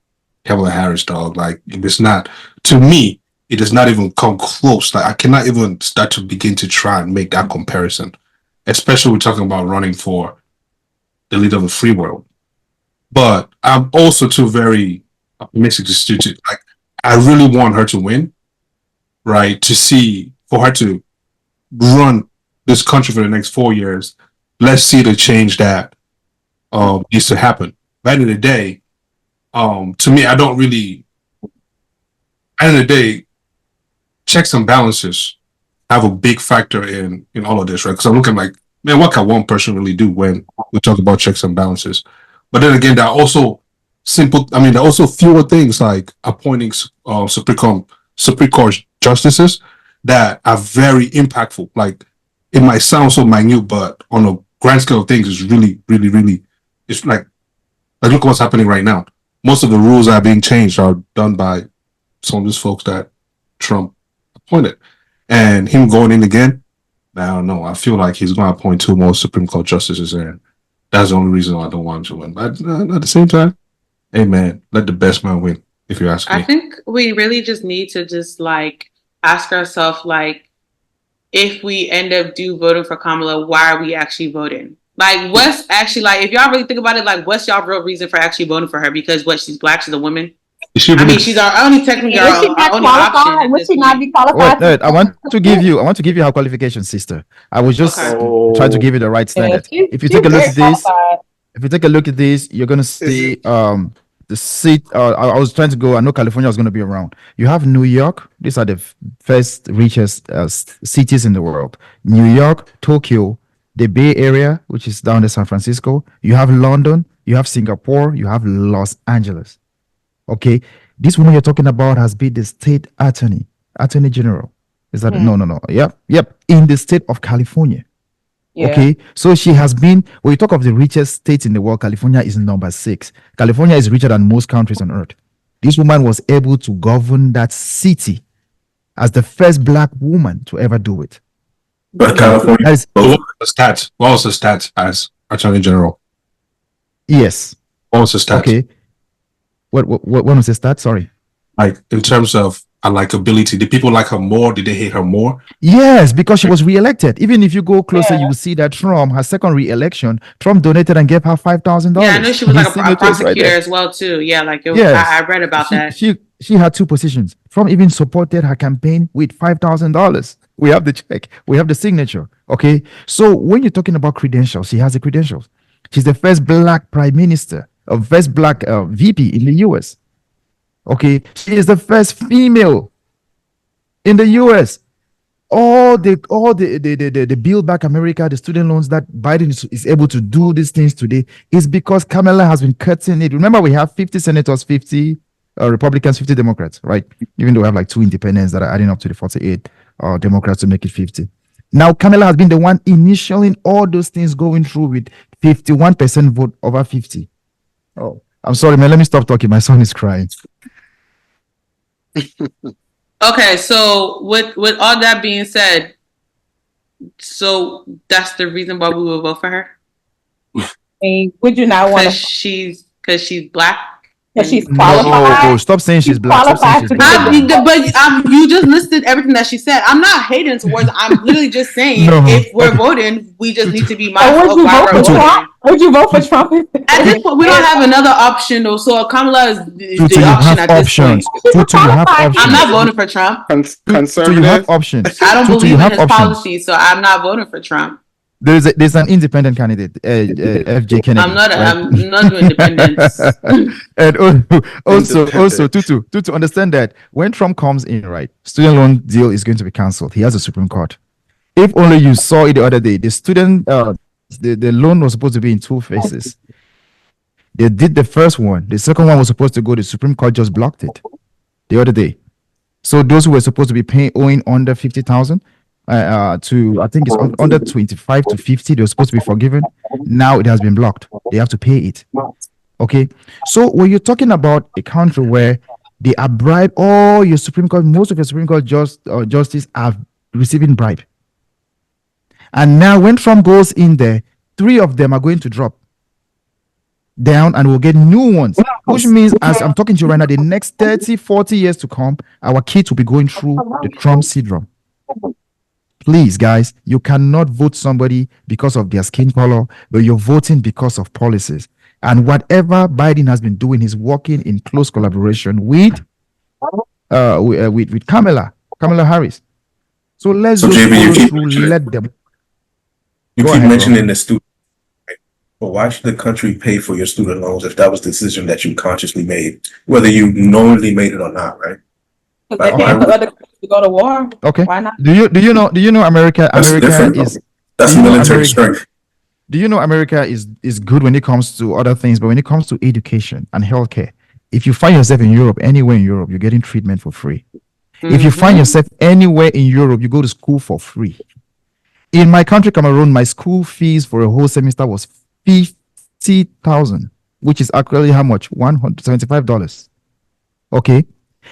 Kamala Harris, dog. Like it's not, to me, it does not even come close. Like I cannot even start to begin to try and make that comparison. Especially we're talking about running for the leader of the free world. But I'm also too very optimistic to like I really want her to win, right? For her to run this country for the next 4 years. Let's see the change that needs to happen. But at the end of the day, to me, I don't really. At the end of the day, checks and balances have a big factor in all of this, right? Because I'm looking like, man, what can one person really do when we talk about checks and balances? But then again, there are also there are also fewer things like appointing Supreme Court justices that are very impactful. Like it might sound so minute, but on a grand scale of things, it's really, really, really. It's like look at what's happening right now. Most of the rules that are being changed are done by some of these folks that Trump appointed, and him going in again. I don't know. I feel like he's going to appoint 2 more Supreme Court justices, and that's the only reason I don't want him to win. But at the same time, hey man, let the best man win. If you ask me, I think we really just need to just like ask ourselves, like, if we end up voting for Kamala, why are we actually voting? Like, what's actually like? If y'all really think about it, like, what's y'all real reason for actually voting for her? Because she's black, she's a woman. She's our only technically our only option. Would she not be qualified? Wait, I want to give you her qualifications, sister. I was just trying to give you the right standard. If you take a look at this, you're gonna see the seat. I was trying to go. I know California was going to be around. You have New York. These are the first richest cities in the world. New York, Tokyo, the Bay Area, which is down in San Francisco. You have London. You have Singapore. You have Los Angeles. Okay, this woman you're talking about has been the state attorney general. Is that no? Yep. In the state of California. Yeah. Okay, so she has been. When you talk of the richest states in the world, California is number 6. California is richer than most countries on earth. This woman was able to govern that city as the first black woman to ever do it. But California. What was the stats as Attorney General? Yes. What was the stats? Okay. What was the stat? Sorry. Like in terms of likability, did people like her more? Did they hate her more? Yes, because she was re-elected. Even if you go closer, you will see that Trump, her second re-election, Trump donated and gave her $5,000. Yeah, I know she was like a prosecutor as well too. Yeah, like I read about that. She had 2 positions. Trump even supported her campaign with $5,000. We have the check. We have the signature. Okay, so when you're talking about credentials, she has the credentials. She's the first black prime minister, or first black VP in the U.S. Okay, she is the first female in the U.S. All the Build Back America, the student loans that Biden is able to do these things today is because Kamala has been cutting it. Remember, we have 50 senators, 50 Republicans, 50 Democrats, right? Even though we have like 2 independents that are adding up to the 48 Democrats to make it 50. Now, Kamala has been the one initialing all those things going through with 51% vote over 50. Oh, I'm sorry, man. Let me stop talking. My son is crying. Okay, so with all that being said, so that's the reason why we would vote for her. Would you not want to? Because she's black. Because she's No, qualified. stop saying she's black. Stop saying she's black. You just listed everything that she said. I'm not hating towards. I'm literally just saying if we're voting, we just need to be mindful of why we're voting. Would you vote for Trump? At this point, we don't have another option though. So Kamala is the option at this point. Tutu, you have options. I'm not voting for Trump. Conservative. You have options. I don't Tutu, believe you in have his options. policy, so I'm not voting for Trump. There's an independent candidate, FJ Kennedy. I'm not doing independence. And also, Tutu, understand that when Trump comes in, right, student loan deal is going to be cancelled. He has a Supreme Court. If only you saw it the other day, the student, the loan was supposed to be in two phases. They did the first one. The second one was supposed to go. The Supreme Court just blocked it the other day. So those who were supposed to be owing under 50,000 to, I think it's under 25 to 50, they were supposed to be forgiven. Now it has been blocked. They have to pay it. Okay. So when you're talking about a country where they are bribe, all your Supreme Court, most of your Supreme Court justice are receiving bribe. And now when Trump goes in there, 3 of them are going to drop down and we'll get new ones, which means, as I'm talking to you right now, the next 30, 40 years to come, our kids will be going through the Trump syndrome. Please, guys, you cannot vote somebody because of their skin color, but you're voting because of policies. And whatever Biden has been doing, he's working in close collaboration with Kamala Harris. So let's just let them. You keep mentioning the student. But why should the country pay for your student loans if that was the decision that you consciously made, whether you knowingly made it or not, right? Because they can't put other countries to go to war. Okay. Why not? Do you know America? That's military strength. Do you know America is good when it comes to other things, but when it comes to education and healthcare, if you find yourself in Europe, anywhere in Europe, you're getting treatment for free. Mm-hmm. If you find yourself anywhere in Europe, you go to school for free. In my country, Cameroon, my school fees for a whole semester was 50,000, which is actually how much? $175. Okay.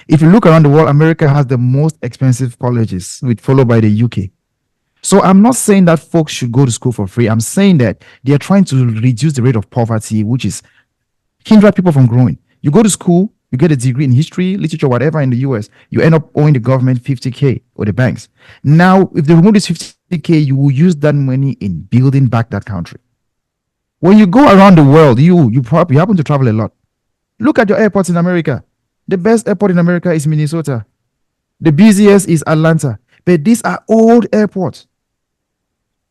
If you look around the world, America has the most expensive colleges, followed by the UK. So I'm not saying that folks should go to school for free. I'm saying that they are trying to reduce the rate of poverty, which is hinder people from growing. You go to school, you get a degree in history, literature, whatever in the US, you end up owing the government 50K or the banks. Now, if they remove this 50K, you will use that money in building back that country. When you go around the world, you probably happen to travel a lot. Look at your airports in America. The best airport in America is Minnesota. The busiest is Atlanta. But these are old airports.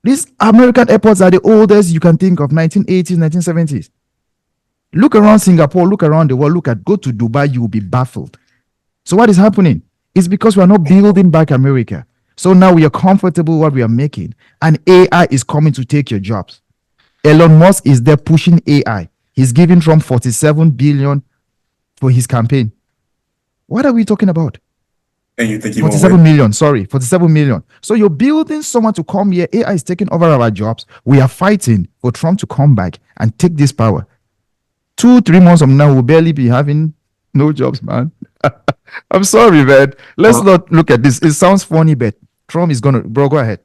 These American airports are the oldest you can think of, 1980s, 1970s. Look around Singapore, look around the world, go to Dubai, you will be baffled. So what is happening? It's because we are not building back America. So now we are comfortable with what we are making. And AI is coming to take your jobs. Elon Musk is there pushing AI. He's giving Trump $47 billion for his campaign. What are we talking about? And you think 47 million, sorry, 47 million. So you're building someone to come here. AI is taking over our jobs. We are fighting for Trump to come back and take this power. 2-3 months from now, we'll barely be having no jobs, man. I'm sorry, man. Let's not look at this. It sounds funny, but Trump is gonna, bro, go ahead.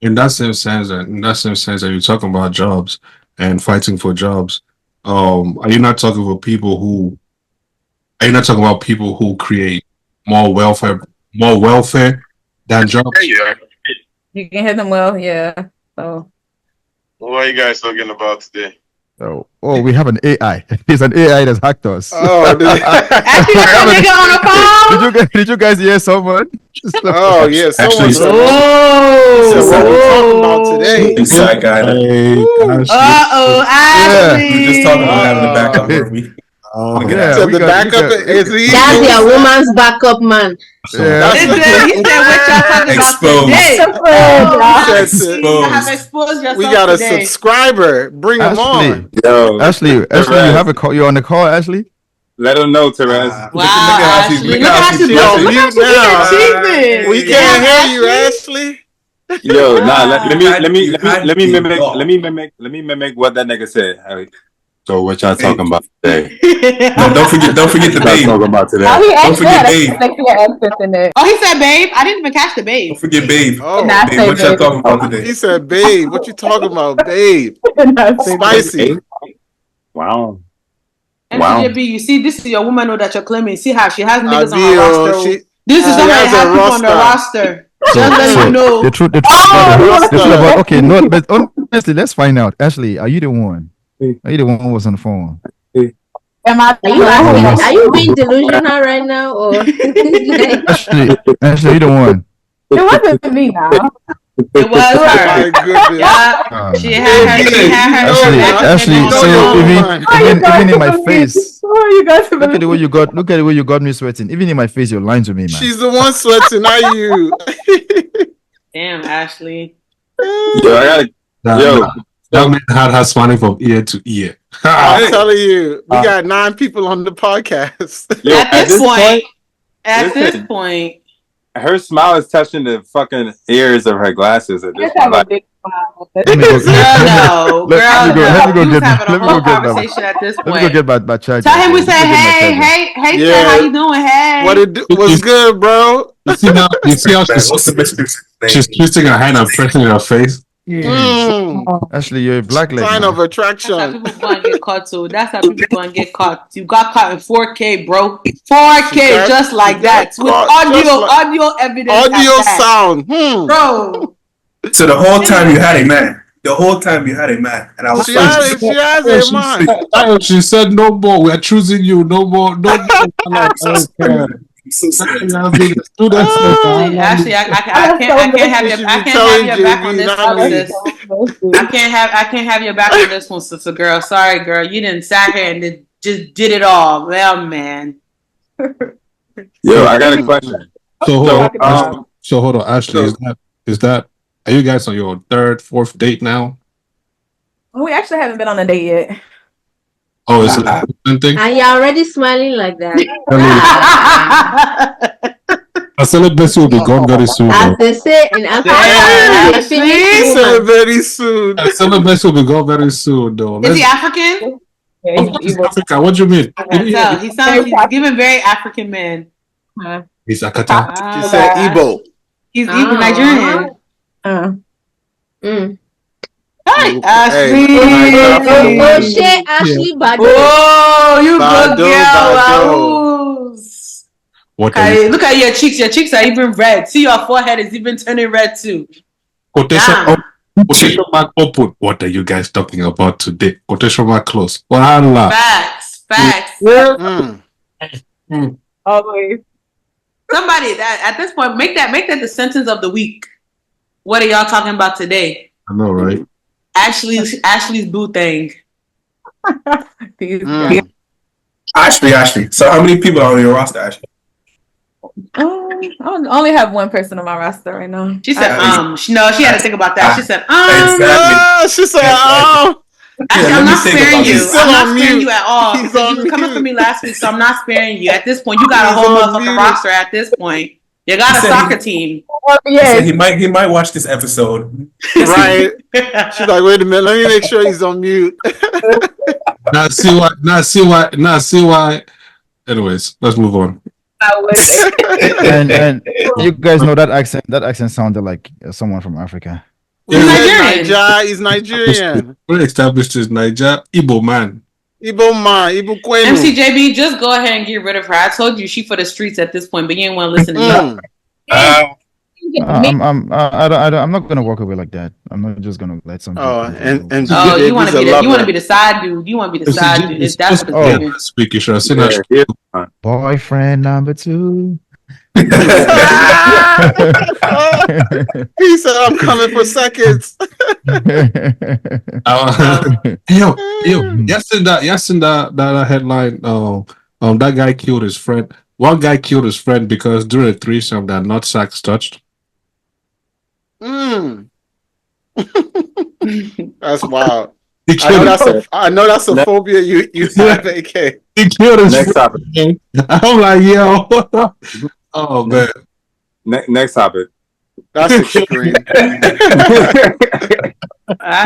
In that same sense that you're talking about jobs and fighting for jobs, are you not talking about people who create more welfare than jobs? You can hear them well, yeah. So what are you guys talking about today? Oh, we have an AI. There's an AI that's hacked us. Oh, did you guys hear someone? Oh, yeah, someone. What we talking about today? Inside guy. Ashley. We were just talking about having a backup where we. So the backup is he? That's your woman's backup man. Yeah. He said what y'all talking about today. You have exposed yourself. We got a today. subscriber. Bring him on. Yo, Ashley, you have a call. You're on the call, Ashley. let them know, Therese. Wow, Ashley. Look how she's now. We can't hear you, Ashley. Yo, let me mimic what that nigga said. So what y'all talking about today? No, don't forget the babe. Talking about today. Don't forget babe. Oh, he said babe. I didn't even catch the babe. Don't forget babe. Oh, babe, what y'all talking about today? He said, babe, what you talking about, babe? Spicy. Wow. MCJB, you see, this is your woman that you're claiming. See how she has niggas on her roster. This is has somebody that has people on the roster. Just let you know. The truth about, okay, no, but honestly, let's find out. Ashley, are you the one? Are you the one who was on the phone? Am I? Are you being delusional right now, or Ashley, are you the one? It wasn't me now. It was her. My goodness. Yeah, she had her. Ashley, so even in my face. Oh, you guys look at the way you got me sweating. Even in my face, you're lying to me, man. She's the one sweating, not you. Damn, Ashley. That man had her smiling from ear to ear. I'm telling you, we got 9 people on the podcast. At this point, her smile is touching the fucking ears of her glasses at this point. Let me go get my charger. Tell him we say, hey, sir, how you doing? Hey. What's good, bro? You see how she's twisting her hand and pressing in her face? Actually, you're a black lady. Sign of attraction. That's how people going to get caught too. That's how people going to get caught. You got caught in 4K, bro. 4K, just like that. With audio evidence. Audio sound. Bro. So the whole time you had a man. And I was she has a man. She said, no more. We're choosing you. No more. No more. Actually, I can't have your back on this one, sis. I can't have your back on this one, sister girl. Sorry, girl. You didn't sat here and just did it all. Well, man. Yo, I got a question. So hold on, Ashley. Is that? Are you guys on your 3rd, 4th date now? We actually haven't been on a date yet. Oh, is it a thing? are you already smiling like that? A celibacy will be gone very soon. As they say in Africa, very soon. A celibacy will be gone very soon, though. Is he African? Yeah, he's African. What do you mean? He's giving very African man. He's Akata. She said Igbo. He's Igbo Nigerian. Hi, Ashley. Ashley Bado. Oh, you good girl. Look at your cheeks. Your cheeks are even red. See, your forehead is even turning red too. Quotation mark open. What are you guys talking about today? Quotation mark close. Facts. Always. Somebody that at this point make that the sentence of the week. What are y'all talking about today? I know, right? Ashley's boo thing. Ashley. So how many people are on your roster, Ashley? I only have one person on my roster right now. She said, she had to think about that. She said, Exactly. She said, Actually, I'm not sparing you. I'm not sparing you at all. You were coming for me last week, so I'm not sparing you. At this point, you got a whole motherfucking roster at this point. You got a soccer team. He might watch this episode. Right. She's like, wait a minute, let me make sure he's on mute. Not see why. Anyways, let's move on. and you guys know that accent sounded like someone from Africa. He's Nigerian. We established this Niger Igbo man. Igbo Kwenu. MCJB, just go ahead and get rid of her. I told you she for the streets at this point, but you ain't want to listen to me. I'm not gonna walk away like that. I'm not just gonna let something. You want to be the side dude. You want to be the side dude. That's what it's speak. You should have seen that. Boyfriend number 2. He said, "I'm coming for seconds." Yesterday that headline. That guy killed his friend. One guy killed his friend because during a threesome that not sacks touched. That's wild. I know that's a phobia you have, AK. He killed his Next friend. topic. I'm like, yo. Oh man. Next topic. That's extreme.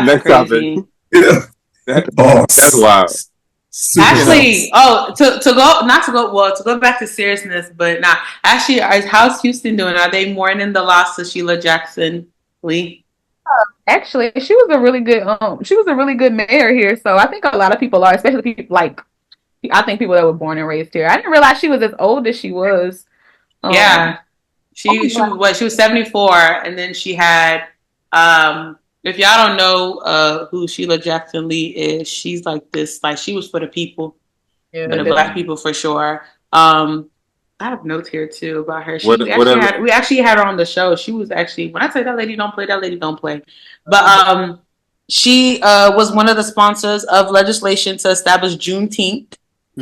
Next topic. That's wild. Actually, to go back to seriousness, but not actually. How's Houston doing? Are they mourning the loss of Sheila Jackson Lee? Actually, she was a really good mayor here. So I think a lot of people are, especially people like I think people that were born and raised here. I didn't realize she was as old as she was. Yeah. She was 74, and then she had if y'all don't know who Sheila Jackson Lee is, she's like this, like she was for the people, for the Black people for sure. I have notes here too about her. We actually had her on the show. She was actually, when I say that lady don't play, that lady don't play. But she was one of the sponsors of legislation to establish Juneteenth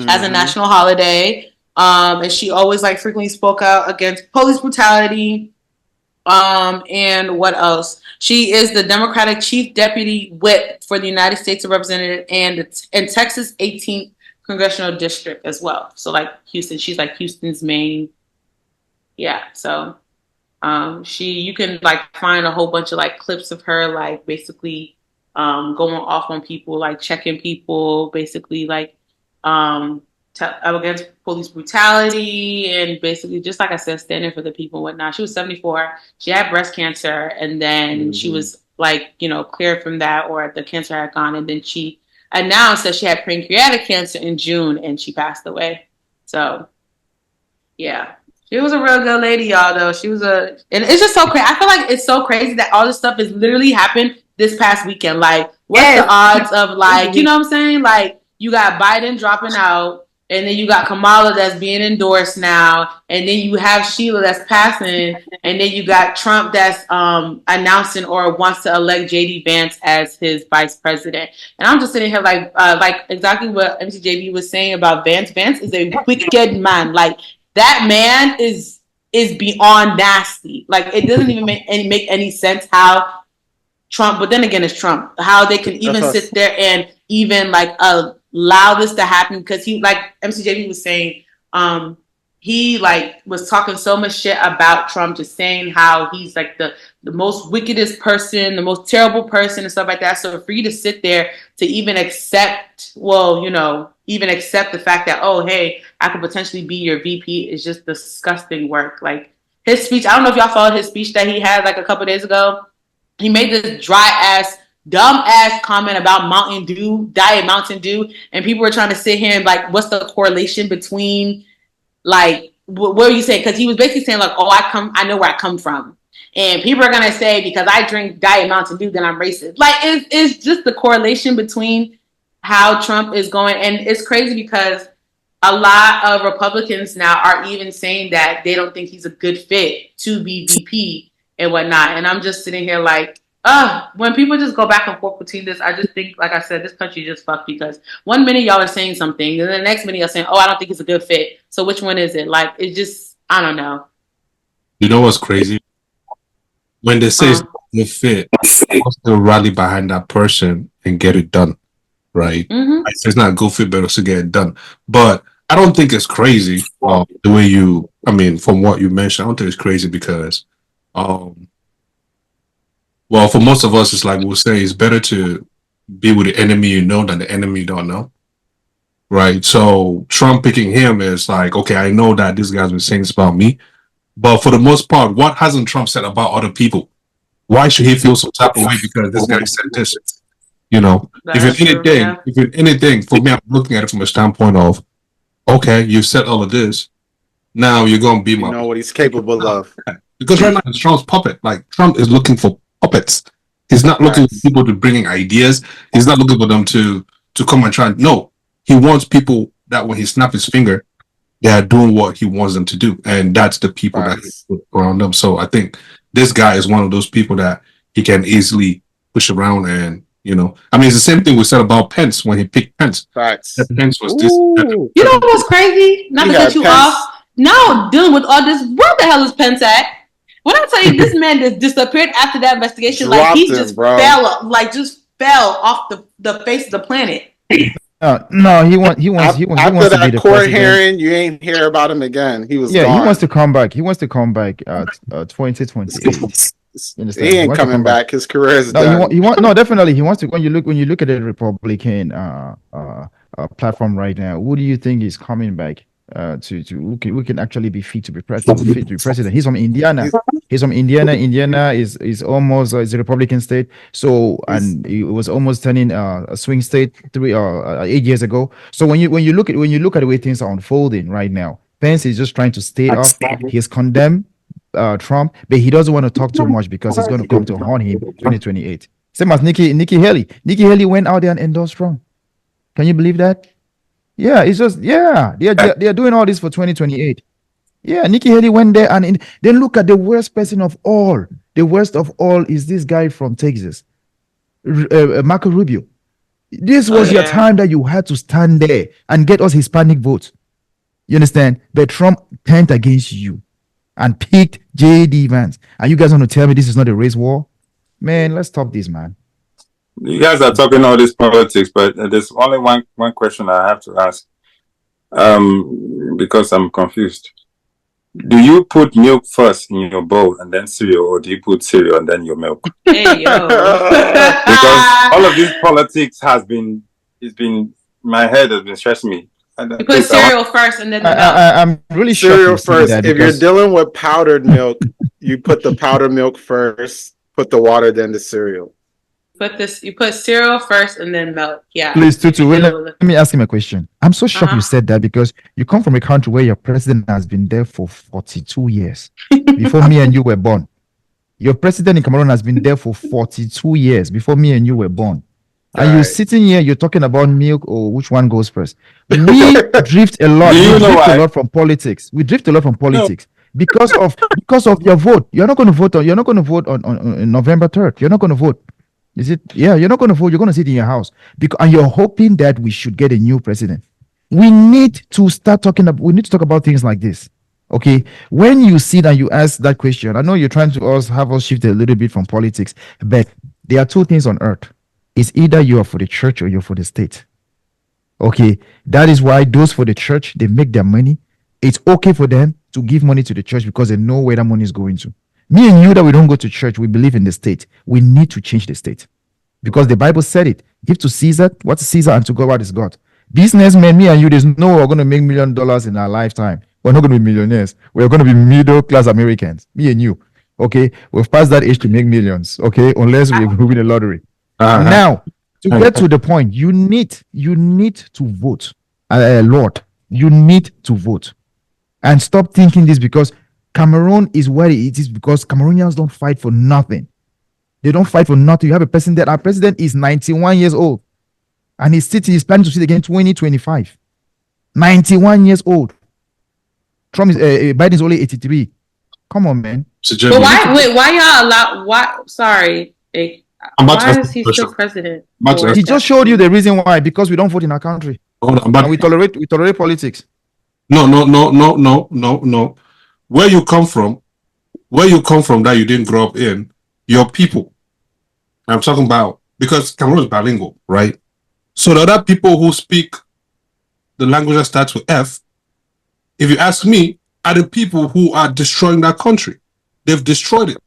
as a national holiday. And she always like frequently spoke out against police brutality. And what else? She is the Democratic Chief Deputy Whip for the United States of Representatives and Texas 18th Congressional District as well. So like Houston, she's like Houston's main. Yeah. So you can like find a whole bunch of like clips of her like basically going off on people, like checking people, basically like against police brutality, and basically just like I said, standing for the people and whatnot. She was 74. She had breast cancer, and then she was like, cleared from that, or the cancer had gone, and then she announced that she had pancreatic cancer in June, and she passed away. So yeah, she was a real good lady, y'all. Though and it's just so crazy. I feel like it's so crazy that all this stuff has literally happened this past weekend. Like, what's the odds of like, you know what I'm saying? Like, you got Biden dropping out, and then you got Kamala that's being endorsed now, and then you have Sheila that's passing, and then you got Trump that's announcing or wants to elect JD Vance as his vice president. And I'm just sitting here like exactly what MCJB was saying about Vance. Vance is a wicked man. Like, that man is beyond nasty. Like, it doesn't even make any sense how Trump, but then again, it's Trump, how they can even sit there and even like allow this to happen, because he, like MCJB was saying, he like was talking so much shit about Trump, just saying how he's like the most wickedest person, the most terrible person and stuff like that. So for you to sit there to even accept, even accept the fact that, oh, hey, I could potentially be your VP is just disgusting work. Like, his speech, I don't know if y'all followed his speech that he had like a couple days ago. He made this dumb ass comment about Diet Mountain Dew, and people were trying to sit here and like, what's the correlation between, like, what are you saying? Because he was basically saying like, oh, I know where I come from, and people are gonna say because I drink Diet Mountain Dew, then I'm racist. Like, it's just the correlation between how Trump is going, and it's crazy because a lot of Republicans now are even saying that they don't think he's a good fit to be VP and whatnot. And I'm just sitting here like, when people just go back and forth between this, I just think, like I said, this country just fucked, because one minute y'all are saying something, and then the next minute you're saying, oh, I don't think it's a good fit. So which one is it? Like, it just, I don't know. You know what's crazy? When they say it's a good fit, people still rally behind that person and get it done, right? Mm-hmm. It's not a good fit, but also get it done. But I don't think it's crazy the way from what you mentioned, I don't think it's crazy because well, for most of us, it's like we'll say it's better to be with the enemy you know than the enemy you don't know. Right. So Trump picking him is like, okay, I know that this guy's been saying this about me. But for the most part, what hasn't Trump said about other people? Why should he feel some type of way because this guy said this? If anything, for me, I'm looking at it from a standpoint of, okay, you said all of this. Now you're going to be my... You know what he's capable of. Because right now it's Trump's puppet. Like, Trump is looking for puppets. He's not looking for people to bring in ideas. He's not looking for them to come and try. No, he wants people that when he snaps his finger, they are doing what he wants them to do. And that's the people that he put around them. So I think this guy is one of those people that he can easily push around and, it's the same thing we said about Pence when he picked Pence. Facts. Pence was this. You know what's crazy? Not to cut you off. Now dealing with all this, where the hell is Pence at? When I tell you this man just disappeared after that investigation, like he just fell off the face of the planet. No, he wants after to be that the court president. hearing, you ain't hear about him again. He was gone. He wants to come back. He wants to come back 2028. He ain't coming back. His career is done. Definitely he wants to. When you look at the Republican platform right now, who do you think is coming back who can actually be fit to be president? He's from Indiana. He's from Indiana. Indiana is almost is a Republican state. So and it was almost turning a swing state 8 years ago. So when you look at the way things are unfolding right now, Pence is just trying to stay up. He's condemned Trump, but he doesn't want to talk too much because it's going to come to haunt him 2028. Same as Nikki Haley. Nikki Haley went out there and endorsed Trump. Can you believe that? Yeah, it's just they are doing all this for 2028. Yeah, Nikki Haley went there and then look at the worst person of all. The worst of all is this guy from Texas, Marco Rubio. This was your time that you had to stand there and get us Hispanic votes. You understand? But Trump turned against you and picked J.D. Vance. And you guys want to tell me this is not a race war? Man, let's stop this, man. You guys are talking all this politics, but there's only one question I have to ask. Because I'm confused. Do you put milk first in your bowl and then cereal, or do you put cereal and then your milk? Hey, yo. Because all of this politics my head has been stressing me. You put cereal first and then the milk. I'm really cereal sure first. If you're dealing with powdered milk, you put the powdered milk first, put the water, then the cereal. You put cereal first and then milk. Yeah. Please, Tutu, let me ask him a question. I'm so shocked you said that because you come from a country where your president has been there for 42 years before me and you were born. Your president in Cameroon has been there for 42 years before me and you were born. And you're sitting here, you're talking about milk or which one goes first. We drift a lot. We drift a lot from politics. Because of your vote. You're not going to vote on November 3rd. You're not going to vote. Is it? Yeah, you're not going to vote. You're going to sit in your house and you're hoping that we should get a new president. We need to start talking. We need to talk about things like this. Okay, when you sit and you ask that question, I know you're trying to have us shift a little bit from politics, but there are two things on earth. It's either you are for the church or you're for the state. Okay, that is why those for the church, they make their money. It's okay for them to give money to the church because they know where that money is going to. Me and you that we don't go to church, we believe in the state. We need to change the state because the Bible said it. Give to Caesar what's Caesar and to God what is God. Businessmen, me and you, there's no we're going to make $1 million in our lifetime. We're not going to be millionaires. We're going to be middle class Americans. Me and you. Okay, we've passed that age to make millions. Okay, unless we win the lottery. Now, to get to the point, you need to vote. Lord, you need to vote and stop thinking this because Cameroon is where it is because Cameroonians don't fight for nothing. They don't fight for nothing. You have a president that our president is 91 years old and he's planning to sit again 2025. 91 years old. Biden is only 83. Come on, man. But why y'all allow? Sorry. Why is he still president? He just showed you the reason why, because we don't vote in our country. And we tolerate politics. No. Where you come from that you didn't grow up in, your people. I'm talking about, because Cameroon is bilingual, right? So the other people who speak the language that starts with F, if you ask me, are the people who are destroying that country. They've destroyed it.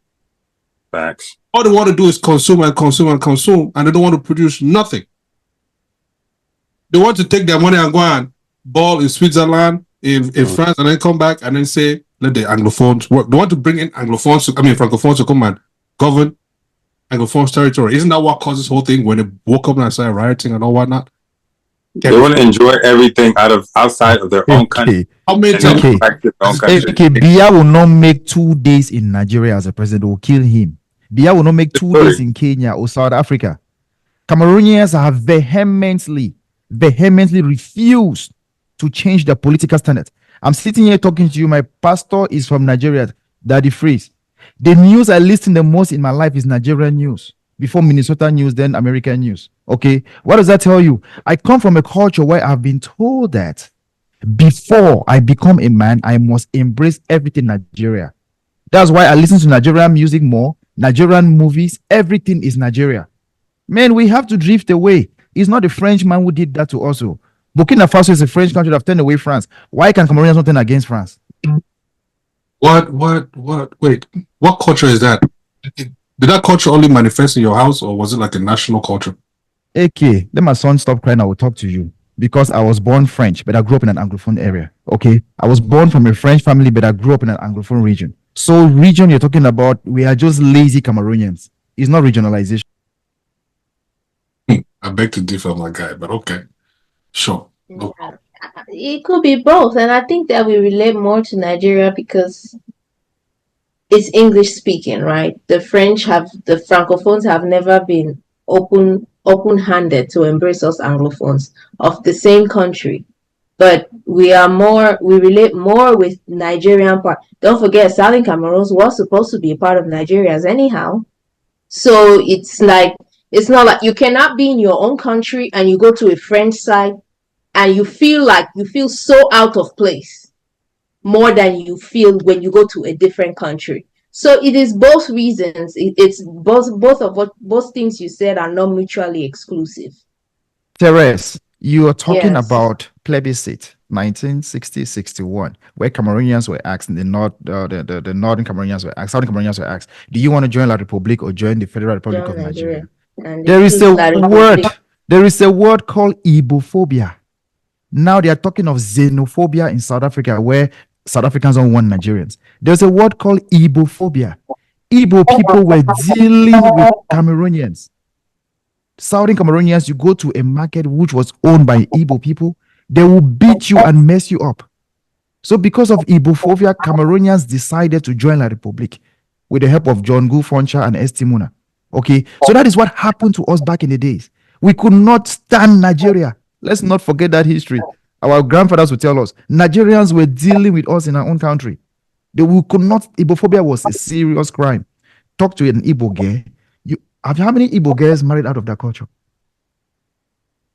Facts. All they want to do is consume, and they don't want to produce nothing. They want to take their money and go and ball in Switzerland, in France, and then come back and then say, let the Anglophones work. They want to bring in Francophones to come and govern Anglophones territory. Isn't that what caused this whole thing when they woke up and started rioting and all whatnot? They want to enjoy everything outside of their own country. How many times? Biya will not make 2 days in Nigeria as a president. They will kill him. Biya will not make 2 days in Kenya or South Africa. Cameroonians have vehemently refused to change their political standards. I'm sitting here talking to you. My pastor is from Nigeria, Daddy Freeze. The news I listen the most in my life is Nigerian news. Before Minnesota news, then American news. Okay, what does that tell you? I come from a culture where I've been told that before I become a man, I must embrace everything Nigeria. That's why I listen to Nigerian music more, Nigerian movies. Everything is Nigeria. Man, we have to drift away. It's not the French man who did that to us. Burkina Faso is a French country that have turned away France. Why can Cameroonians not turn against France? Wait, what culture is that? Did that culture only manifest in your house, or was it like a national culture? Okay, let my son stop crying. I will talk to you because I was born French, but I grew up in an Anglophone area. Okay, I was born from a French family, but I grew up in an Anglophone region. So region you're talking about, we are just lazy Cameroonians. It's not regionalization. I beg to differ, my guy, but okay, sure. No. Yeah. It could be both, and I think that we relate more to Nigeria because it's English speaking, right? The Francophones have never been open-handed to embrace us Anglophones of the same country. But we relate more with Nigerian part. Don't forget, Southern Cameroon was supposed to be a part of Nigeria's anyhow. So it's not like you cannot be in your own country and you go to a French site and you feel so out of place more than you feel when you go to a different country. So it is both reasons. It's both things you said are not mutually exclusive. Therese, you are talking Yes. about plebiscite 1960-61, where Cameroonians were asked, the northern Cameroonians were asked, southern Cameroonians were asked, do you want to join La Republique or join the Federal Republic of Nigeria? There is a word called Ibophobia. Now they are talking of xenophobia in South Africa, where South Africans don't want Nigerians. There's a word called Ibophobia. Igbo people were dealing with Cameroonians. Southern Cameroonians, you go to a market which was owned by Igbo people, they will beat you and mess you up. So because of Ibophobia, Cameroonians decided to join La Republique with the help of John Gufoncha and Estimuna. Okay, so that is what happened to us back in the days. We could not stand Nigeria. Let's not forget that history. Our grandfathers would tell us Nigerians were dealing with us in our own country. We could not. Ibophobia was a serious crime. Talk to an Igbo girl. How many Igbo girls married out of that culture?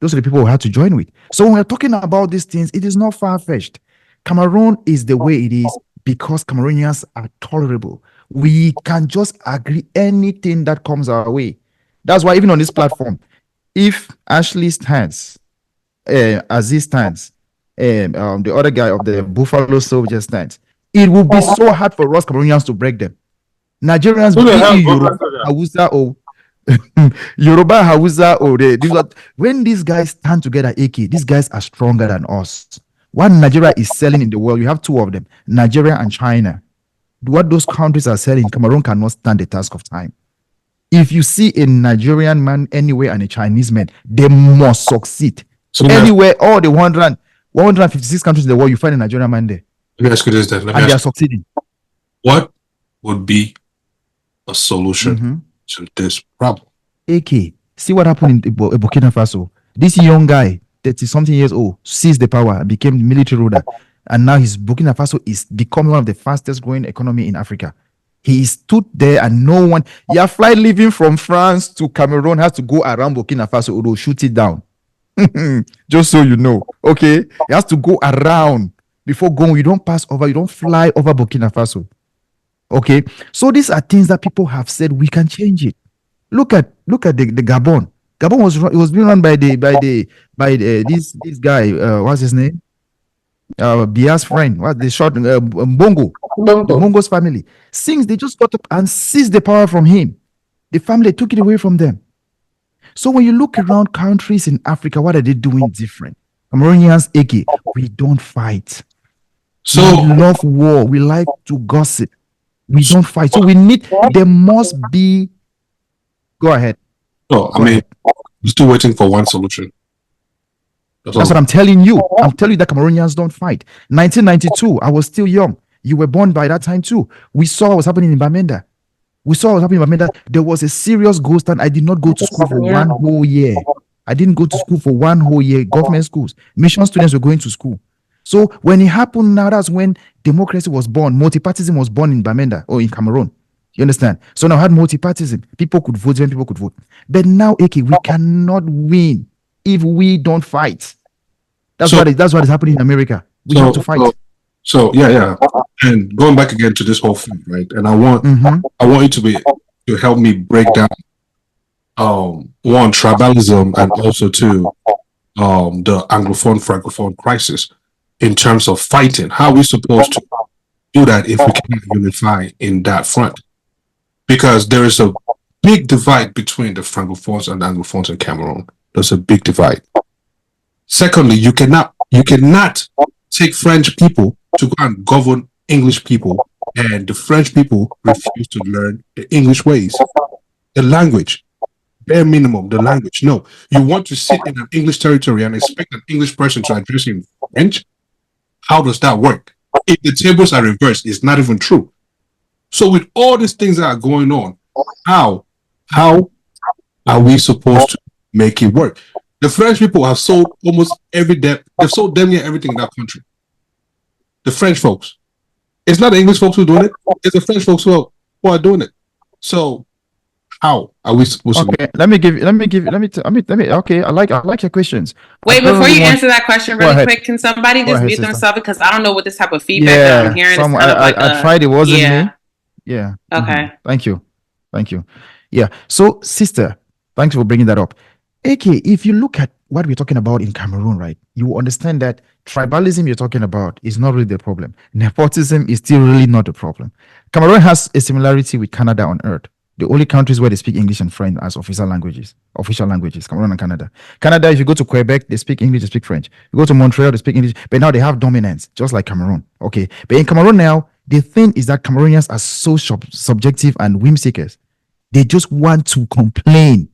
Those are the people we had to join with. So when we're talking about these things, it is not far-fetched. Cameroon is the way it is because Cameroonians are tolerable. We can just agree anything that comes our way. That's why even on this platform, if Ashley stands, Aziz stands, the other guy of the Buffalo Soldier stands, it will be so hard for us Cameroonians to break them. Nigerians, Hausa or Yoruba, Hausa or when these guys stand together, these guys are stronger than us. One Nigeria is selling in the world, you have two of them, Nigeria and China. What those countries are selling, Cameroon cannot stand the task of time. If you see a Nigerian man anywhere and a Chinese man, they must succeed. So anywhere, all the 156 countries in the world, you find a Nigerian man there. Let me ask you this then. And they are succeeding. What would be a solution to this problem? See what happened in Burkina Faso. This young guy, 30-something years old, seized the power and became military ruler. And now Burkina Faso is becoming one of the fastest growing economy in Africa. He stood there and no one, your flight leaving from France to Cameroon has to go around Burkina Faso or they'll shoot it down. Just so you know. Okay? It has to go around before going. You don't pass over, you don't fly over Burkina Faso. Okay? So these are things that people have said we can change it. Look at the Gabon. Gabon was being run by this guy, what's his name? Bia's friend, what they shot Bongo. Bongo's family. Since they just got up and seized the power from him, the family took it away from them. So when you look around countries in Africa, what are they doing different? Cameroonians, we don't fight. So we love war. We like to gossip. We don't fight. So there must be. Go ahead. No, I mean, we're still waiting for one solution. That's what I'm telling you. I'm telling you that Cameroonians don't fight. 1992, I was still young. You were born by that time too. We saw what was happening in Bamenda. There was a serious ghost and I did not go to school for 1 whole year. I didn't go to school for 1 whole year. Government schools. Mission students were going to school. So when it happened now, that's when democracy was born. Multipartism was born in Bamenda or in Cameroon. You understand? So now I had multipartism. People could vote when people could vote. But now, we cannot win if we don't fight. That's what is happening in America. We have to fight. Yeah. And going back again to this whole thing, right? And I want you to help me break down one, tribalism, and also two, the Anglophone Francophone crisis in terms of fighting. How are we supposed to do that if we cannot unify in that front? Because there is a big divide between the Francophones and the Anglophones in Cameroon. There's a big divide. Secondly, you cannot take French people to go and govern English people And the French people refuse to learn the English ways, the language, bare minimum, the language. No, you want to sit in an English territory and expect an English person to address you in French? How does that work? If the tables are reversed, it's not even true. So with all these things that are going on, how are we supposed to make it work? The French people have sold almost they've sold damn near everything in that country. The French folks. It's not the English folks who are doing it. It's the French folks who are doing it. So how are we supposed to? Okay, okay, I like your questions. Wait, before you answer that question really quick, can somebody just mute themselves, because I don't know what this type of feedback that I'm hearing. I tried, it wasn't me. Yeah. Okay. Thank you. Yeah. So, sister, thanks for bringing that up. AK, if you look at what we're talking about in Cameroon, right, you understand that tribalism you're talking about is not really the problem. Nepotism is still really not the problem. Cameroon has a similarity with Canada on earth. The only countries where they speak English and French as official languages, Cameroon and Canada. Canada, if you go to Quebec, they speak English, they speak French. You go to Montreal, they speak English, but now they have dominance, just like Cameroon. Okay. But in Cameroon now, the thing is that Cameroonians are so subjective and whim seekers. They just want to complain.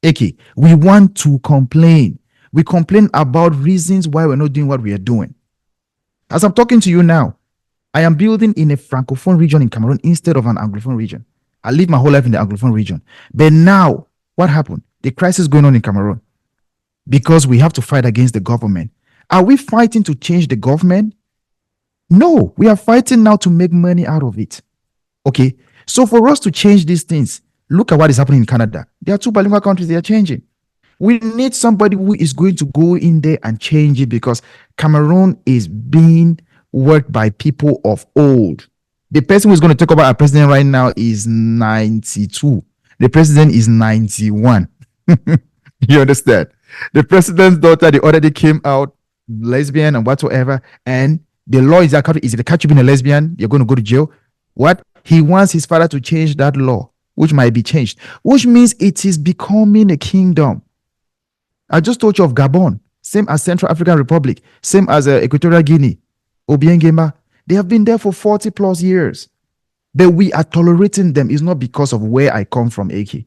Okay, we want to complain. We complain about reasons why we're not doing what we are doing. As I'm talking to you now, I am building in a Francophone region in Cameroon instead of an Anglophone region. I lived my whole life in the Anglophone region. But now, what happened? The crisis going on in Cameroon. Because we have to fight against the government. Are we fighting to change the government? No, we are fighting now to make money out of it. Okay, so for us to change these things, look at what is happening in Canada. There are two bilingual countries, they are changing. We need somebody who is going to go in there and change it, because Cameroon is being worked by people of old. The person who is going to take over our president right now is 92. The president is 91. You understand? The president's daughter, they already came out lesbian and whatsoever, and the law is that if they catch you being a lesbian, you're going to go to jail. What? He wants his father to change that law, which might be changed, which means it is becoming a kingdom. I just told you of Gabon, same as Central African Republic, same as Equatorial Guinea, Obiangema. They have been there for 40 plus years. But we are tolerating them. It's not because of where I come from, AK.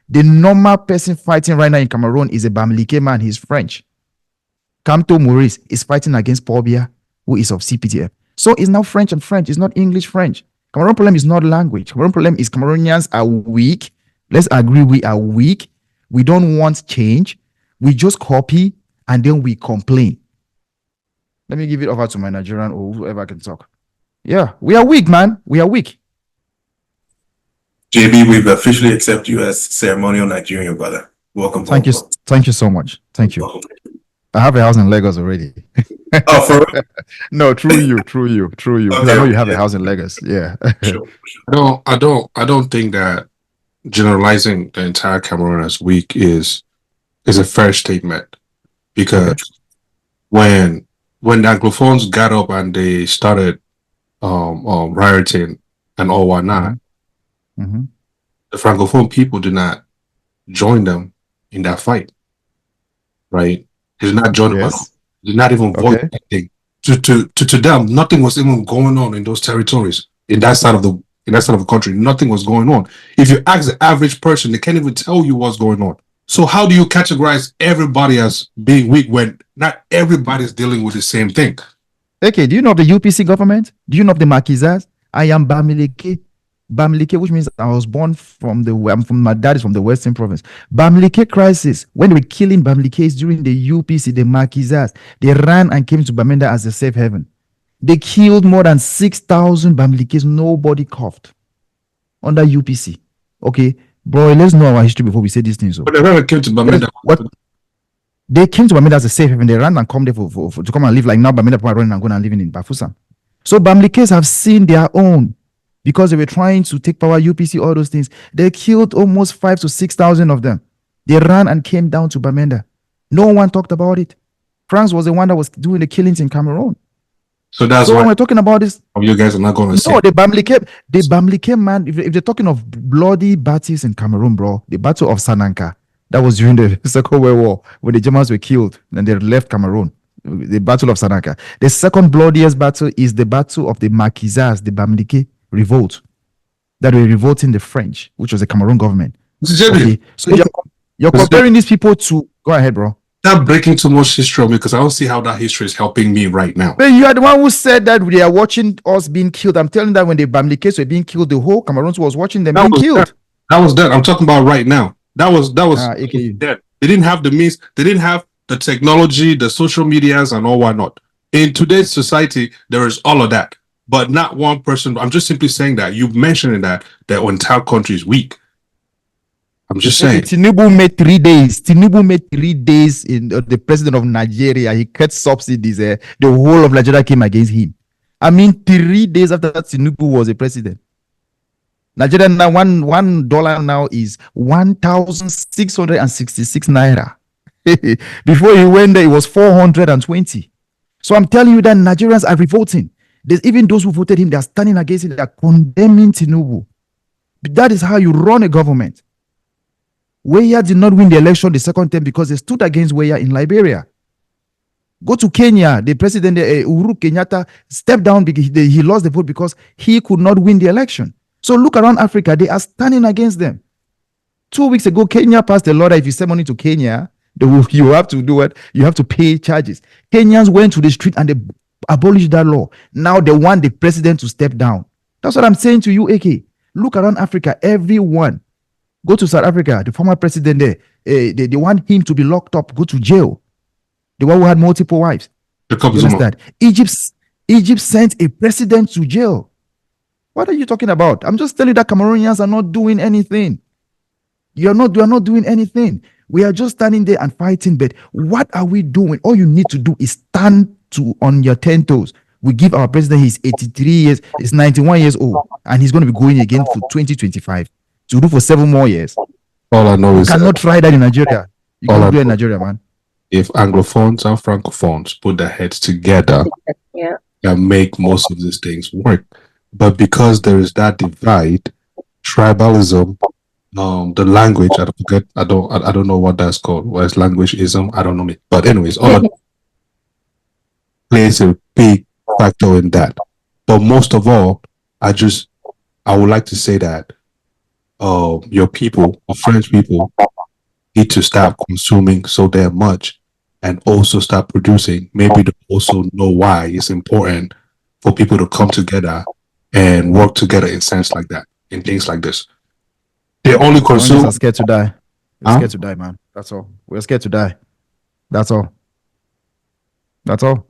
The normal person fighting right now in Cameroon is a Bamileke man. He's French. Kamto Maurice is fighting against Paul Biya, who is of CPTF. So it's now French and French. It's not English French. Cameroon problem is not language. Cameroon problem is Cameroonians are weak. Let's agree we are weak. We don't want change. We just copy and then we complain. Let me give it over to my Nigerian or whoever can talk. Yeah, we are weak, man. We are weak. JB, we've officially accepted you as ceremonial Nigerian brother. Welcome. Thank you. Thank you so much. Thank you. Welcome. I have a house in Lagos already. Oh, for real? No, true you. Okay, I know you have a house in Lagos. Yeah. Sure. I don't think that generalizing the entire Cameroon as weak is a fair statement, because when the Anglophones got up and they started rioting and all whatnot, the Francophone people did not join them in that fight, right? They did not join them. They did not even voice anything. To them, nothing was even going on in those territories, in that side of the country. Nothing was going on. If you ask the average person, they can't even tell you what's going on. So how do you categorize everybody as being weak when not everybody's dealing with the same thing? Okay, do you know of the UPC government? Do you know of the Maquisards? I am Bamileke. Bamileke, which means I was born my dad is from the Western Province. Bamileke crisis, when they were killing Bamilikes during the UPC, the Maquisards, they ran and came to Bamenda as a safe haven. They killed more than 6,000 Bamilikes. Nobody coughed under UPC. Okay, bro, let's know our history before we say these things. But they never came to Bamenda. They came to Bamenda as a safe haven. They ran and come there to come and live. Like now, Bamenda people are running and going and living in Bafoussam. So Bamilikes have seen their own, because they were trying to take power, UPC, all those things. They killed almost 5,000 to 6,000 of them. They ran and came down to Bamenda. No one talked about it. France was the one that was doing the killings in Cameroon. So that's why when we're talking about this, you guys are not going to say. No, the Bamileke man, if they're talking of bloody battles in Cameroon, bro, the Battle of Sananka, that was during the Second World War, when the Germans were killed and they left Cameroon. the Battle of Sanaka. The second bloodiest battle is the Battle of the Maquisards, the Bamileke revolt, that were revolting the French, which was the Cameroon government. Okay, so you're comparing these people to. Go ahead, bro. Not breaking too much history on me because I don't see how that history is helping me right now. But you are the one who said that they are watching us being killed. I'm telling you that when the Bamilekes were being killed, the whole Cameroon was watching them being killed. That was dead. I'm talking about right now. That was dead. They didn't have the means. They didn't have the technology, the social medias, and all whatnot. In today's society, there is all of that, but not one person. I'm just simply saying that you mentioned that the entire country is weak. I'm just saying. Tinubu made 3 days. Tinubu made 3 days in the president of Nigeria. He cut subsidies. The whole of Nigeria came against him. I mean, 3 days after that, Tinubu was a president. Nigeria now $1 now is 1,666 naira. Before he went there, it was 420. So I'm telling you that Nigerians are revolting. There's even those who voted him. They are standing against him. They are condemning Tinubu. But that is how you run a government. Weah did not win the election the second time because they stood against Weah in Liberia. Go to Kenya. The president, Uhuru Kenyatta, stepped down because he lost the vote because he could not win the election. So look around Africa. They are standing against them. 2 weeks ago, Kenya passed a law that if you send money to Kenya, you have to do what? You have to pay charges. Kenyans went to the street and they abolished that law. Now they want the president to step down. That's what I'm saying to you, AK. Look around Africa. Everyone. Go to South Africa, the former president there, they want him to be locked up, go to jail. The one who had multiple wives. That Egypt sent a president to jail. What are you talking about? I'm just telling you that Cameroonians are not doing anything. You are not doing anything. We are just standing there and fighting. But what are we doing? All you need to do is stand on your 10 toes. We give our president, he's 83 years, he's 91 years old, and he's going to be going again for 2025. To do for 7 more years. All I know is you cannot try that in Nigeria. You can't do it in Nigeria, man. If Anglophones and Francophones put their heads together and make most of these things work. But because there is that divide, tribalism, the language, I don't know what that's called. What is languageism? I don't know. But anyways, all of that plays a big factor in that. But most of all, I would like to say that your people, or French people, need to stop consuming so damn much and also start producing. Maybe they also know why it's important for people to come together and work together in sense like that, in things like this. They only consume. We're scared to die. We're scared to die, man. That's all. We're scared to die. That's all. That's all.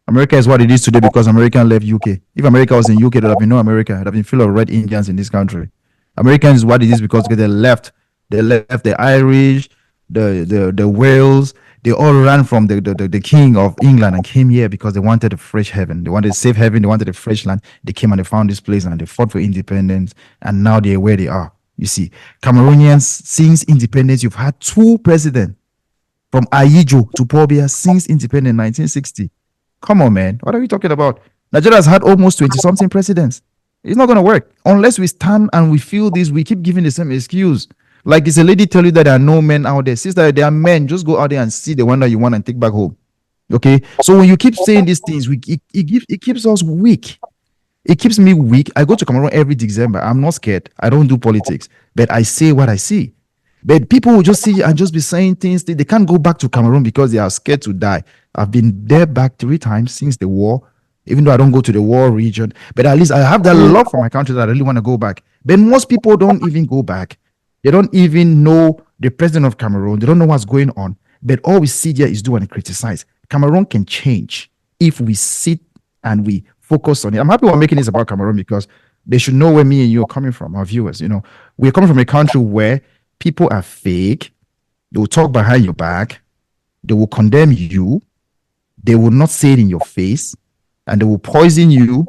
America is what it is today because America left UK. If America was in UK, there would have been no America. There would have been full of red Indians in this country. Americans is what it is because they left the Irish, the Wales. They all ran from the king of England and came here because they wanted a fresh heaven. They wanted a safe heaven. They wanted a fresh land. They came and they found this place and they fought for independence. And now they're where they are. You see, Cameroonians, since independence, you've had 2 presidents from Ayijo to Pobia since independence in 1960. Come on, man. What are we talking about? Nigeria has had almost 20-something presidents. It's not going to work unless we stand and we feel this. We keep giving the same excuse. Like it's a lady tell you that there are no men out there. Sister, there are men. Just go out there and see the one that you want and take back home. Okay. So when you keep saying these things, it keeps us weak. It keeps me weak. I go to Cameroon every December. I'm not scared. I don't do politics, but I say what I see. But people will just see and just be saying things. They can't go back to Cameroon because they are scared to die. I've been there back 3 times since the war. Even though I don't go to the war region, but at least I have that love for my country that I really want to go back. But most people don't even go back. They don't even know the president of Cameroon. They don't know what's going on. But all we see there is do and criticize. Cameroon can change if we sit and we focus on it. I'm happy we're making this about Cameroon because they should know where me and you are coming from, our viewers. You know, we're coming from a country where people are fake. They will talk behind your back. They will condemn you. They will not say it in your face. And they will poison you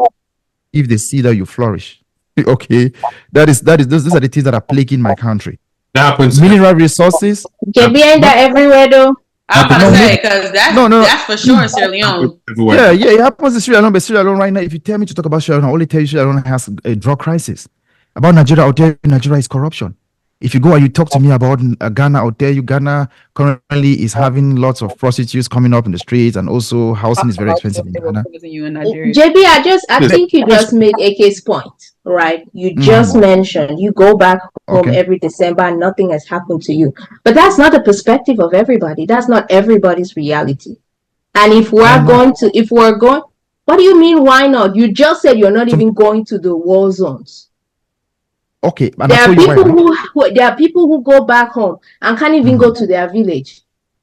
if they see that you flourish. Okay, those are the things that are plaguing my country. That happens. Mineral resources. Get behind that everywhere, though. I'm about to say because that's for sure in Sierra Leone. Yeah, it happens in Sierra Leone. But Sierra Leone right now, if you tell me to talk about Sierra Leone, I only tell you Sierra Leone has a drug crisis. About Nigeria, I'll tell you Nigeria is corruption. If you go and you talk to me about Ghana, I'll tell you Ghana currently is having lots of prostitutes coming up in the streets, and also housing is very expensive in Ghana. JB, I think you just made AK's point, right? You just mentioned you go back home every December and nothing has happened to you. But that's not the perspective of everybody. That's not everybody's reality. And if we're going, what do you mean, why not? You just said you're not even going to the war zones. Okay, there are people who go back home and can't even go to their village.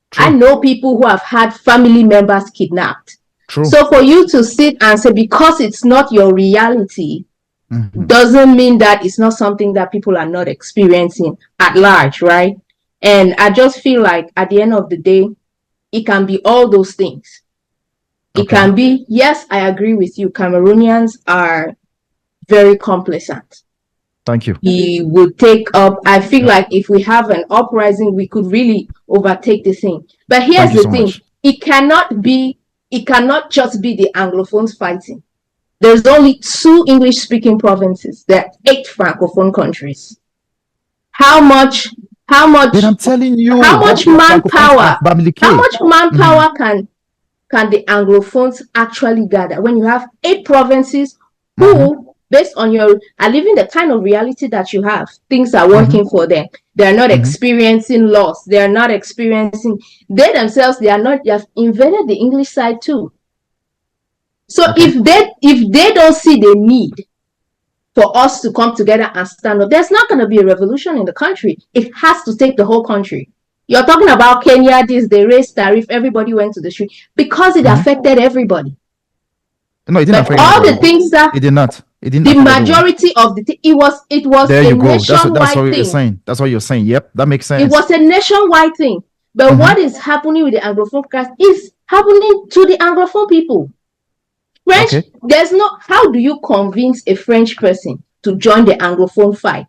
True. I know people who have had family members kidnapped. True. So for you to sit and say because it's not your reality doesn't mean that it's not something that people are not experiencing at large, right? And I just feel like at the end of the day, it can be all those things. It can be, yes, I agree with you. Cameroonians are very complacent. Thank you. He would take up. I feel like if we have an uprising, we could really overtake the thing. But here's the thing: it cannot just be the Anglophones fighting. There's only 2 English-speaking provinces. There are 8 Francophone countries. How much? Then I'm telling you, how much manpower? How much manpower can the Anglophones actually gather when you have 8 provinces who? Based on your living the kind of reality that you have, things are working for them. They're not experiencing loss. They're not experiencing, they themselves, they have invaded the English side too. So if they don't see the need for us to come together and stand up, there's not going to be a revolution in the country. It has to take the whole country. You're talking about Kenya, they raised tariff, everybody went to the street because it affected everybody. No, it didn't affect all everybody. The things that it did not. It didn't. The majority of the thing, it was there a you go. nationwide that's what thing. You're saying. That's what you're saying. Yep, that makes sense. It was a nationwide thing. But what is happening with the Anglophone class is happening to the Anglophone people. French, there's no, how do you convince a French person to join the Anglophone fight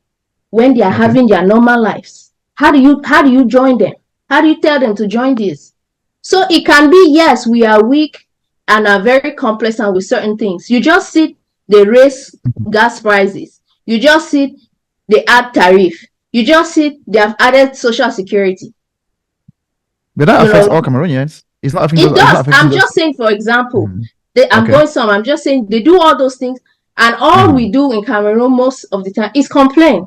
when they are having their normal lives? How do you join them? How do you tell them to join this? So it can be, yes, we are weak and are very complacent with certain things. You just see they raise gas prices. You just see they add tariff. You just see they have added social security. But that affects all Cameroonians. It's not affecting. It does. I'm just saying, for example, I'm just saying they do all those things, and all we do in Cameroon most of the time is complain.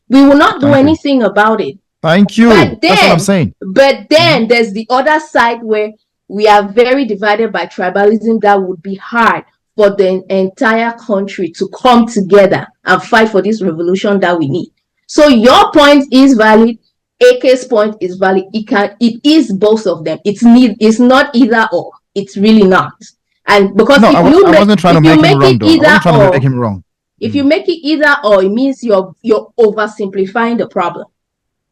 We will not do anything about it. Thank you. But then, that's what I'm saying. But then there's the other side where we are very divided by tribalism. That would be hard for the entire country to come together and fight for this revolution that we need. So your point is valid. AK's point is valid. It is both of them. It's not either or. It's really not. And because I wasn't trying to make him wrong, though. I wasn't trying to make him wrong. If you make it either or, it means you're oversimplifying the problem.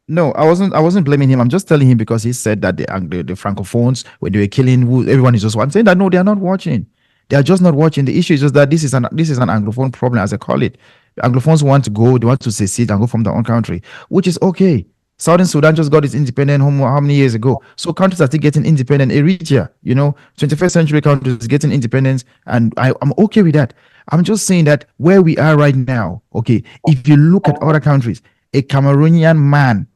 No, I wasn't blaming him. I'm just telling him because he said that the Francophones, when they were killing, everyone is just watching. I'm saying that no, they are not watching. They are just not watching. The issue is just that this is an Anglophone problem, as I call it. Anglophones want to go, they want to secede and go from their own country, which is okay. Southern Sudan just got its independence how many years ago? So countries are still getting independent. Eritrea, 21st century countries getting independence, and I'm okay with that. I'm just saying that where we are right now, okay, if you look at other countries, a Cameroonian man,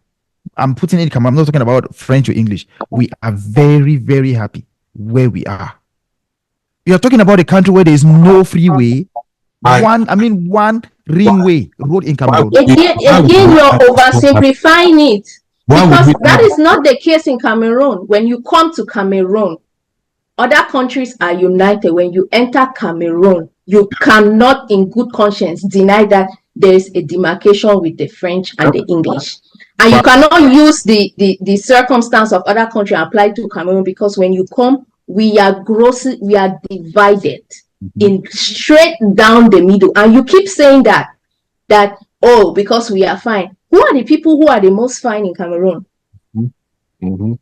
I'm putting in Cameroon, I'm not talking about French or English. We are very, very happy where we are. You're talking about a country where there is no freeway, one ringway road in Cameroon. Again, you're oversimplifying it. Because that is not the case in Cameroon. When you come to Cameroon, other countries are united. When you enter Cameroon, you cannot in good conscience deny that there is a demarcation with the French and the English. And you cannot use the circumstance of other countries and apply to Cameroon, because when you come, we are divided in straight down the middle. And you keep saying that because we are fine. Who are the people who are the most fine in Cameroon?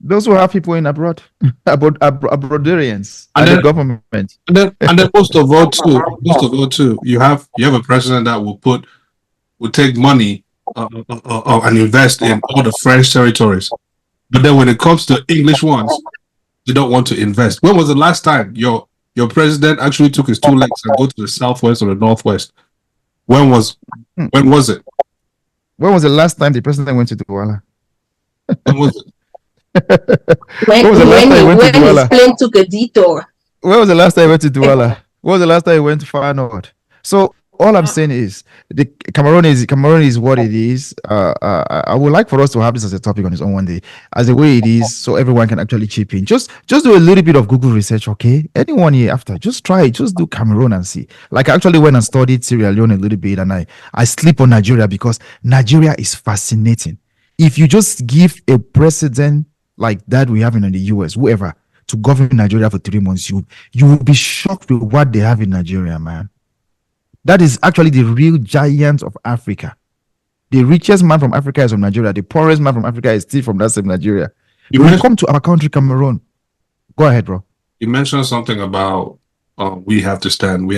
Those who have people in abroad, abroadarians, and the government. And then most of all too, you have a president that will take money and invest in all the French territories. But then when it comes to English ones, they don't want to invest. When was the last time your president actually took his 2 legs and go to the southwest or the northwest? When was it? When was the last time the president went to Douala? When was it? When his plane took a detour. When was the last time he went to Douala? When was the last time he went to Far North? So all I'm saying is the Cameroon is what it is. I would like for us to have this as a topic on its own one day, as the way it is, so everyone can actually chip in. Just do a little bit of Google research, okay? Anyone here after, just try it. Just do Cameroon and see. Like I actually went and studied Sierra Leone a little bit, and I sleep on Nigeria because Nigeria is fascinating. If you just give a president like that we have in the US, whoever, to govern Nigeria for 3 months, you will be shocked with what they have in Nigeria, man. That is actually the real giant of Africa. The richest man from Africa is from Nigeria. The poorest man from Africa is still from that same Nigeria. When you come to our country, Cameroon, go ahead, bro. You mentioned something about we have to stand.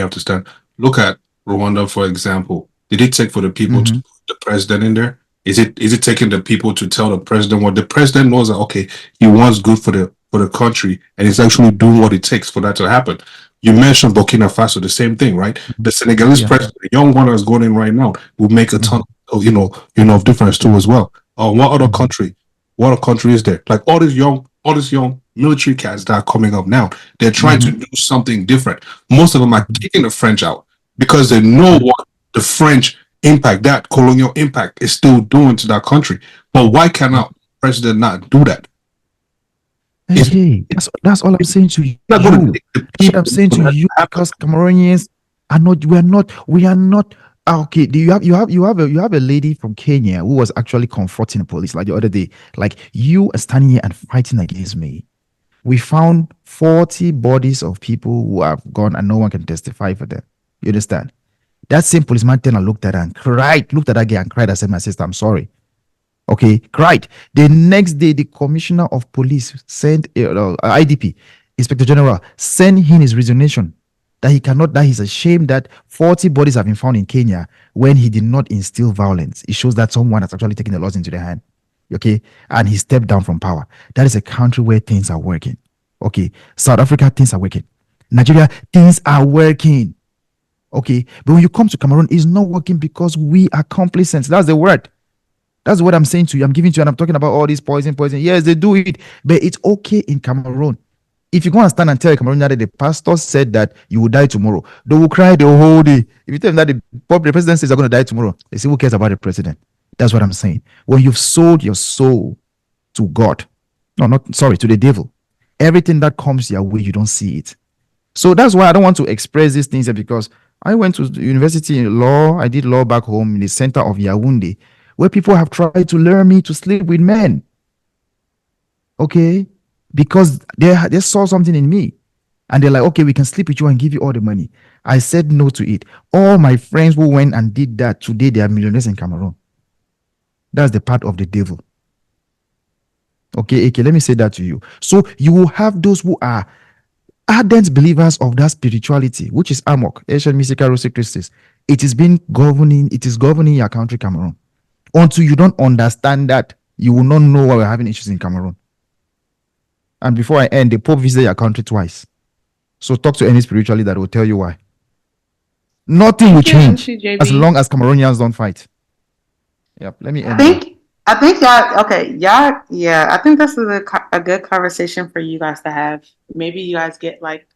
Look at Rwanda, for example. Did it take for the people to put the president in there? Is it taking the people to tell the president what the president knows that okay, he wants good for the country, and he's actually doing what it takes for that to happen? You mentioned Burkina Faso, the same thing, right? The Senegalese president, the young one that's going in right now, will make a ton of of difference too as well. What other country is there? Like all these young military cats that are coming up now, they're trying to do something different. Most of them are kicking the French out because they know what the French impact, that colonial impact, is still doing to that country. But why cannot president not do that? Hey, that's all I'm saying to you. That's what I'm saying to you, because Cameroonians are not. We are not. Okay, you have a lady from Kenya who was actually confronting the police like the other day. Like, you are standing here and fighting against me. We found 40 bodies of people who have gone and no one can testify for them. You understand? That same policeman then looked at her and cried. Looked at that girl and cried. I said, "My sister, I'm sorry." Okay, cried. The next day, the commissioner of police sent IDP, Inspector General, sent him his resignation that he's ashamed that 40 bodies have been found in Kenya when he did not instill violence. It shows that someone has actually taken the laws into their hand. Okay, and he stepped down from power. That is a country where things are working. Okay, South Africa, things are working. Nigeria, things are working. Okay, but when you come to Cameroon, it's not working because we are complacent. That's the word. That's what I'm saying to you. I'm giving to you, and I'm talking about all this poison. Yes, they do it, but it's okay in Cameroon. If you go and stand and tell a Cameroonian that the pastor said that you will die tomorrow, they will cry the whole day. If you tell them that the president says you're going to die tomorrow, they say, who cares about the president? That's what I'm saying. When you've sold your soul to God, to the devil, everything that comes your way, you don't see it. So that's why I don't want to express these things, because I went to university in law. I did law back home in the center of Yaoundé, where people have tried to lure me to sleep with men. Okay? Because they saw something in me. And they're like, okay, we can sleep with you and give you all the money. I said no to it. All my friends who went and did that, today they are millionaires in Cameroon. That's the part of the devil. Okay, let me say that to you. So you will have those who are ardent believers of that spirituality, which is Amok, Asian Mystical Rosary Christus. It is governing your country, Cameroon. Until you don't understand that, you will not know why we're having issues in Cameroon. And before I end, the Pope visited your country twice. So talk to any spirituality that will tell you why. Nothing will change as long as Cameroonians don't fight. Yep, let me end. I think y'all, okay, y'all, yeah, I think this is a good conversation for you guys to have. Maybe you guys get like,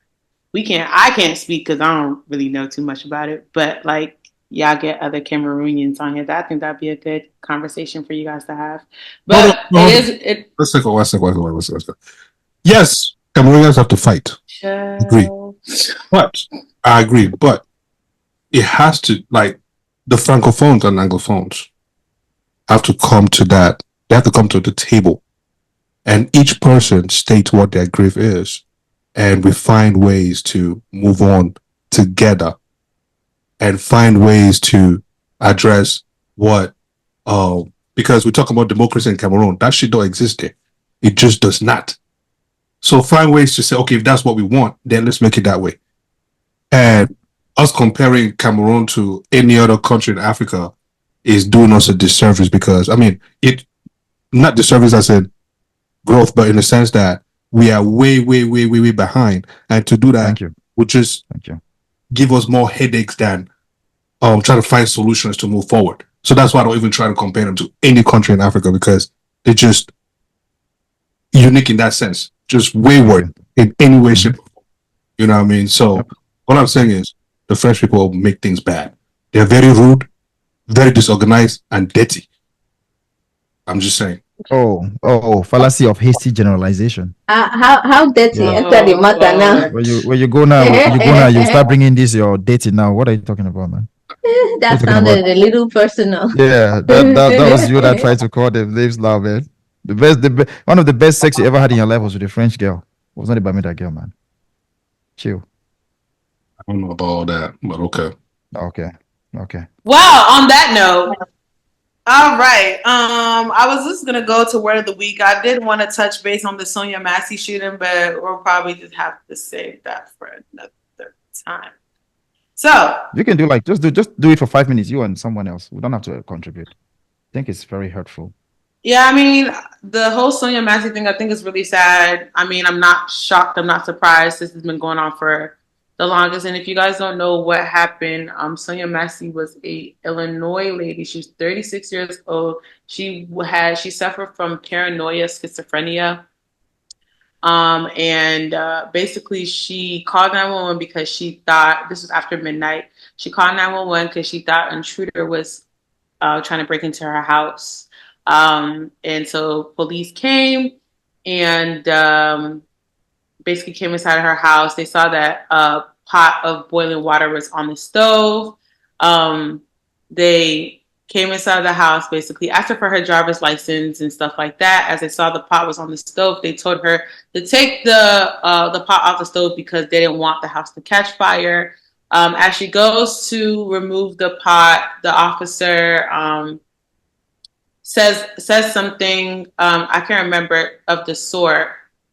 I can't speak because I don't really know too much about it, but like, y'all get other Cameroonians on here. I think that'd be a good conversation for you guys to have. But Let's go. Yes, Cameroonians have to fight. I agree, but it has to, like, the Francophones and Anglophones have to come to that. They have to come to the table, and each person states what their grief is, and we find ways to move on together and find ways to address what, because we talk about democracy in Cameroon, that shit don't exist there. It just does not. So find ways to say, okay, if that's what we want, then let's make it that way. And us comparing Cameroon to any other country in Africa is doing us a disservice, because, I mean, it not disservice as in growth, but in the sense that we are way behind. And to do that would just give us more headaches than trying to find solutions to move forward. So that's why I don't even try to compare them to any country in Africa, because they're just unique in that sense, just wayward in any way, shape, or form. You know what I mean? So what I'm saying is the French people make things bad. They're very rude, very disorganized, and dirty. I'm just saying. Fallacy of hasty generalization. How dirty enter the matter now? Where you go now, you start bringing this your dating now. What are you talking about, man? That sounded a little personal. Yeah, that was you that tried to call them names now, man. One of the best sex you ever had in your life was with a French girl. It was not about me, that girl, man. Chill. I don't know about all that, but okay. Okay. Well, on that note, all right. I was just gonna go to word of the week. I did want to touch base on the Sonia Massey shooting, but we'll probably just have to save that for another time. So you can do just do it for 5 minutes, you and someone else. We don't have to contribute. I think it's very hurtful. Yeah, I mean, the whole Sonia Massey thing, I think is really sad. I mean, I'm not shocked. I'm not surprised. This has been going on for the longest. And if you guys don't know what happened, Sonia Massey was a Illinois lady. She was 36 years old. She suffered from paranoia, schizophrenia. Basically she called 911 because she thought, this was after midnight. She called 911 because she thought an intruder was trying to break into her house. And so police came and basically came inside of her house. They saw that a pot of boiling water was on the stove. They came inside the house, basically asked her for her driver's license and stuff like that. As they saw the pot was on the stove, they told her to take the pot off the stove because they didn't want the house to catch fire. As she goes to remove the pot, the officer says something, I can't remember of the sort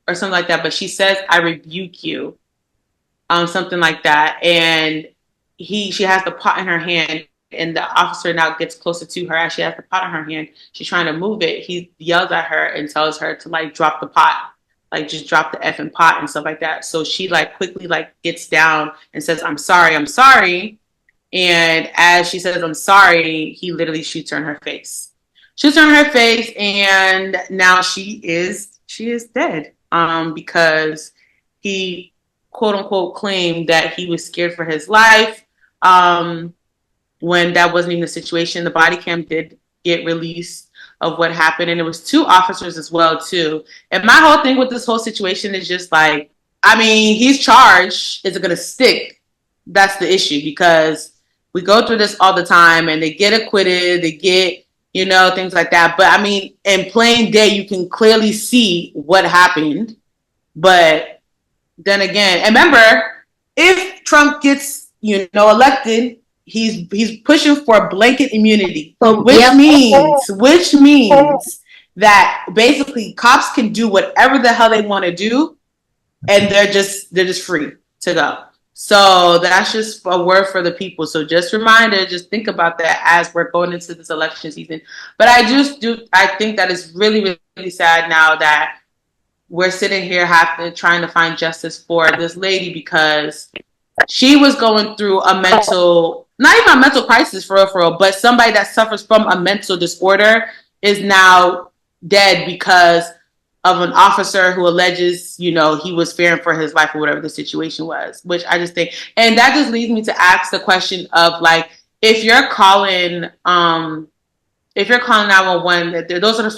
or something like that, but she says, "I rebuke you," something like that. And she has the pot in her hand, and the officer now gets closer to her. As she has the pot in her hand, she's trying to move it. He yells at her and tells her to drop the pot, just drop the effing pot and stuff like that. So she quickly gets down and says, "I'm sorry." And as she says, "I'm sorry," he literally shoots her in her face. And now she is dead. Because he quote unquote claimed that he was scared for his life. When that wasn't even the situation. The body cam did get released of what happened, and it was 2 officers as well too. And my whole thing with this whole situation is just he's charged. Is it gonna stick? That's the issue, because we go through this all the time and they get acquitted, they get things like that. But in plain day, you can clearly see what happened. But then again, and remember, if Trump gets, elected, he's pushing for blanket immunity, which means that basically cops can do whatever the hell they want to do, and they're just free to go. So that's just a word for the people. So just just think about that as we're going into this election season. But I think that it's really, really sad now that we're sitting here trying to find justice for this lady, because she was going through not even a mental crisis for real, but somebody that suffers from a mental disorder is now dead because of an officer who alleges, he was fearing for his life or whatever the situation was, which I just think, and that just leads me to ask the question of if you're calling 911, those are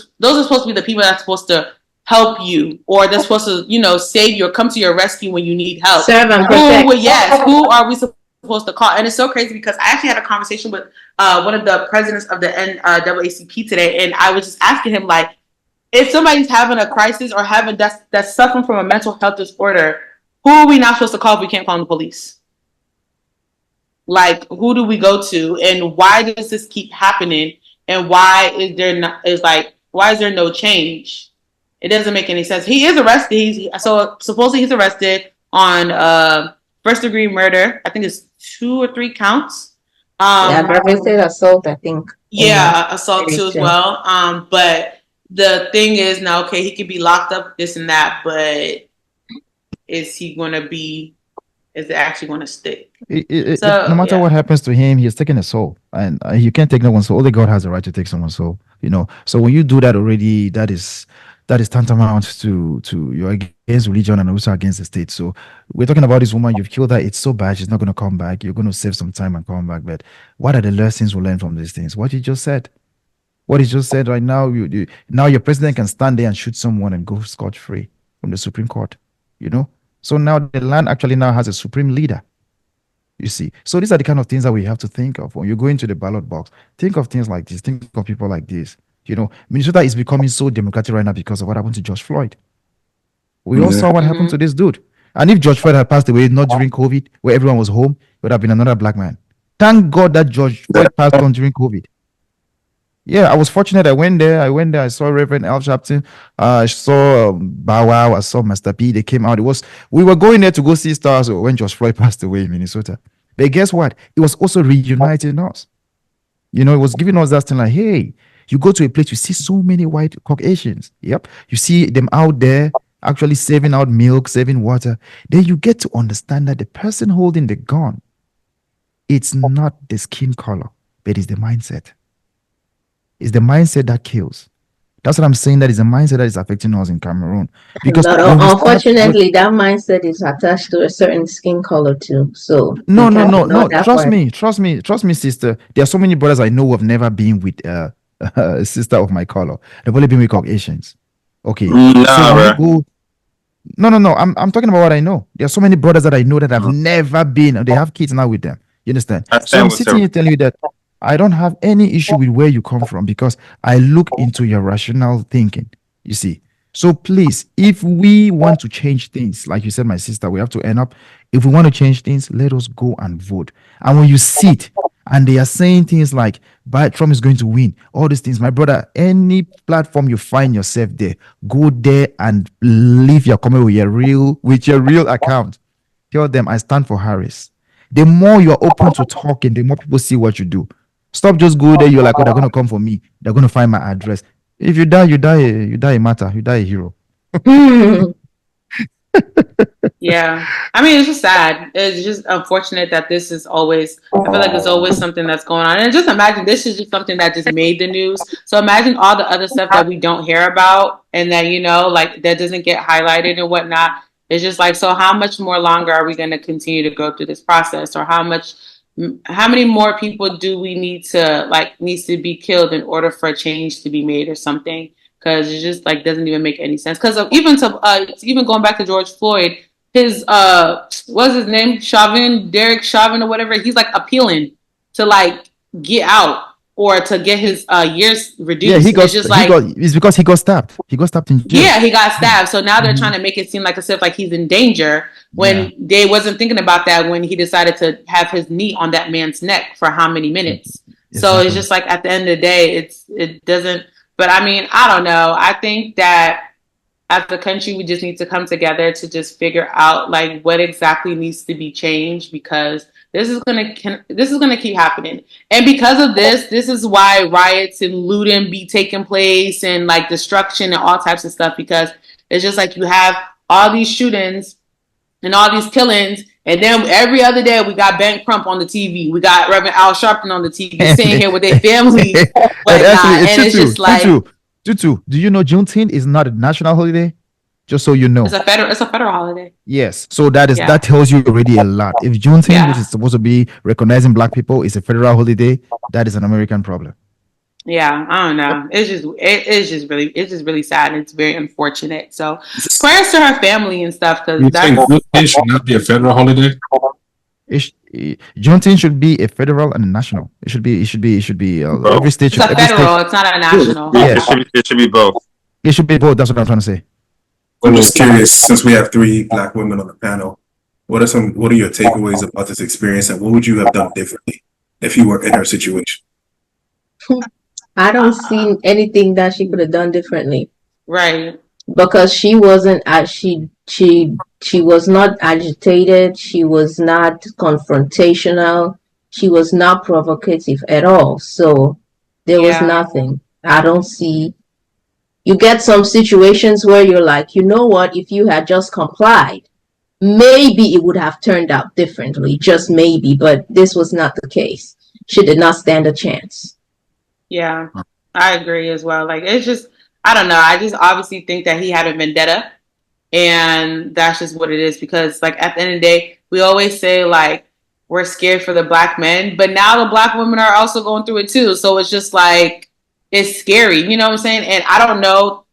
supposed to be the people that's supposed to help you, or they're supposed to, save you or come to your rescue when you need help. Serve and protect. Who are we supposed to call? And it's so crazy because I actually had a conversation with one of the presidents of the NAACP today, and I was just asking him if somebody's having a crisis or that's suffering from a mental health disorder, who are we not supposed to call if we can't call the police? Who do we go to, and why does this keep happening? And why is there no change? It doesn't make any sense. He is arrested. Supposedly he's arrested on first-degree murder. I think it's 2 or 3 counts. Aggravated assault, I think. Yeah, assault too as well. But the thing is now, okay, he could be locked up, this and that, but is he going to be is it actually going to stick? No matter what happens to him, he's taking a soul, and you can't take no one's soul. Only God has the right to take someone's soul. So when you do that already, that is tantamount to you're against religion and also against the state. So we're talking about this woman. You've killed her. It's so bad. She's not going to come back. You're going to save some time and come back. But what are the lessons we learn from these things? What you just said. What he just said right now. Now your president can stand there and shoot someone and go scot-free from the Supreme Court. So now the land actually now has a supreme leader. You see, so these are the kind of things that we have to think of when you go into the ballot box. Think of things like this. Think of people like this. Minnesota is becoming so democratic right now because of what happened to George Floyd. We all saw what happened to this dude. And if George Floyd had passed away not during COVID, where everyone was home, it would have been another black man. Thank God that George Floyd passed on during COVID. Yeah, I was fortunate. I went there. I saw Reverend Al Sharpton. I saw Bow Wow. I saw Master P. They came out. We were going there to go see stars when George Floyd passed away in Minnesota. But guess what? It was also reuniting us. It was giving us that thing like, hey, you go to a place, you see so many white Caucasians. Yep. You see them out there actually saving out milk, saving water. Then you get to understand that the person holding the gun, it's not the skin color, but it's the mindset. It's the mindset that kills. That's what I'm saying. That is a mindset that is affecting us in Cameroon. Because unfortunately, that mindset is attached to a certain skin color too. So no. Trust me, sister. There are so many brothers I know who have never been with a sister of my color. They've only been with Caucasians. Okay. No. I'm talking about what I know. There are so many brothers that I know that have never been. They have kids now with them. You understand? So I'm sitting here telling you that I don't have any issue with where you come from because I look into your rational thinking, you see. So please, if we want to change things, like you said, my sister, we have to end up, if we want to change things, let us go and vote. And when you sit and they are saying things like, Trump is going to win, all these things, my brother, any platform you find yourself there, go there and leave your comment with your real account. Tell them, I stand for Harris. The more you're open to talking, the more people see what you do. Stop just go there. You're like, oh, they're going to come for me. They're going to find my address. If you die, you die a martyr. You die a hero. Yeah. I mean, it's just sad. It's just unfortunate that this is always, I feel like there's always something that's going on. And just imagine this is just something that just made the news. So imagine all the other stuff that we don't hear about and that, like that doesn't get highlighted and whatnot. It's just like, so how much more longer are we going to continue to go through this process, or how many more people do we needs to be killed in order for a change to be made or something? Because it just doesn't even make any sense. Because even going back to George Floyd, his what's his name, Derek Chauvin or whatever, he's appealing to get out or to get his years reduced. Yeah, it's because he got stabbed. He got stabbed in jail. Yeah, he got stabbed. So now they're trying to make it seem as if he's in danger when they wasn't thinking about that when he decided to have his knee on that man's neck for how many minutes. Exactly. So it's just at the end of the day, it doesn't. But I mean, I don't know. I think that as a country, we just need to come together to just figure out what exactly needs to be changed, because this is gonna keep happening. And because of this is why riots and looting be taking place and destruction and all types of stuff, because it's just you have all these shootings and all these killings, and then every other day we got Ben Crump on the TV, we got Reverend Al Sharpton on the TV sitting here with their families, and it's just Tutu, do you know Juneteenth is not a national holiday? Just so you know, it's a federal holiday. Yes, so that tells you already a lot. If Juneteenth, which is supposed to be recognizing Black people, is a federal holiday, that is an American problem. Yeah, I don't know. It's just really sad. And it's very unfortunate. So prayers to her family and stuff, because Juneteenth should not be a federal holiday. Juneteenth should be a federal and a national. It should be every state. It's a federal. It's not a national. Yeah, it should be both. It should be both. That's what I'm trying to say. I'm just curious, since we have 3 Black women on the panel, what are your takeaways about this experience, and what would you have done differently if you were in her situation? I don't see anything that she could have done differently. Right. Because she wasn't she was not agitated, she was not confrontational, she was not provocative at all. So there was nothing. I don't see. You get some situations where you're like, you know what, if you had just complied, maybe it would have turned out differently, just maybe, but this was not the case. She did not stand a chance. Yeah, I agree as well. Like, it's just, I don't know. I just obviously think that he had a vendetta, and that's just what it is. Because, like, at the end of the day, we always say, like, we're scared for the black men, but now the black women are also going through it too. So it's just like, it's scary. You know what I'm saying? And I don't know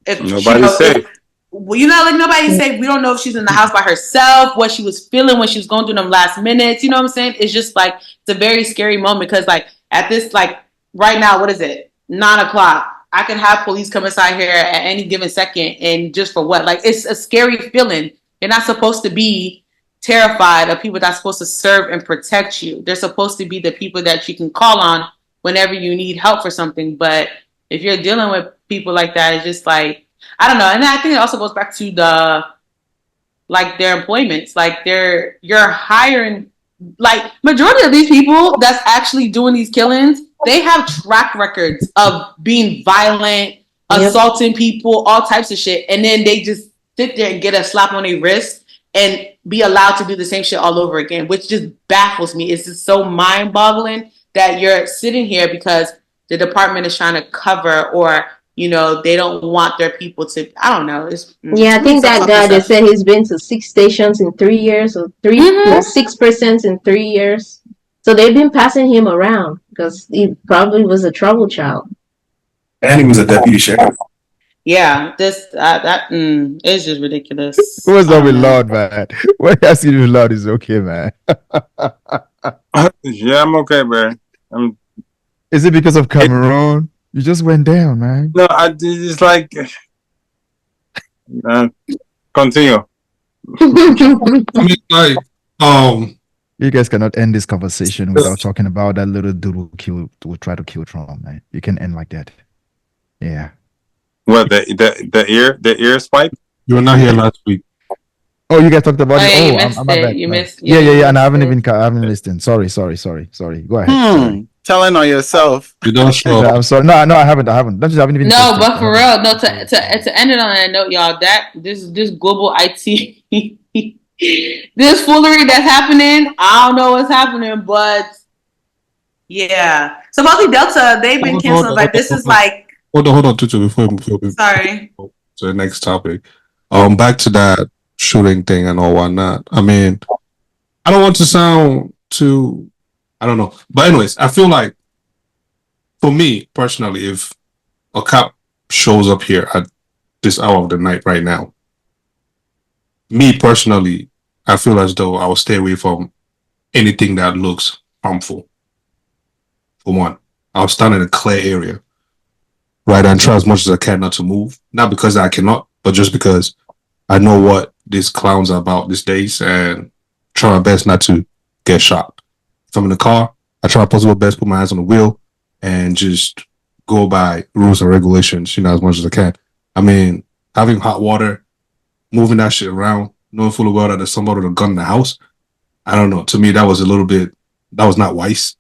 if Nobody's safe. Well, you know, like, nobody's safe. We don't know if she's in the house by herself, what she was feeling when she was going through them last minutes. You know what I'm saying? It's just like, it's a very scary moment because, like, at this, like, right now, what is it? 9 o'clock. I can have police come inside here at any given second, and just for what? Like, it's a scary feeling. You're not supposed to be terrified of people that's supposed to serve and protect you. They're supposed to be the people that you can call on whenever you need help for something. But if you're dealing with people like that, it's just like, I don't know. And I think it also goes back to their employments. Like, you're hiring, like, majority of these people that's actually doing these killings, they have track records of being violent, assaulting people, all types of shit. And then they just sit there and get a slap on their wrist and be allowed to do the same shit all over again, which just baffles me. It's just so mind-boggling that you're sitting here because the department is trying to cover, or, you know, they don't want their people to, I don't know. I think that guy, they said he's been to 6 stations in 3 years, or 6% in 3 years. So they've been passing him around because he probably was a trouble child. And he was a deputy sheriff. Yeah, this it's just ridiculous. What's up with Lord, man? What you asking with Lord is okay, man. Yeah, I'm okay, man. Is it because of Cameroon? You just went down, man. No, it's like continue. I mean, like, you guys cannot end this conversation without talking about that little dude who tried to kill Trump, man. You can end like that. Yeah. What, the ear swipe? You were not here last week. Oh, you guys talked about it. Yeah, Oh, you missed I'm it. back. You missed. Yeah. And I haven't listened. Sorry. Go ahead. Sorry. Telling on yourself. You don't show. I'm sorry. No, I haven't. Don't you haven't even. No, but for real, no. To end it on that note, y'all, that this global IT, this foolery that's happening. I don't know what's happening, but yeah. Supposedly Delta, they've been canceled. Like, this is like. Hold on, Tutu, before we Sorry. to the next topic. Back to that shooting thing and all whatnot. I mean, I don't want to sound too, I don't know. But anyways, I feel like, for me personally, if a cop shows up here at this hour of the night right now, me personally, I feel as though I will stay away from anything that looks harmful. For one, I'll stand in a clear area, right, and try as much as I can not to move. Not because I cannot, but just because I know what these clowns are about these days, and try my best not to get shot. If I'm in the car, I try my possible best, put my hands on the wheel, and just go by rules and regulations, as much as I can. I mean, having hot water, moving that shit around, knowing full well that there's somebody with a gun in the house, I don't know. To me, that was not wise.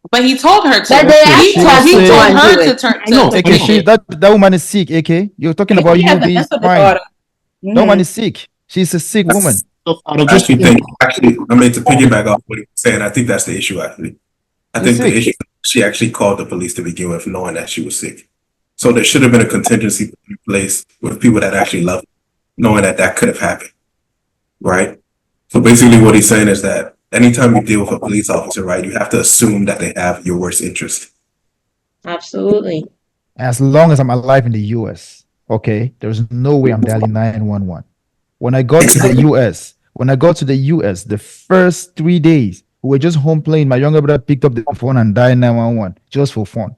But he told her to. He told her to turn. No, AK, that woman is sick. AK, you're talking about you being fine. That woman is sick. She's a sick woman. I actually think, to piggyback off what he was saying, I think that's the issue, actually. I think the issue, she actually called the police to begin with, knowing that she was sick. So there should have been a contingency in place with people that actually love her, knowing that could have happened. Right? So basically what he's saying is that anytime you deal with a police officer, right, you have to assume that they have your worst interest. Absolutely. As long as I'm alive in the US, okay, there's no way I'm dialing 911. When I got to the US, the first 3 days, we were just home playing. My younger brother picked up the phone and dialed 911 just for fun.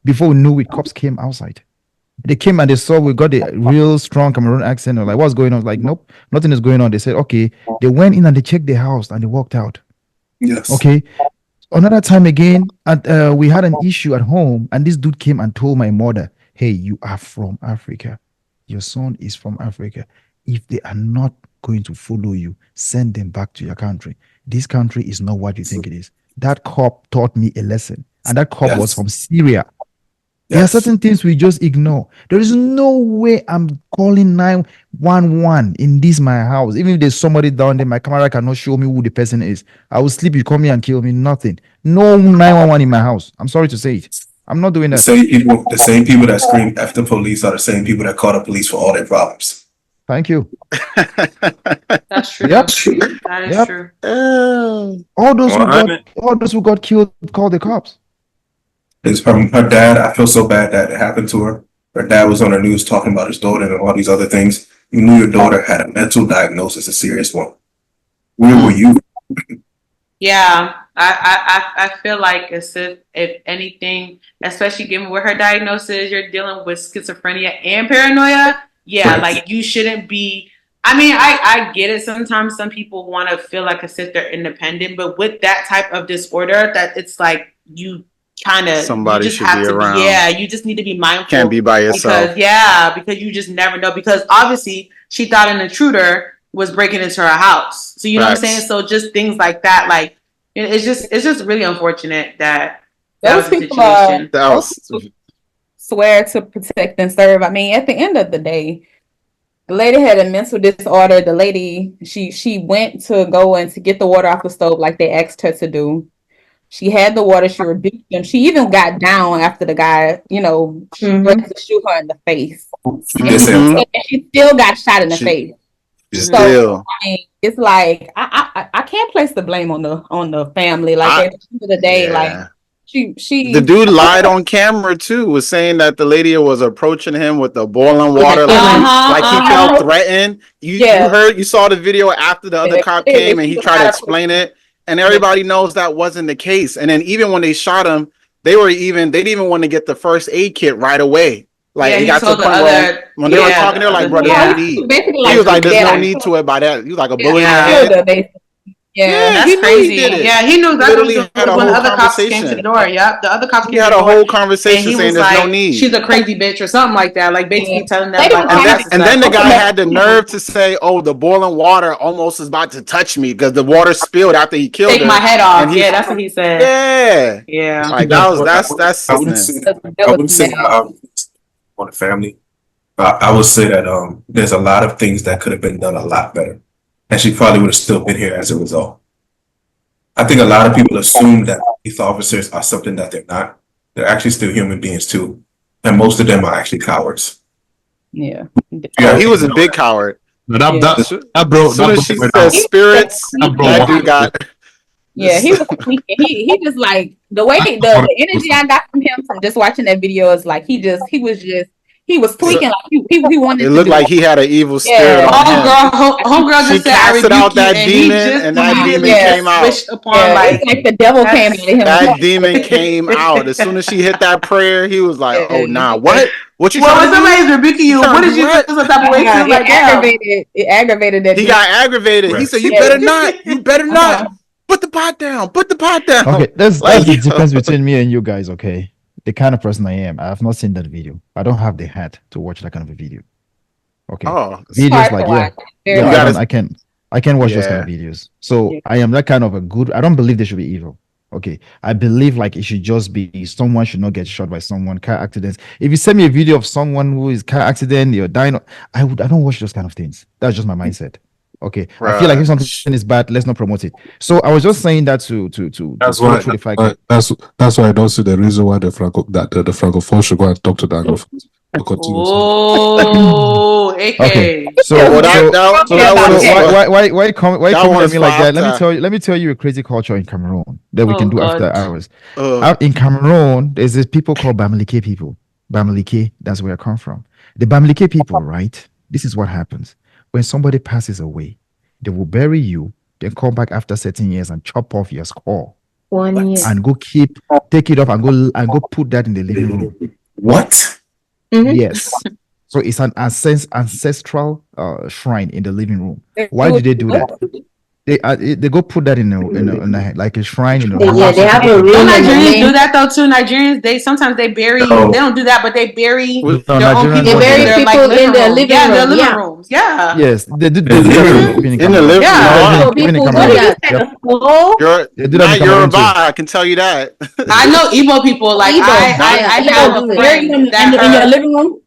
Before we knew it, cops came outside. They came and they saw we got a real strong Cameroon accent. They're like, what's going on? Like, nope, nothing is going on. They said, okay. They went in and they checked the house and they walked out. Yes. Okay. Another time again, and we had an issue at home, and this dude came and told my mother, hey, you are from Africa. Your son is from Africa. If they are not going to follow you, send them back to your country. This country is not what you think it is. That cop taught me a lesson. And that cop was from Syria. There are certain things we just ignore. There is no way I'm calling 911 in this my house. Even if there's somebody down there, my camera cannot show me who the person is. I will sleep, you come here and kill me. Nothing. No 911 in my house. I'm sorry to say it. I'm not doing that. The same people that scream F the police are the same people that call the police for all their problems. Thank you. That's true. Yep. That is true. All those who got killed called the cops. It's from her dad. I feel so bad that it happened to her. Her dad was on the news talking about his daughter and all these other things. You knew your daughter had a mental diagnosis, a serious one. Where were you? Yeah, I feel like as if anything, especially given with her diagnosis, you're dealing with schizophrenia and paranoia. Yeah, Right. like you shouldn't be. I mean, I get it. Sometimes some people want to feel like as if they're independent, but with that type of disorder, that it's like you kind of Somebody you just should have be to around. yeah, you just need to be mindful. Can't be by yourself. Because you just never know. Because obviously she thought an intruder was breaking into her house. So you know what I'm saying? So just things like that, like it's just really unfortunate that Those was the people situation. Swear to protect and serve. I mean, at the end of the day, the lady had a mental disorder. The lady, she went to go and to get the water off the stove like they asked her to do. She had the water. She rebuked him. She even got down after the guy, threatened to shoot her in the face. And she still got shot in the face. So I mean, it's like I can't place the blame on the family. Like at the end of the day, like she the dude lied on camera too, was saying that the lady was approaching him with the boiling water, like he felt threatened. You saw the video after the other cop came and he tried to explain it, and everybody knows that wasn't the case. And then even when they shot him, they didn't even want to get the first aid kit right away. Like it got to the point where when they were talking, they were like, "Bro, there's no need." He was like, "There's no need to it." By that, he was like a bully. Yeah, that's crazy. He knew that literally was had a when the whole other cops came conversation. to the door. Yep, the other cops came He had to the a door, whole conversation and he saying was there's like, no need. she's a crazy bitch or something like that. Like basically telling them like, and then the guy had the nerve to say, "Oh, the boiling water almost is about to touch me because the water spilled after he killed her." Take my head off. Yeah, that's what he said. Yeah. Like that's I wouldn't say on the family. I would say that there's a lot of things that could have been done a lot better, and she probably would have still been here as a result. I think a lot of people assume that police officers are something that they're not. They're actually still human beings too, and most of them are actually cowards. Yeah, he was a big coward. That bro. As soon as she said spirits, that dude got. Yeah, he was tweaking. He just like the way the energy I got from him from just watching that video is like he was tweaking like he wanted. It looked like he had an evil spirit on him. Homegirl just said, casted out that demon, and that demon came out. Like the devil came out of him. That demon came out as soon as she hit that prayer. He was like, "Oh nah, what you?" Well, when somebody's rebuking you, what did you do? Some type of way too? Like it aggravated that. He got aggravated. He said, "You better not. You better not." Put the pot down. Put the pot down. Okay, that's the difference between me and you guys. Okay, the kind of person I am, I have not seen that video. I don't have the heart to watch that kind of a video. Okay, videos like I can watch those kind of videos. So I am that kind of a good. I don't believe they should be evil. Okay, I believe like it should just be someone should not get shot by someone, car accidents. If you send me a video of someone who is car accident, you're dying, I don't watch those kind of things. That's just my mindset. Okay, I feel like if something is bad, let's not promote it. So I was just saying that to that's why I don't see the reason why the francophone should go and talk to the anglophone. Oh, okay. So why come at me like that? Let me tell you a crazy culture in Cameroon that we can do after hours. Out in Cameroon, there's this people called Bamileke people. Bamileke, that's where I come from. The Bamileke people, right? This is what happens. When somebody passes away, they will bury you, then come back after certain years and chop off your skull. 1 year. And take it off and go put that in the living room. What? Mm-hmm. Yes. So it's an ancestral shrine in the living room. Why do they do that? they go put that in a like a shrine, Yeah, they have a real Don't Nigerians name. do that though too? Nigerians, they sometimes they bury. No. They don't do that, but they bury No, their own Nigerians people don't They do in bury that. their people in their room. living Yeah, their room. living Yeah. rooms. Yeah. Yes, they do In the that living even in In the Cameroon. living Yeah. room. So Even in people do Cameroon. that. Yep. You're They do that in not Cameroon too. Yoruba, I can tell you that. I know Igbo people. Like Igbo, I yeah, have Igbo do a it. friend that in your her living room.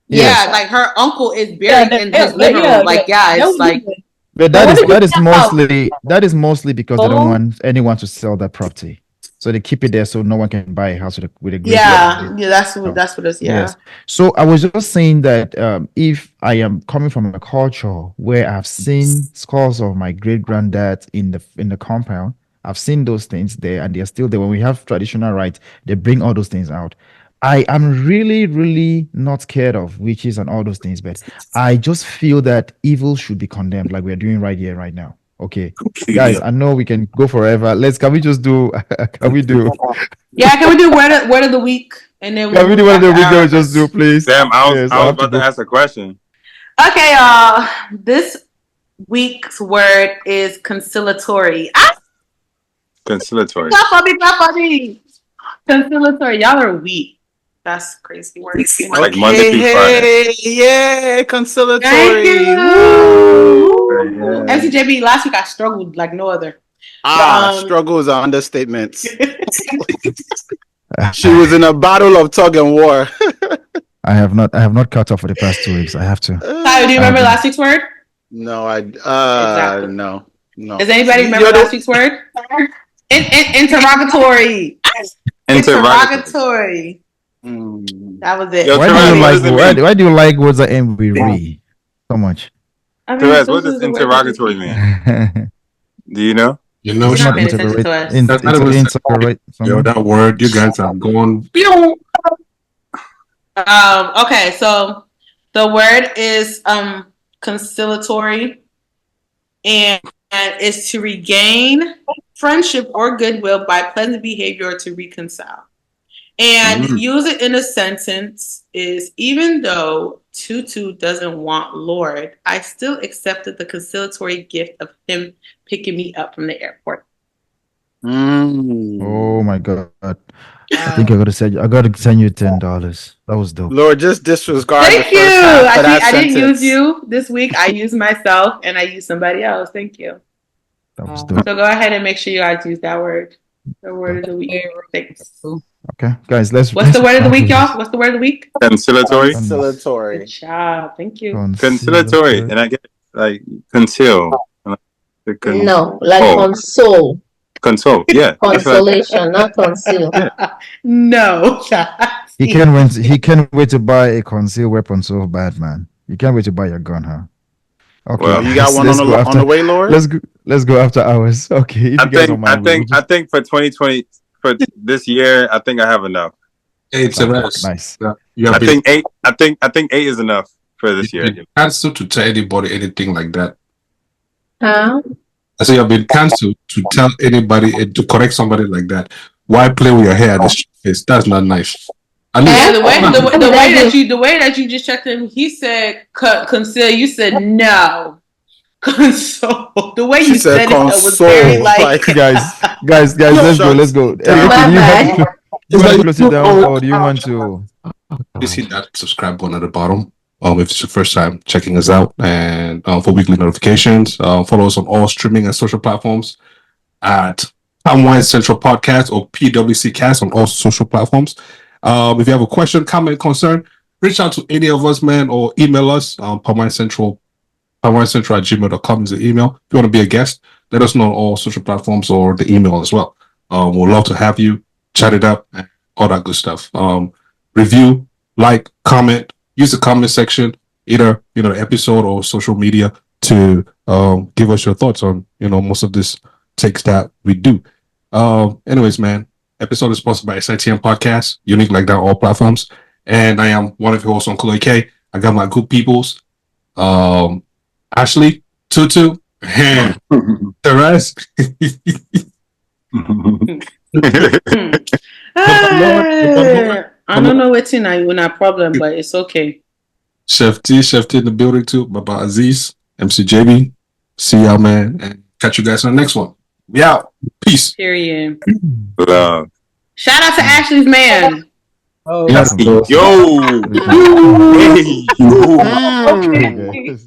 Yes. yeah, like her uncle is buried in his living Yeah, room. Like yeah, that it's would like be good. But But what did you that is say about mostly because they don't want anyone to sell that property. So they keep it there so no one can buy a house with a great yeah, that's Oh, what it's yes. yeah. So I was just saying that if I am coming from a culture where I've seen scores of my great granddad in the compound, I've seen those things there, and they're still there. When we have traditional rites, they bring all those things out. I am really, really not scared of witches and all those things, but I just feel that evil should be condemned, like we're doing right here, right now. Okay, guys, I know we can go forever. Can we just do? Can we do? Yeah, can we do word of the week and then Can we do move one of after the we our can just do, please? Damn, Yes, I was have to about to go. ask a question. Okay, y'all. This week's word is conciliatory. Conciliatory. Clap for me. Conciliatory. Y'all are weak. That's crazy word. Like Monday through Friday. Yeah, conciliatory. Thank you. Woo. Yeah. MCJB, last week I struggled like no other. Struggle is an understatement. She was in a battle of tug and war. I have not caught up for the past 2 weeks. I have to. Tyler, do you remember last week's word? No, Exactly. no. Does anybody remember last week's word? Interrogatory. Interrogatory. That was it. Yo, Why Therese, do you what like does it mean? why do you like words that end with re so much? I mean, Therese, those what does are the words that interrogatory mean? Do you know? You know, You're not paying attention to us. Interrogate yo, someone. that word, you guys have gone. Okay, so the word is conciliatory and is to regain friendship or goodwill by pleasant behavior or to reconcile. And use it in a sentence is even though Tutu doesn't want Lord, I still accepted the conciliatory gift of him picking me up from the airport. Oh my god. I think I gotta send you $10. That was dope. Lord, just disregard Thank the you. first half of that I didn't sentence. use you this week. I used myself and I used somebody else. Thank you. That was dope. So go ahead and make sure you guys use that word. The word of the week. Thanks. Okay, guys, What's the word of the week, y'all? What's the word of the week? Conciliatory. Conciliatory. Good job. Thank you. Conciliatory. And I get like conceal. No, like console. Console. Yeah. Consolation, not conceal. No. He can't wait to buy a concealed weapon so bad, man. You can't wait to buy your gun, huh? Okay, Well, you got one on the way, Lord? Let's go after hours. Okay, if you guys don't mind, I think for 2020, for this year, I think I have enough. It's a rest. Nice. I think eight. I think 8 is enough for this year. Cancelled to tell anybody anything like that. Huh? I say you've been cancelled to tell anybody to correct somebody like that. Why play with your hair at the face? That's not nice. And the way that you just checked him, he said conceal. You said no. Console. The way you said it was very like guys, let's go. Do you want to close it down or do you want to? You see that subscribe button at the bottom. If it's your first time checking us out, and for weekly notifications, follow us on all streaming and social platforms at Palm Central Podcast or PWC Cast on all social platforms. If you have a question, comment, concern, reach out to any of us, man, or email us. Palmcentral at gmail.com is the email. If you want to be a guest, let us know on all social platforms or the email as well. We'll love to have you, chat it up, and all that good stuff. Review, like, comment, use the comment section, either the episode or social media to give us your thoughts on most of this takes that we do. Anyways, man, episode is sponsored by SITM Podcast, unique like that on all platforms, and I am one of your hosts, Uncle AK. I got my good peoples, Ashley, Tutu, and Therese. I don't know what's in a problem, but it's okay. Chef T in the building too. Baba Aziz, MC JB, see y'all, man, and Catch you guys on the next one. We out. Peace. Period. Love. Shout out to Ashley's man. Oh, Yes, bro. Yo. Hey. Yo. Okay.